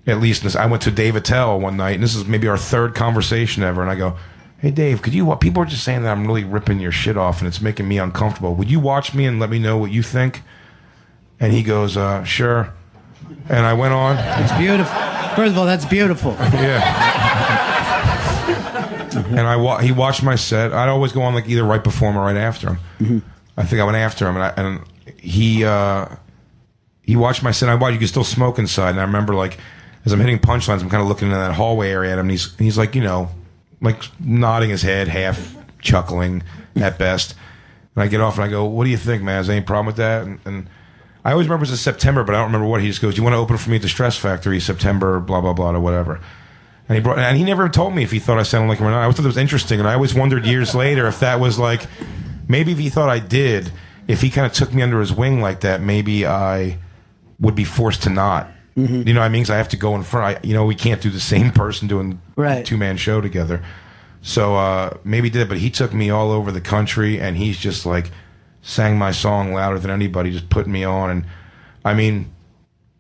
At least, I went to Dave Attell one night, and this is maybe our third conversation ever, and I go, hey, Dave, people are just saying that I'm really ripping your shit off, and it's making me uncomfortable. Would you watch me and let me know what you think? And he goes, sure. And I went on. It's beautiful. First of all, that's beautiful. Yeah. And he watched my set. I'd always go on either right before him or right after him. Mm-hmm. I think I went after him, and he watched my set. I watched. You could still smoke inside, and I remember as I'm hitting punchlines, I'm kind of looking in that hallway area at him, and he's nodding his head, half chuckling at best. And I get off and I go, "What do you think, man? Is there any problem with that?" And I always remember it was September, but I don't remember what. He just goes, "Do you want to open for me at the Stress Factory, September, blah blah blah, or whatever." And he never told me if he thought I sounded like him or not. I always thought it was interesting, and I always wondered years later if that was maybe if he thought I did, if he kind of took me under his wing like that, maybe I would be forced to not. Mm-hmm. You know what I mean? Because I have to go in front. We can't do the same person doing a two-man show together. So maybe he did, but he took me all over the country, and he's just sang my song louder than anybody, just putting me on. And I mean,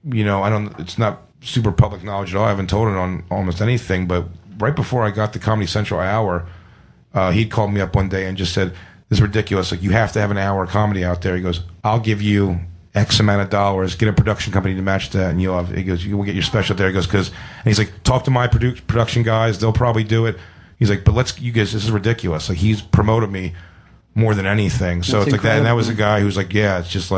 it's not super public knowledge at all. I haven't told it on almost anything, but right before I got the Comedy Central hour, he'd called me up one day and just said, "This is ridiculous. You have to have an hour of comedy out there." He goes, "I'll give you X amount of dollars, get a production company to match that, and he goes, you will get your special there." He goes, and he's like, "Talk to my production guys. They'll probably do it." He's like, "But you guys, this is ridiculous." He's promoted me more than anything. So it's that. And that was a guy who's yeah, it's just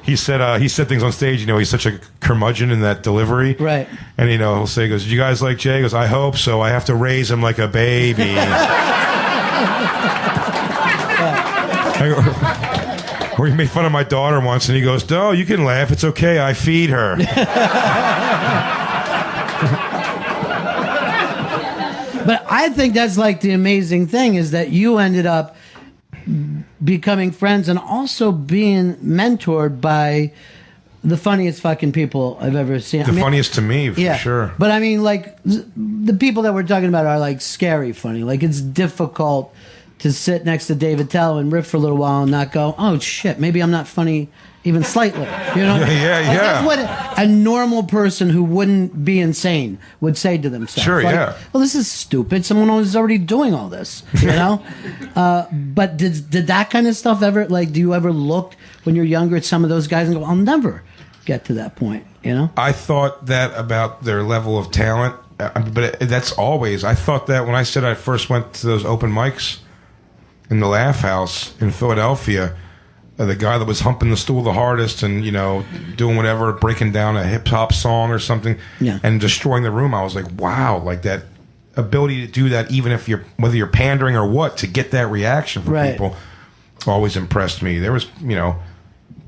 he said things on stage, he's such a curmudgeon in that delivery. Right. And, he'll say, he goes, "Did you guys like Jay?" He goes, "I hope so. I have to raise him like a baby." Or he made fun of my daughter once, and he goes, "No, you can laugh. It's okay. I feed her." But I think that's the amazing thing is that you ended up becoming friends and also being mentored by the funniest fucking people I've ever seen. Funniest to me, for sure. But I mean, the people that we're talking about are scary funny. It's difficult to sit next to David Attell and riff for a little while and not go, oh shit, maybe I'm not funny even slightly. You know? That's what a normal person who wouldn't be insane would say to themselves. Sure, like, yeah. well, this is stupid. Someone is already doing all this, you know? But did that kind of stuff ever, like, do you ever look when you're younger at some of those guys and go, I'll never get to that point, you know? I thought that about their level of talent, but that's always. I thought that when I said I first went to those open mics in the Laugh House in Philadelphia, the guy that was humping the stool the hardest and, you know, doing whatever, breaking down a hip-hop song or something and destroying the room, I was like, wow, like that ability to do that, even if whether you're pandering or what, to get that reaction from people always impressed me. There was, you know,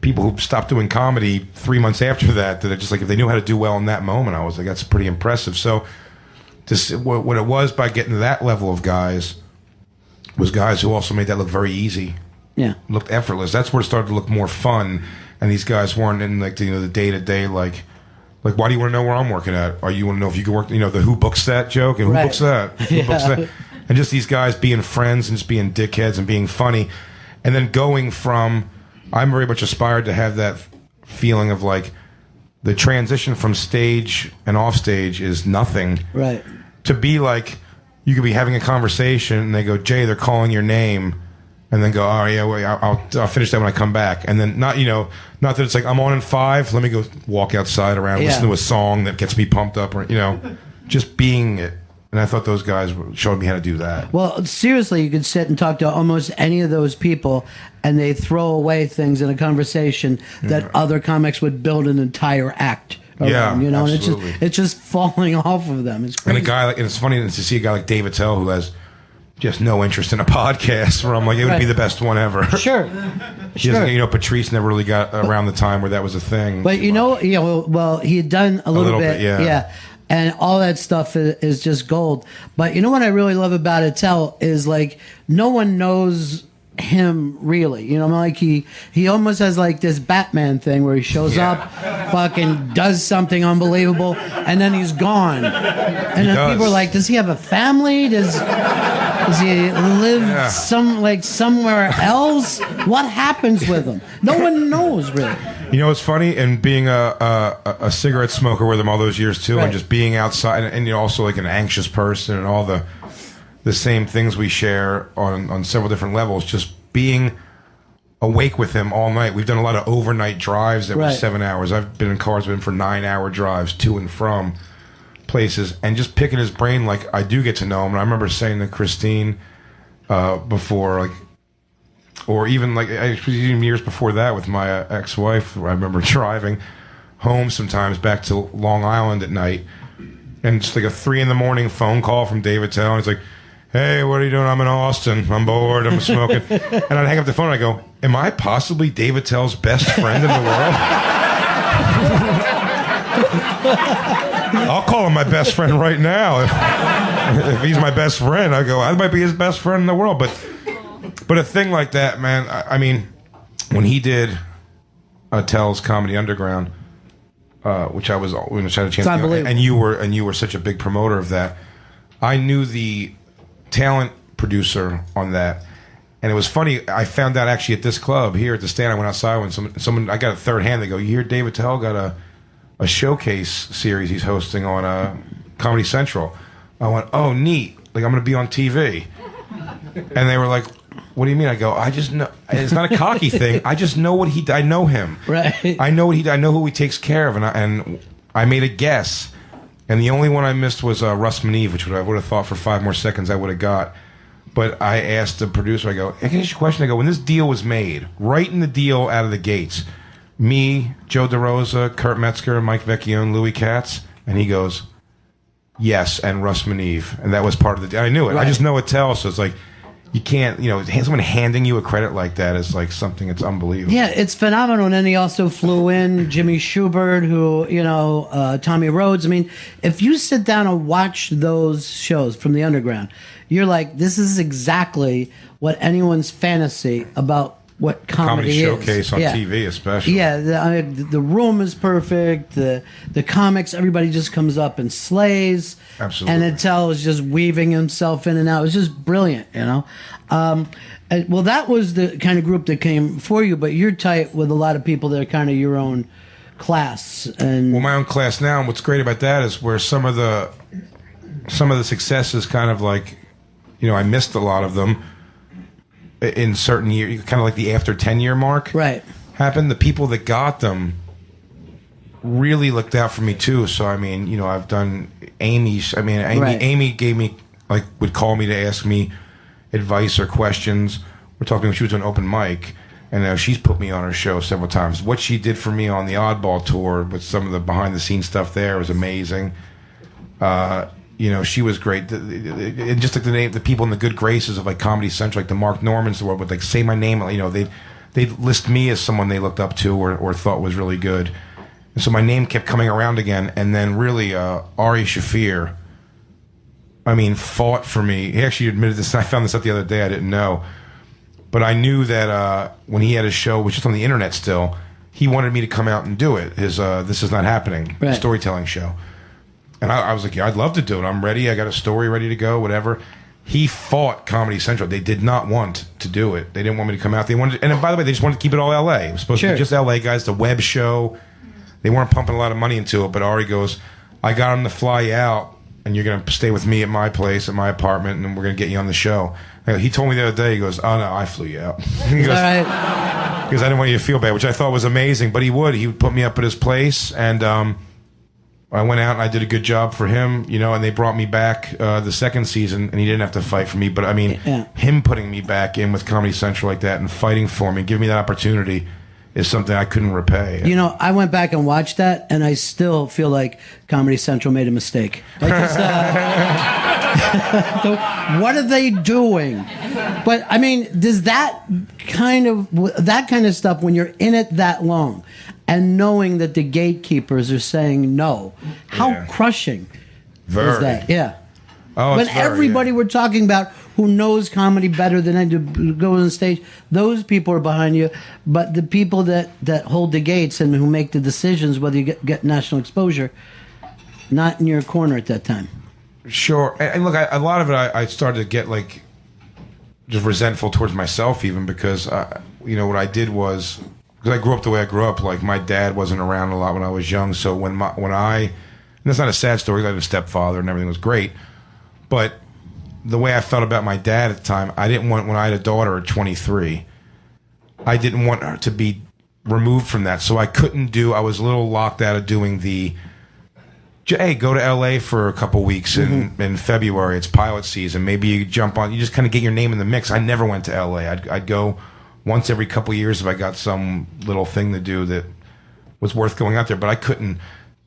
people who stopped doing comedy 3 months after that are just like, if they knew how to do well in that moment, I was like, that's pretty impressive. So what it was by getting to that level of guys was guys who also made that look very easy. Yeah, looked effortless. That's where it started to look more fun, and these guys weren't in like the day to day like why do you want to know where I'm working at? Or you want to know if you can work? You know, the who books that joke and who books that? Who books that? And just these guys being friends and just being dickheads and being funny, and then going from I'm very much aspired to have that feeling of like the transition from stage and off stage is nothing. Right. To be like you could be having a conversation and they go, Jay, they're calling your name. And then go, oh yeah, wait, I'll finish that when I come back. And then not that it's like I'm on in 5. Let me go walk outside around, listen to a song that gets me pumped up, or just being it. And I thought those guys showed me how to do that. Well, seriously, you could sit and talk to almost any of those people, and they throw away things in a conversation that other comics would build an entire act around. You know, absolutely. And it's just falling off of them. It's crazy. And a guy and it's funny to see a guy like David Attell who has just no interest in a podcast, where I'm like, it would be the best one ever. Sure. Patrice never really got around the time where that was a thing. But well, he had done a little bit, yeah. And all that stuff is just gold. But you know what I really love about Attell is like no one knows him really. You know, like he almost has like this Batman thing where he shows up, fucking does something unbelievable, and then he's gone. And then people are like, does he have a family? Does he live somewhere else? What happens with him? No one knows really. You know, it's funny, and being a cigarette smoker with him all those years too, and just being outside, and you're also like an anxious person, and all the same things we share on several different levels. Just being awake with him all night. We've done a lot of overnight drives that were 7 hours. I've been in cars with him for 9-hour drives to and from places, and just picking his brain. Like, I do get to know him, and I remember saying to Christine before, like, or even like even years before that with my ex-wife, I remember driving home sometimes back to Long Island at night, and just like a 3 a.m. phone call from David Attell, and he's like, hey, what are you doing? I'm in Austin. I'm bored. I'm smoking. And I'd hang up the phone and I go, am I possibly David Attell's best friend in the world? I'll call him my best friend right now. If he's my best friend, I go, I might be his best friend in the world. But a thing like that, man, I mean, when he did Attell's Comedy Underground, which I had a chance to go, and you were such a big promoter of that, I knew the talent producer on that, and it was funny. I found out actually at this club here at the Stand. I went outside when someone I got a third hand. They go, "You hear David Attell got a showcase series he's hosting on Comedy Central." I went, "Oh, neat! Like I'm going to be on TV." And they were like, "What do you mean?" I go, "I just know it's not a cocky thing. I just know what I know him. Right. I know I know who he takes care of, and I made a guess." And the only one I missed was Russ Maneve, which I would have thought for 5 more seconds I would have got. But I asked the producer, I go, I can ask you a question. I go, when this deal was made, right in the deal out of the gates, me, Joe DeRosa, Kurt Metzger, Mike Vecchione, Louis Katz, and he goes, yes, and Russ Maneve. And that was part of the deal. I knew it. Right. I just know Attell, so it's like, you can't, someone handing you a credit like that is like something that's unbelievable. Yeah, it's phenomenal. And then he also flew in Jimmy Schubert, who, Tommy Rhodes. I mean, if you sit down and watch those shows from the underground, you're like, this is exactly what anyone's fantasy about what comedy showcase on Yeah. TV, especially. Yeah, the room is perfect. The comics, everybody just comes up and slays. Absolutely. And Attell is just weaving himself in and out. It was just brilliant, you know. Well, that was the kind of group that came for you, but you're tight with a lot of people that are kind of your own class. And Well, my own class now, and what's great about that is where some of the successes kind of like, you know, I missed a lot of them in certain years, kind of like the after 10-year mark. Right. Happened. The people that got them really looked out for me too. So, I mean, you know, I've done Amy's. I mean, Right. Amy gave me, like, would call me to ask me advice or questions. We're talking when she was on open mic, and she's put me on her show several times. What she did for me on the Oddball tour with some of the behind the scenes stuff there was amazing. You know, she was great. And just like the people in the good graces of like Comedy Central, like the Mark Normans, the world would like say my name. You know, they'd list me as someone they looked up to or thought was really good. And so my name kept coming around again. And then really, Ari Shaffir, I mean, fought for me. He actually admitted this. I found this out the other day. I didn't know. But I knew that when he had his show, which is on the internet still, he wanted me to come out and do it. His This Is Not Happening storytelling show. And I was like, yeah, I'd love to do it. I'm ready. I got a story ready to go, whatever. He fought Comedy Central. They did not want to do it. They didn't want me to come out. They wanted, and by the way, they just wanted to keep it all L.A. It was supposed to be just L.A. guys, the web show. They weren't pumping a lot of money into it, but Ari goes, I got him to fly you out, and you're going to stay with me at my place, at my apartment, and we're going to get you on the show. He told me the other day, he goes, oh, no, I flew you out. He goes, all right. Because I didn't want you to feel bad, which I thought was amazing, but he would put me up at his place, and I went out and I did a good job for him, you know, and they brought me back the second season, and he didn't have to fight for me. But, I mean, him putting me back in with Comedy Central like that and fighting for me, giving me that opportunity is something I couldn't repay. You know, I went back and watched that, and I still feel like Comedy Central made a mistake. Like what are they doing? But, I mean, does that kind of stuff, when you're in it that long, and knowing that the gatekeepers are saying no, how crushing is that? Yeah. Oh, when everybody we're talking about who knows comedy better than I do go on the stage, those people are behind you. But the people that hold the gates and who make the decisions, whether you get national exposure, not in your corner at that time. Sure. And look, a lot of it I started to get like just resentful towards myself even because, you know, what I did was, because I grew up the way I grew up, like my dad wasn't around a lot when I was young. So when I, and that's not a sad story, I had a stepfather and everything was great. But the way I felt about my dad at the time, I didn't want, when I had a daughter at 23, I didn't want her to be removed from that. So I was a little locked out of doing the, hey, go to LA for a couple weeks in February. It's pilot season. Maybe you jump on, you just kind of get your name in the mix. I never went to LA. I'd go once every couple of years if I got some little thing to do that was worth going out there. But I couldn't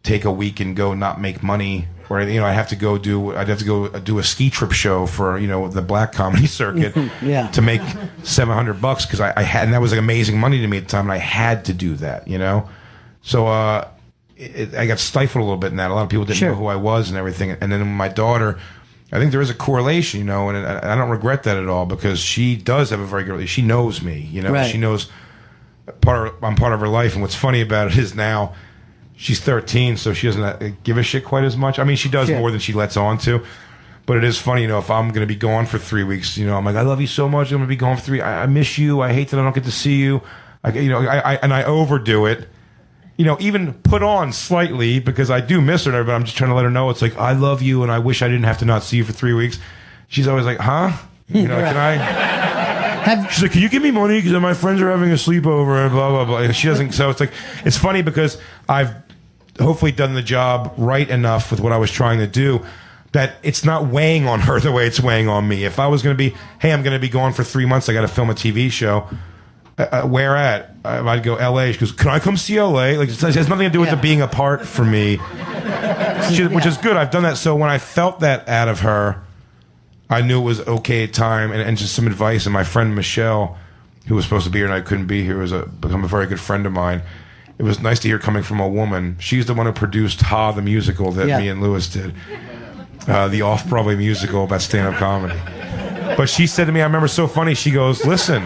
take a week and go not make money. Or, you know, I'd have to go do a ski trip show for, you know, the black comedy circuit to make $700 because I had, and that was like amazing money to me at the time, and I had to do that, you know. So I got stifled a little bit in that. A lot of people didn't know who I was and everything. And then my daughter, I think there is a correlation, you know, and I don't regret that at all because she does have a very good. She knows me, you know. She knows I'm part of her life, and what's funny about it is now. She's 13, so she doesn't give a shit quite as much. I mean, she does more than she lets on to. But it is funny, you know, if I'm going to be gone for 3 weeks, you know, I'm like, I love you so much. I'm going to be gone for 3 weeks. I miss you. I hate that I don't get to see you. I overdo it. You know, even put on slightly because I do miss her, but I'm just trying to let her know it's like, I love you and I wish I didn't have to not see you for 3 weeks. She's always like, huh? You know, can I... She's like, can you give me money because my friends are having a sleepover and blah, blah, blah. She doesn't, so it's like, it's funny because I've hopefully done the job right enough with what I was trying to do that it's not weighing on her the way it's weighing on me. If I was going to be, hey, I'm going to be gone for 3 months, I got to film a TV show. Where at? I'd go LA. She goes, can I come see LA? Like, it has nothing to do with the being apart for me, which is good. I've done that. So when I felt that out of her, I knew it was okay at time, and just some advice. And my friend Michelle, who was supposed to be here and I couldn't be here, become a very good friend of mine. It was nice to hear coming from a woman. She's the one who produced Ha, the musical that me and Lewis did, the off-Broadway musical about stand-up comedy. But she said to me, I remember so funny, she goes, listen,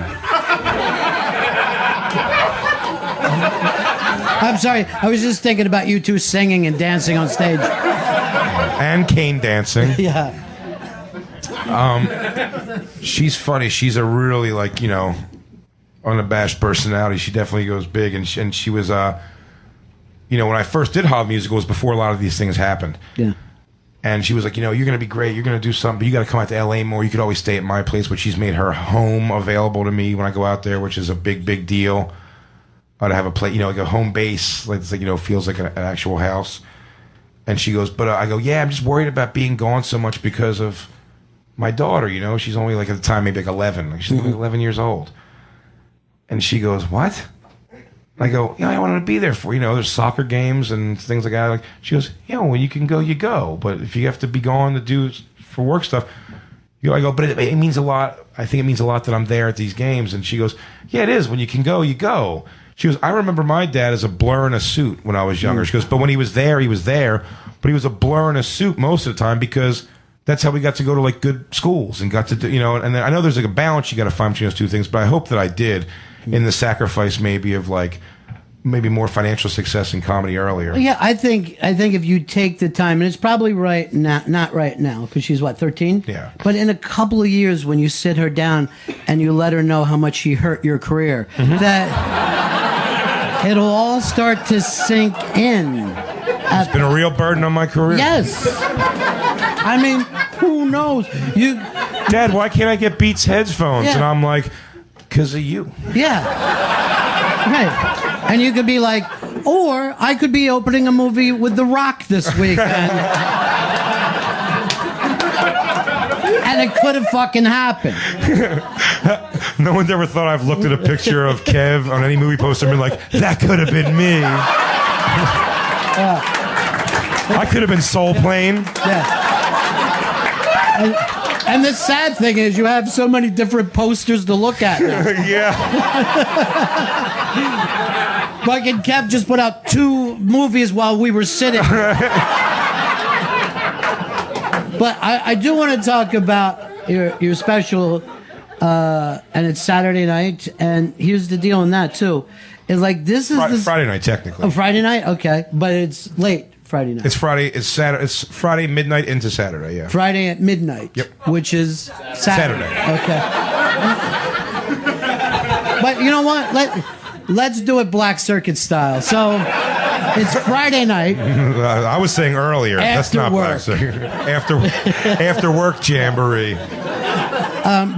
I'm sorry. I was just thinking about you two singing and dancing on stage. And cane dancing. Yeah. She's funny. She's a really, like, you know, unabashed personality. She definitely goes big. And she was, you know, when I first did Holiday Musical, it was before a lot of these things happened. Yeah. And she was like, you know, you're going to be great. You're going to do something, but you got to come out to LA more. You could always stay at my place, but she's made her home available to me when I go out there, which is a big, big deal. To have a place, you know, like a home base, like it's like, you know, feels like an actual house. And she goes, but I go, yeah, I'm just worried about being gone so much because of my daughter. You know, she's only like at the time maybe like 11. Like she's like 11 years old. And she goes, what? I go, yeah, I wanted to be there for, you know, there's soccer games and things like that. Like, she goes, yeah, when you can go, you go. But if you have to be gone to do for work stuff, you know, I go, but it means a lot. I think it means a lot that I'm there at these games. And she goes, yeah, it is. When you can go, you go. She goes, I remember my dad as a blur in a suit when I was younger. She goes, but when he was there, but he was a blur in a suit most of the time because that's how we got to go to like good schools and got to do, you know, and then I know there's like a balance you got to find between those two things, but I hope that I did in the sacrifice maybe of like maybe more financial success in comedy earlier. Yeah, I think if you take the time, and it's probably right now, not right now, because she's what, 13? Yeah. But in a couple of years, when you sit her down and you let her know how much she hurt your career, that it'll all start to sink in. It's been a real burden on my career. Yes. I mean, who knows? Dad, why can't I get Beats headphones? Yeah. And I'm like, because of you. Yeah. Right. And you could be like, or I could be opening a movie with The Rock this weekend. And it could have fucking happened. No one's ever thought I've looked at a picture of Kev on any movie poster and been like, that could have been me. I could have been Soul Plane. Yeah. And the sad thing is you have so many different posters to look at now. Yeah. Fucking Kev just put out 2 movies while we were sitting. But I do want to talk about your special, and it's Saturday night, and here's the deal on that, too. It's like, this is Friday night, technically. Oh, Friday night? Okay. But it's late Friday night. It's Friday. It's Saturday. It's Friday midnight into Saturday. Yeah. Friday at midnight. Yep. Which is Saturday. Okay. But you know what? Let's do it Black Circuit style. So it's Friday night. I was saying earlier. That's not work. Black Circuit. After work jamboree.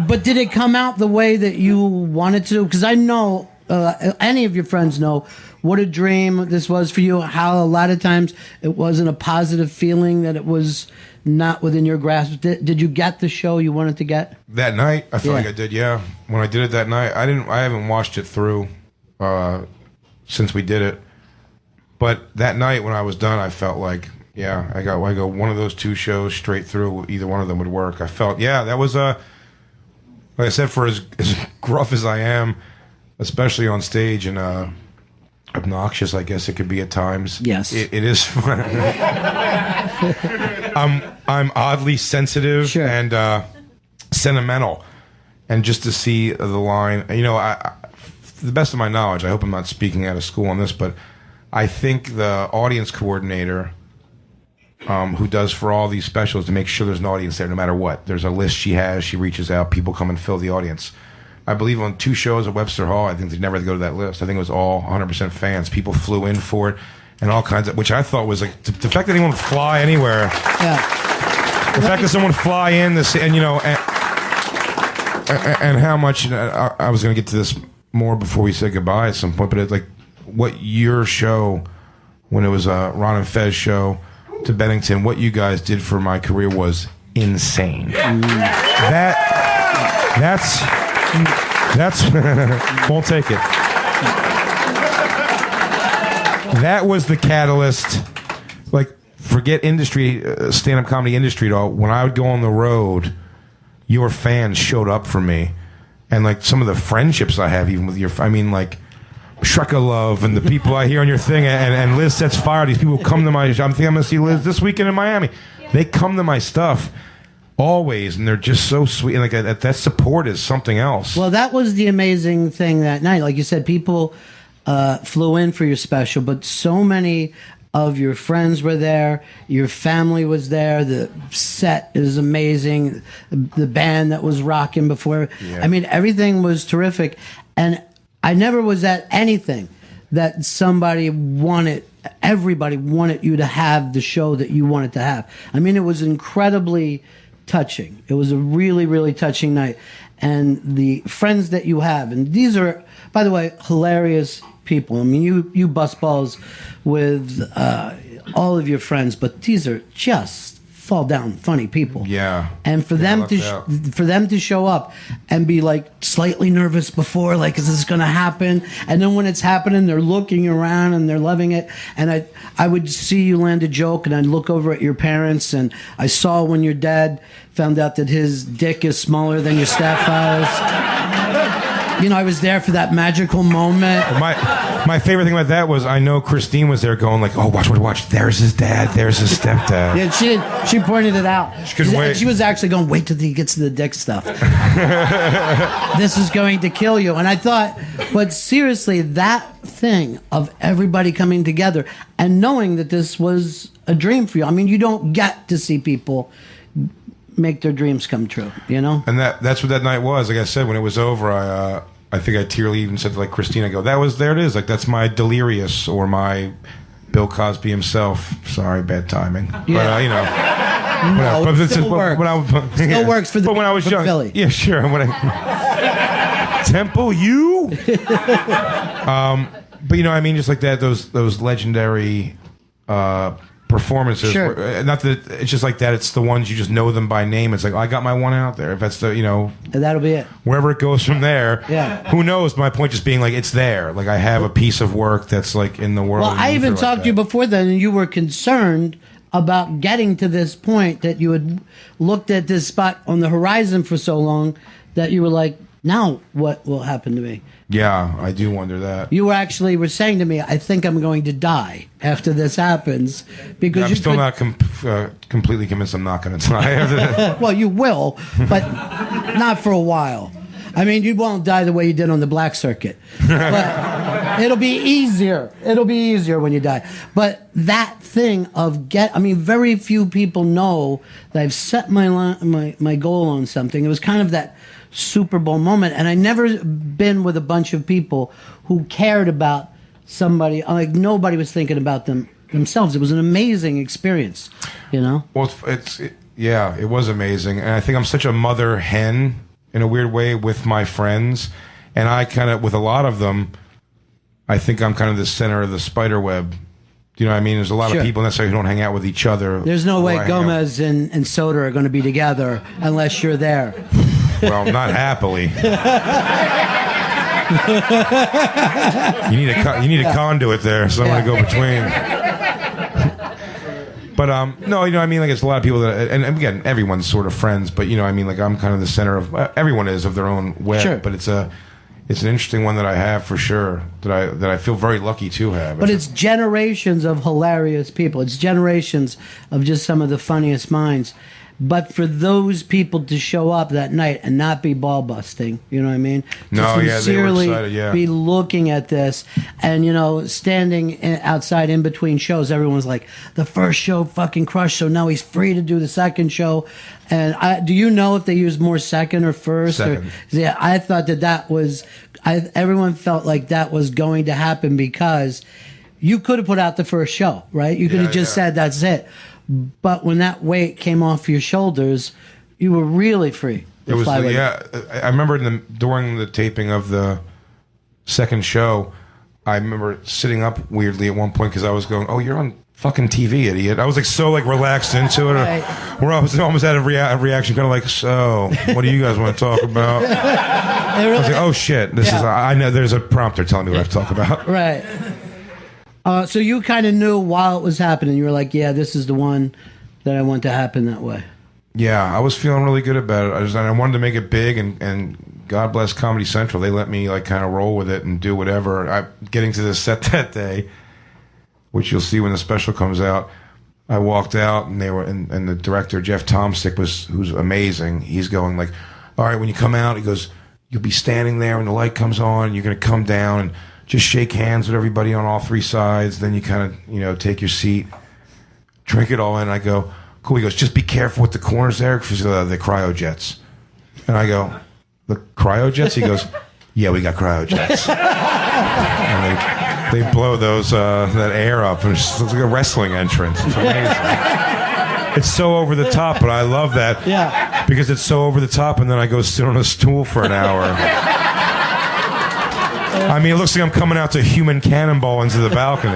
But did it come out the way that you wanted to? Because I know any of your friends know what a dream this was for you, how a lot of times it wasn't a positive feeling, that it was not within your grasp. Did you get the show you wanted to get? That night, I feel like I did, yeah. When I did it that night, I haven't watched it through since we did it. But that night when I was done, I felt like, yeah, I go one of those 2 shows straight through, either one of them would work. I felt, yeah, that was like I said, for as gruff as I am, especially on stage, and obnoxious, I guess it could be at times. Yes, it is fun. I'm oddly sensitive and sentimental, and just to see the line, you know, I to the best of my knowledge, I hope I'm not speaking out of school on this, but I think the audience coordinator, who does for all these specials to make sure there's an audience there no matter what. There's a list she has. She reaches out. People come and fill the audience. I believe on 2 shows at Webster Hall, I think they never had to go to that list. I think it was all 100% fans. People flew in for it and all kinds of, which I thought was like, the fact that anyone would fly anywhere. Yeah. The fact that someone would fly in this, and you know, and how much, you know, I was going to get to this more before we said goodbye at some point, but it's like what your show, when it was a Ron and Fez show to Bennington, what you guys did for my career was insane. That's won't take it. That was the catalyst. Like, forget industry, stand-up comedy industry at all. When I would go on the road, your fans showed up for me. And like some of the friendships I have, even with your, I mean, like Shreka Love and the people I hear on your thing, and Liz Sets Fire. These people come to my, I'm thinking I'm going to see Liz this weekend in Miami. They come to my stuff always, and they're just so sweet. And like that support is something else. Well, that was the amazing thing that night. Like you said, people flew in for your special, but so many of your friends were there, your family was there, the set is amazing, the band that was rocking before. Yeah. I mean, everything was terrific. And I never was at anything that everybody wanted you to have the show that you wanted to have. I mean, it was incredibly touching. It was a really, really touching night. And the friends that you have, and these are, by the way, hilarious people. I mean, you bust balls with all of your friends, but these are just fall down funny people. Yeah. And for them to show up and be like slightly nervous before, like, is this going to happen? And then when it's happening, they're looking around and they're loving it. And I would see you land a joke, and I'd look over at your parents, and I saw when your dad found out that his dick is smaller than your stepfather's. You know, I was there for that magical moment. My favorite thing about that was I know Christine was there going like, oh, watch. There's his dad. There's his stepdad. Yeah, she pointed it out. She couldn't wait. She was actually going, wait till he gets to the dick stuff. This is going to kill you. And I thought, but seriously, that thing of everybody coming together and knowing that this was a dream for you. I mean, you don't get to see people make their dreams come true, you know? And that's what that night was. Like I said, when it was over, I think I tearily even said to like Christine, I go, there it is. Like, that's my Delirious or my Bill Cosby himself. Sorry, bad timing. Yeah. But, you know. No, but it still works. Still works for the But when I was young. Philly. Yeah, sure. Temple, you? But, you know, I mean, just like that, those legendary performances. Sure. Not that it's just like that. It's the ones you just know them by name. It's like, I got my one out there. If that's the, you know, and that'll be it. Wherever it goes from there. Yeah. Who knows? My point just being like, it's there. Like, I have a piece of work that's like in the world. Well, I even talked to you before then, and you were concerned about getting to this point, that you had looked at this spot on the horizon for so long that you were like, now what will happen to me? Yeah, I do wonder that. You were saying to me, I think I'm going to die after this happens, because I'm still not completely convinced I'm not going to die. Well, you will, but not for a while. I mean, you won't die the way you did on the black circuit, but it'll be easier. It'll be easier when you die. But that thing of very few people know that I've set my goal on something. It was kind of that Super Bowl moment, and I never been with a bunch of people who cared about somebody. Like, nobody was thinking about themselves. It was an amazing experience, you know. Well, it was amazing, and I think I'm such a mother hen in a weird way with my friends, and I kind of, with a lot of them, I think I'm kind of the center of the spiderweb. You know what I mean? There's a lot of people necessarily who don't hang out with each other. There's no way Gomez and Soder are going to be together unless you're there. Well, not happily. You need a conduit there, someone to go between. But no, you know what I mean? Like, it's a lot of people that, and again, everyone's sort of friends, but you know what I mean? Like, I'm kind of the center of, everyone is of their own web, Sure. But it's an interesting one that I have for sure, that I feel very lucky to have. But it's generations of hilarious people. It's generations of just some of the funniest minds. But for those people to show up that night and not be ball busting, you know what I mean? No, to yeah, they were sincerely excited, yeah. be looking at this, and you know, standing outside in between shows, everyone's like, the first show fucking crushed, so now he's free to do the second show. And do you know if they use more second or first? Second. Yeah, I thought that was. Everyone felt like that was going to happen, because you could have put out the first show, right? You could have just said that's it. But when that weight came off your shoulders, you were really free. It was, yeah. I remember during the taping of the second show, I remember sitting up weirdly at one point because I was going, "Oh, you're on fucking TV, idiot!" I was like so like relaxed into it, where I was almost had a reaction, kind of like, "So, what do you guys want to talk about?" I was like, "Oh shit, this is." I know there's a prompter telling me what I have to talk about. Right. So you kind of knew while it was happening. You were like, "Yeah, this is the one that I want to happen that way." Yeah, I was feeling really good about it. I wanted to make it big, and God bless Comedy Central. They let me like kind of roll with it and do whatever. Getting to the set that day, which you'll see when the special comes out, I walked out and they were, and the director Jeff Tomstick who's amazing. He's going like, "All right, when you come out," he goes, "you'll be standing there when the light comes on. You're going to come down and just shake hands with everybody on all three sides. Then you kind of, take your seat, drink it all in. I go, cool. He goes, just be careful with the corners there because the cryojets. And I go, the cryojets? He goes, yeah, we got cryojets. And they blow those that air up. And it's like a wrestling entrance. It's amazing. It's so over the top, but I love that. Yeah. Because it's so over the top, and then I go sit on a stool for an hour. I mean, it looks like I'm coming out to human cannonball into the balcony.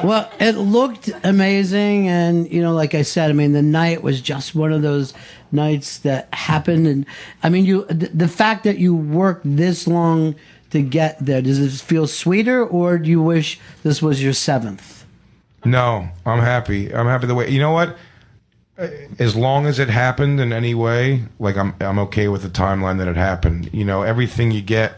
Well, it looked amazing, and like I said, I mean, the night was just one of those nights that happened, and I mean, the fact that you worked this long to get there, does it feel sweeter, or do you wish this was your 7th? No, I'm happy. I'm happy the way. You know what? As long as it happened in any way, like I'm okay with the timeline that it happened. Everything you get.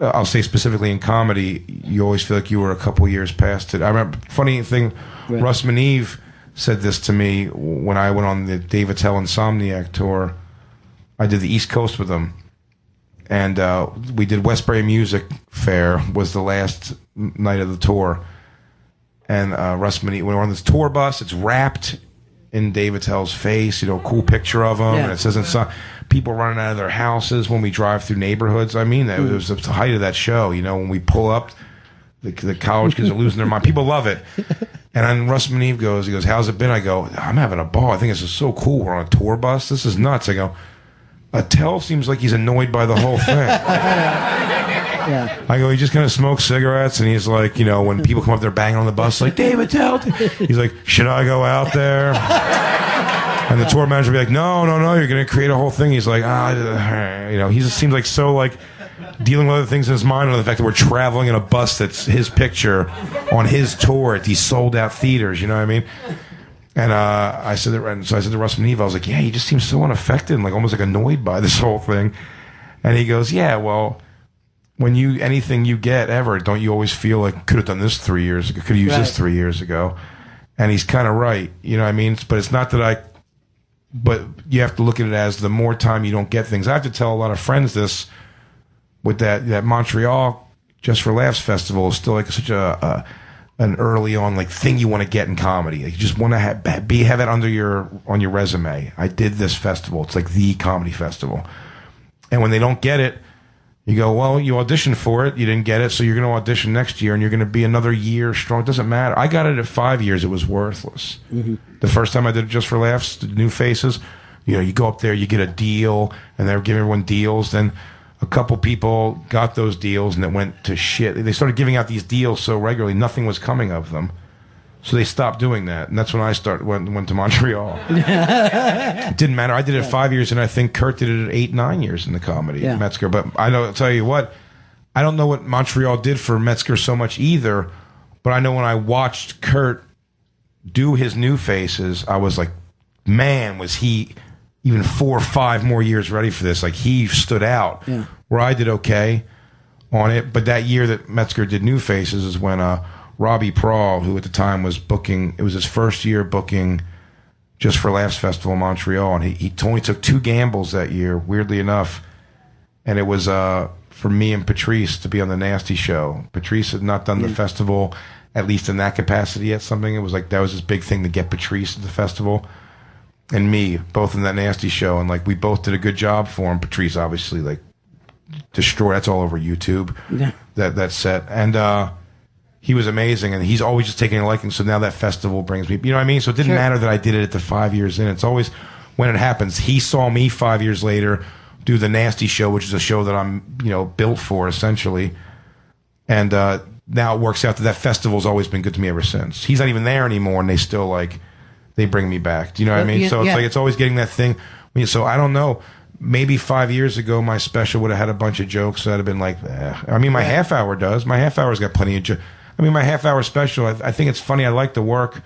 I'll say specifically in comedy, you always feel like you were a couple years past it. I remember, funny thing, right. Russ Maneve said this to me when I went on the Dave Attell Insomniac tour. I did the East Coast with him, and we did Westbury Music Fair was the last night of the tour. And Russ Maneve, we're on this tour bus. It's wrapped in Dave Attell's face, cool picture of him, and it says inside. People running out of their houses when we drive through neighborhoods. I mean, it was the height of that show. When we pull up, the college kids are losing their mind. People love it. And then Russ Maneve goes, how's it been? I go, I'm having a ball. I think this is so cool. We're on a tour bus. This is nuts. I go, Attell seems like he's annoyed by the whole thing. Yeah. I go, he just kind of smokes cigarettes, and he's like, when people come up there banging on the bus, like, Dave Attell. He's like, should I go out there? And the tour manager will be like, no, you're going to create a whole thing. He's like, he just seems like so dealing with other things in his mind, and the fact that we're traveling in a bus that's his picture on his tour at these sold out theaters. You know what I mean? And I said to Russ Maneve, I was like, yeah, he just seems so unaffected and almost annoyed by this whole thing. And he goes, yeah, well, when anything you get ever, don't you always feel like could have done this 3 years ago, could have used this 3 years ago? And he's kind of right. You know what I mean? But it's not that but you have to look at it as the more time you don't get things. I have to tell a lot of friends this with that Montreal Just for Laughs festival is still such an early on thing you want to get in comedy. You just want to have it on your resume. I did this festival. It's like the comedy festival. And when they don't get it, you go, well, you auditioned for it, you didn't get it, so you're going to audition next year, and you're going to be another year strong. It doesn't matter. I got it at 5 years. It was worthless. Mm-hmm. The first time I did it Just for Laughs, the New Faces, you go up there, you get a deal, and they're giving everyone deals. Then a couple people got those deals, and it went to shit. They started giving out these deals so regularly, nothing was coming of them. So they stopped doing that, and that's when I went to Montreal. It didn't matter. I did it 5 years, and I think Kurt did it at 8-9 years in the comedy Metzger. But I'll tell you what, I don't know what Montreal did for Metzger so much either. But I know when I watched Kurt do his New Faces, I was like, man, was he even 4 or 5 more years ready for this? He stood out. Yeah. Where I did okay on it, but that year that Metzger did New Faces is when Robbie Prawl, who at the time was booking, it was his first year booking Just for Laughs Festival in Montreal, and he only took 2 gambles that year, weirdly enough, and it was for me and Patrice to be on the Nasty Show. Patrice had not done the festival, at least in that capacity yet. Something it was that was his big thing to get Patrice at the festival, and me both in that Nasty Show, and we both did a good job for him. Patrice obviously destroyed. That's all over YouTube. Yeah. That set, and he was amazing, and he's always just taking a liking. So now that festival brings me, you know what I mean? So it didn't matter that I did it at the 5 years in. It's always when it happens. He saw me 5 years later do the Nasty Show, which is a show that I'm, built for essentially. And now it works out that festival's always been good to me ever since. He's not even there anymore, and they still they bring me back. Do you know what I mean? So it's it's always getting that thing. So I don't know. Maybe 5 years ago, my special would have had a bunch of jokes that would have been I mean, my half hour does. My half hour's got plenty of jokes. I mean, my half-hour special, I think it's funny. I like the work,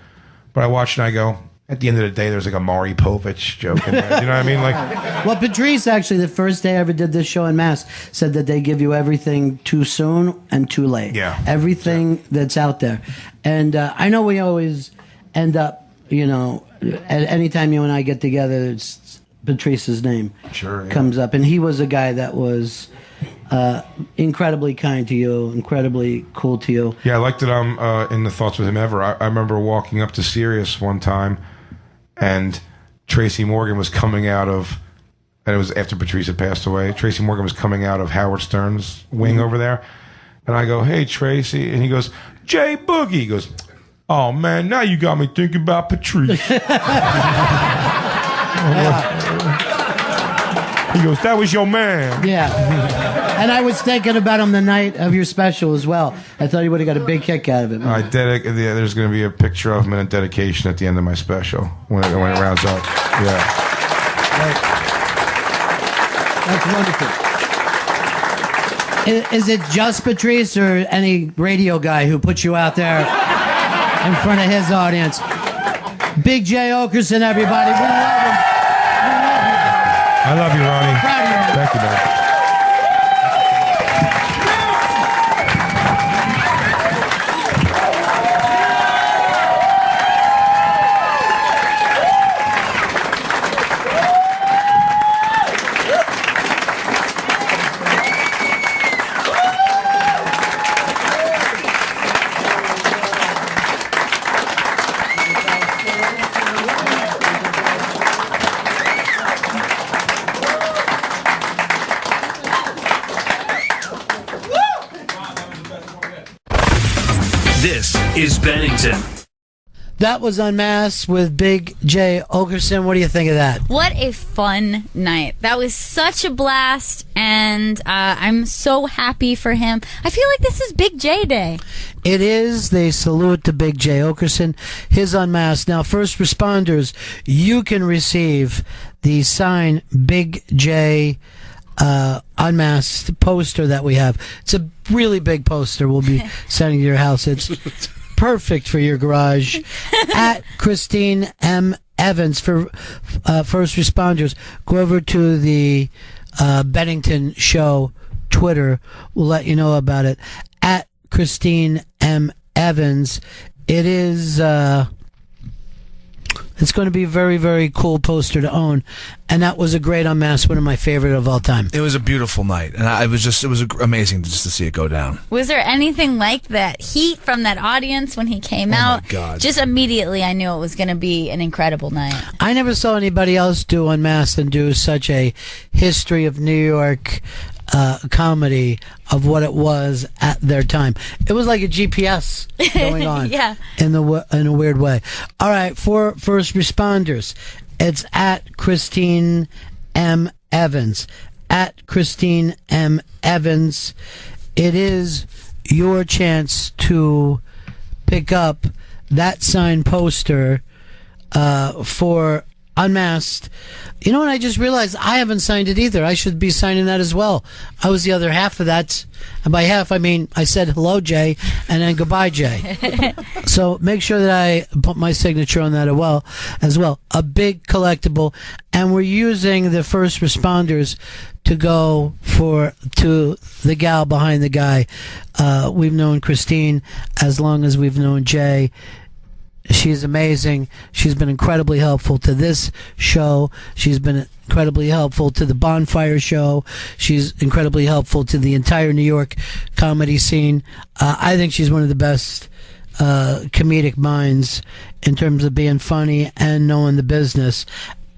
but I watch and I go, at the end of the day, there's a Maury Povich joke in there. You know what I mean? Well, Patrice, actually, the first day I ever did this show in Mass, said that they give you everything too soon and too late. Yeah. Everything that's out there. And I know we always end up, at any time you and I get together, it's Patrice's name sure, comes up. And he was a guy that was... incredibly kind to you, incredibly cool to you. Yeah, I like that I'm in the Thoughts with Him Ever. I remember walking up to Sirius one time, and Tracy Morgan was coming out of, and it was after Patrice had passed away, Tracy Morgan was coming out of Howard Stern's wing over there. And I go, hey, Tracy. And he goes, Jay Boogie. He goes, oh, man, now you got me thinking about Patrice. He goes, that was your man. Yeah. And I was thinking about him the night of your special as well. I thought he would have got a big kick out of it. There's going to be a picture of him and a dedication at the end of my special when it rounds up. Yeah. That's wonderful. Is it just Patrice or any radio guy who puts you out there in front of his audience? Big Jay Oakerson, everybody. We love him. I love you, Ronnie. Proud of you. Thank you, man. This is Bennington. That was Unmasked with Big Jay Oakerson. What do you think of that? What a fun night. That was such a blast, and I'm so happy for him. I feel like this is Big J Day. It is. They salute to Big Jay Oakerson, his Unmasked. Now, first responders, you can receive the signed Big J Unmasked poster that we have. It's a really big poster we'll be sending to your house. It's perfect for your garage. At Christine M. Evans for first responders. Go over to the Bennington Show Twitter. We'll let you know about it. At Christine M. Evans. It is... it's going to be a very, very cool poster to own. And that was a great Unmasked, one of my favorite of all time. It was a beautiful night. And it was amazing just to see it go down. Was there anything like that heat from that audience when he came out? Oh, my God. Just immediately I knew it was going to be an incredible night. I never saw anybody else do Unmasked and do such a history of New York comedy of what it was at their time. It was like a GPS going on. Yeah. In a weird way. All right, for first responders, it's at Christine M. Evans. At Christine M. Evans. It is your chance to pick up that signed poster for Unmasked. You know what? I just realized I haven't signed it either. I should be signing that as well. I was the other half of that. And by half, I mean I said hello, Jay, and then goodbye, Jay. So make sure that I put my signature on that as well. A big collectible. And we're using the first responders to go to the gal behind the guy. We've known Christine as long as we've known Jay. She's amazing. She's been incredibly helpful to this show. She's been incredibly helpful to the Bonfire show. She's incredibly helpful to the entire New York comedy scene. I think she's one of the best comedic minds in terms of being funny and knowing the business.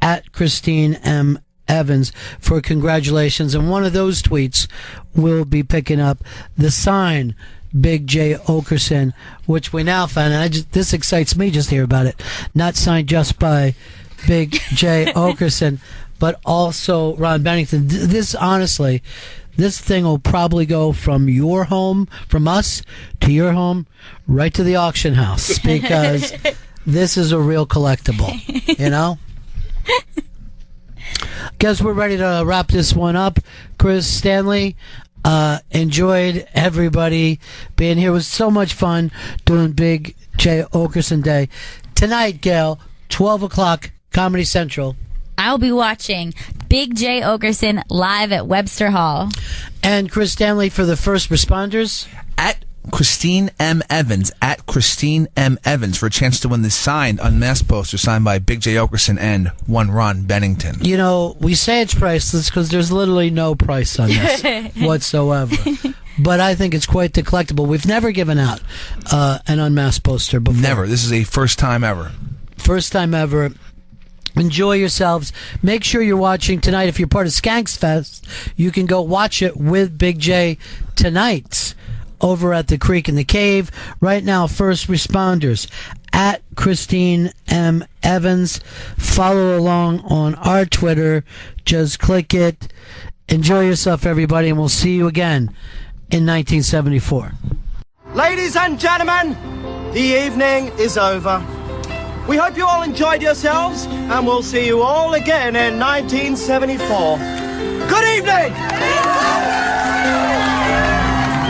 At Christine M. Evans for congratulations. And one of those tweets will be picking up the sign Big Jay Oakerson, which we now found, and this excites me just to hear about it. Not signed just by Big Jay Oakerson, but also Ron Bennington. This, honestly, this thing will probably go from your home, from us, to your home, right to the auction house, because this is a real collectible, you know? Guess we're ready to wrap this one up. Chris Stanley, enjoyed everybody being here. It was so much fun doing Big Jay Oakerson Day. Tonight, Gail, 12 o'clock, Comedy Central. I'll be watching Big Jay Oakerson live at Webster Hall. And Chris Stanley for the first responders. At Christine M. Evans, at Christine M. Evans, for a chance to win the signed Unmasked poster signed by Big Jay Oakerson and one Ron Bennington. You know, we say it's priceless because there's literally no price on this whatsoever. But I think it's quite the collectible. We've never given out an Unmasked poster before. Never. This is a first time ever. First time ever. Enjoy yourselves. Make sure you're watching tonight. If you're part of Skanks Fest, you can go watch it with Big J tonight over at the Creek in the Cave. Right now, first responders at Christine M. Evans. Follow along on our Twitter. Just click it. Enjoy yourself, everybody, and we'll see you again in 1974. Ladies and gentlemen, the evening is over. We hope you all enjoyed yourselves, and we'll see you all again in 1974. Good evening!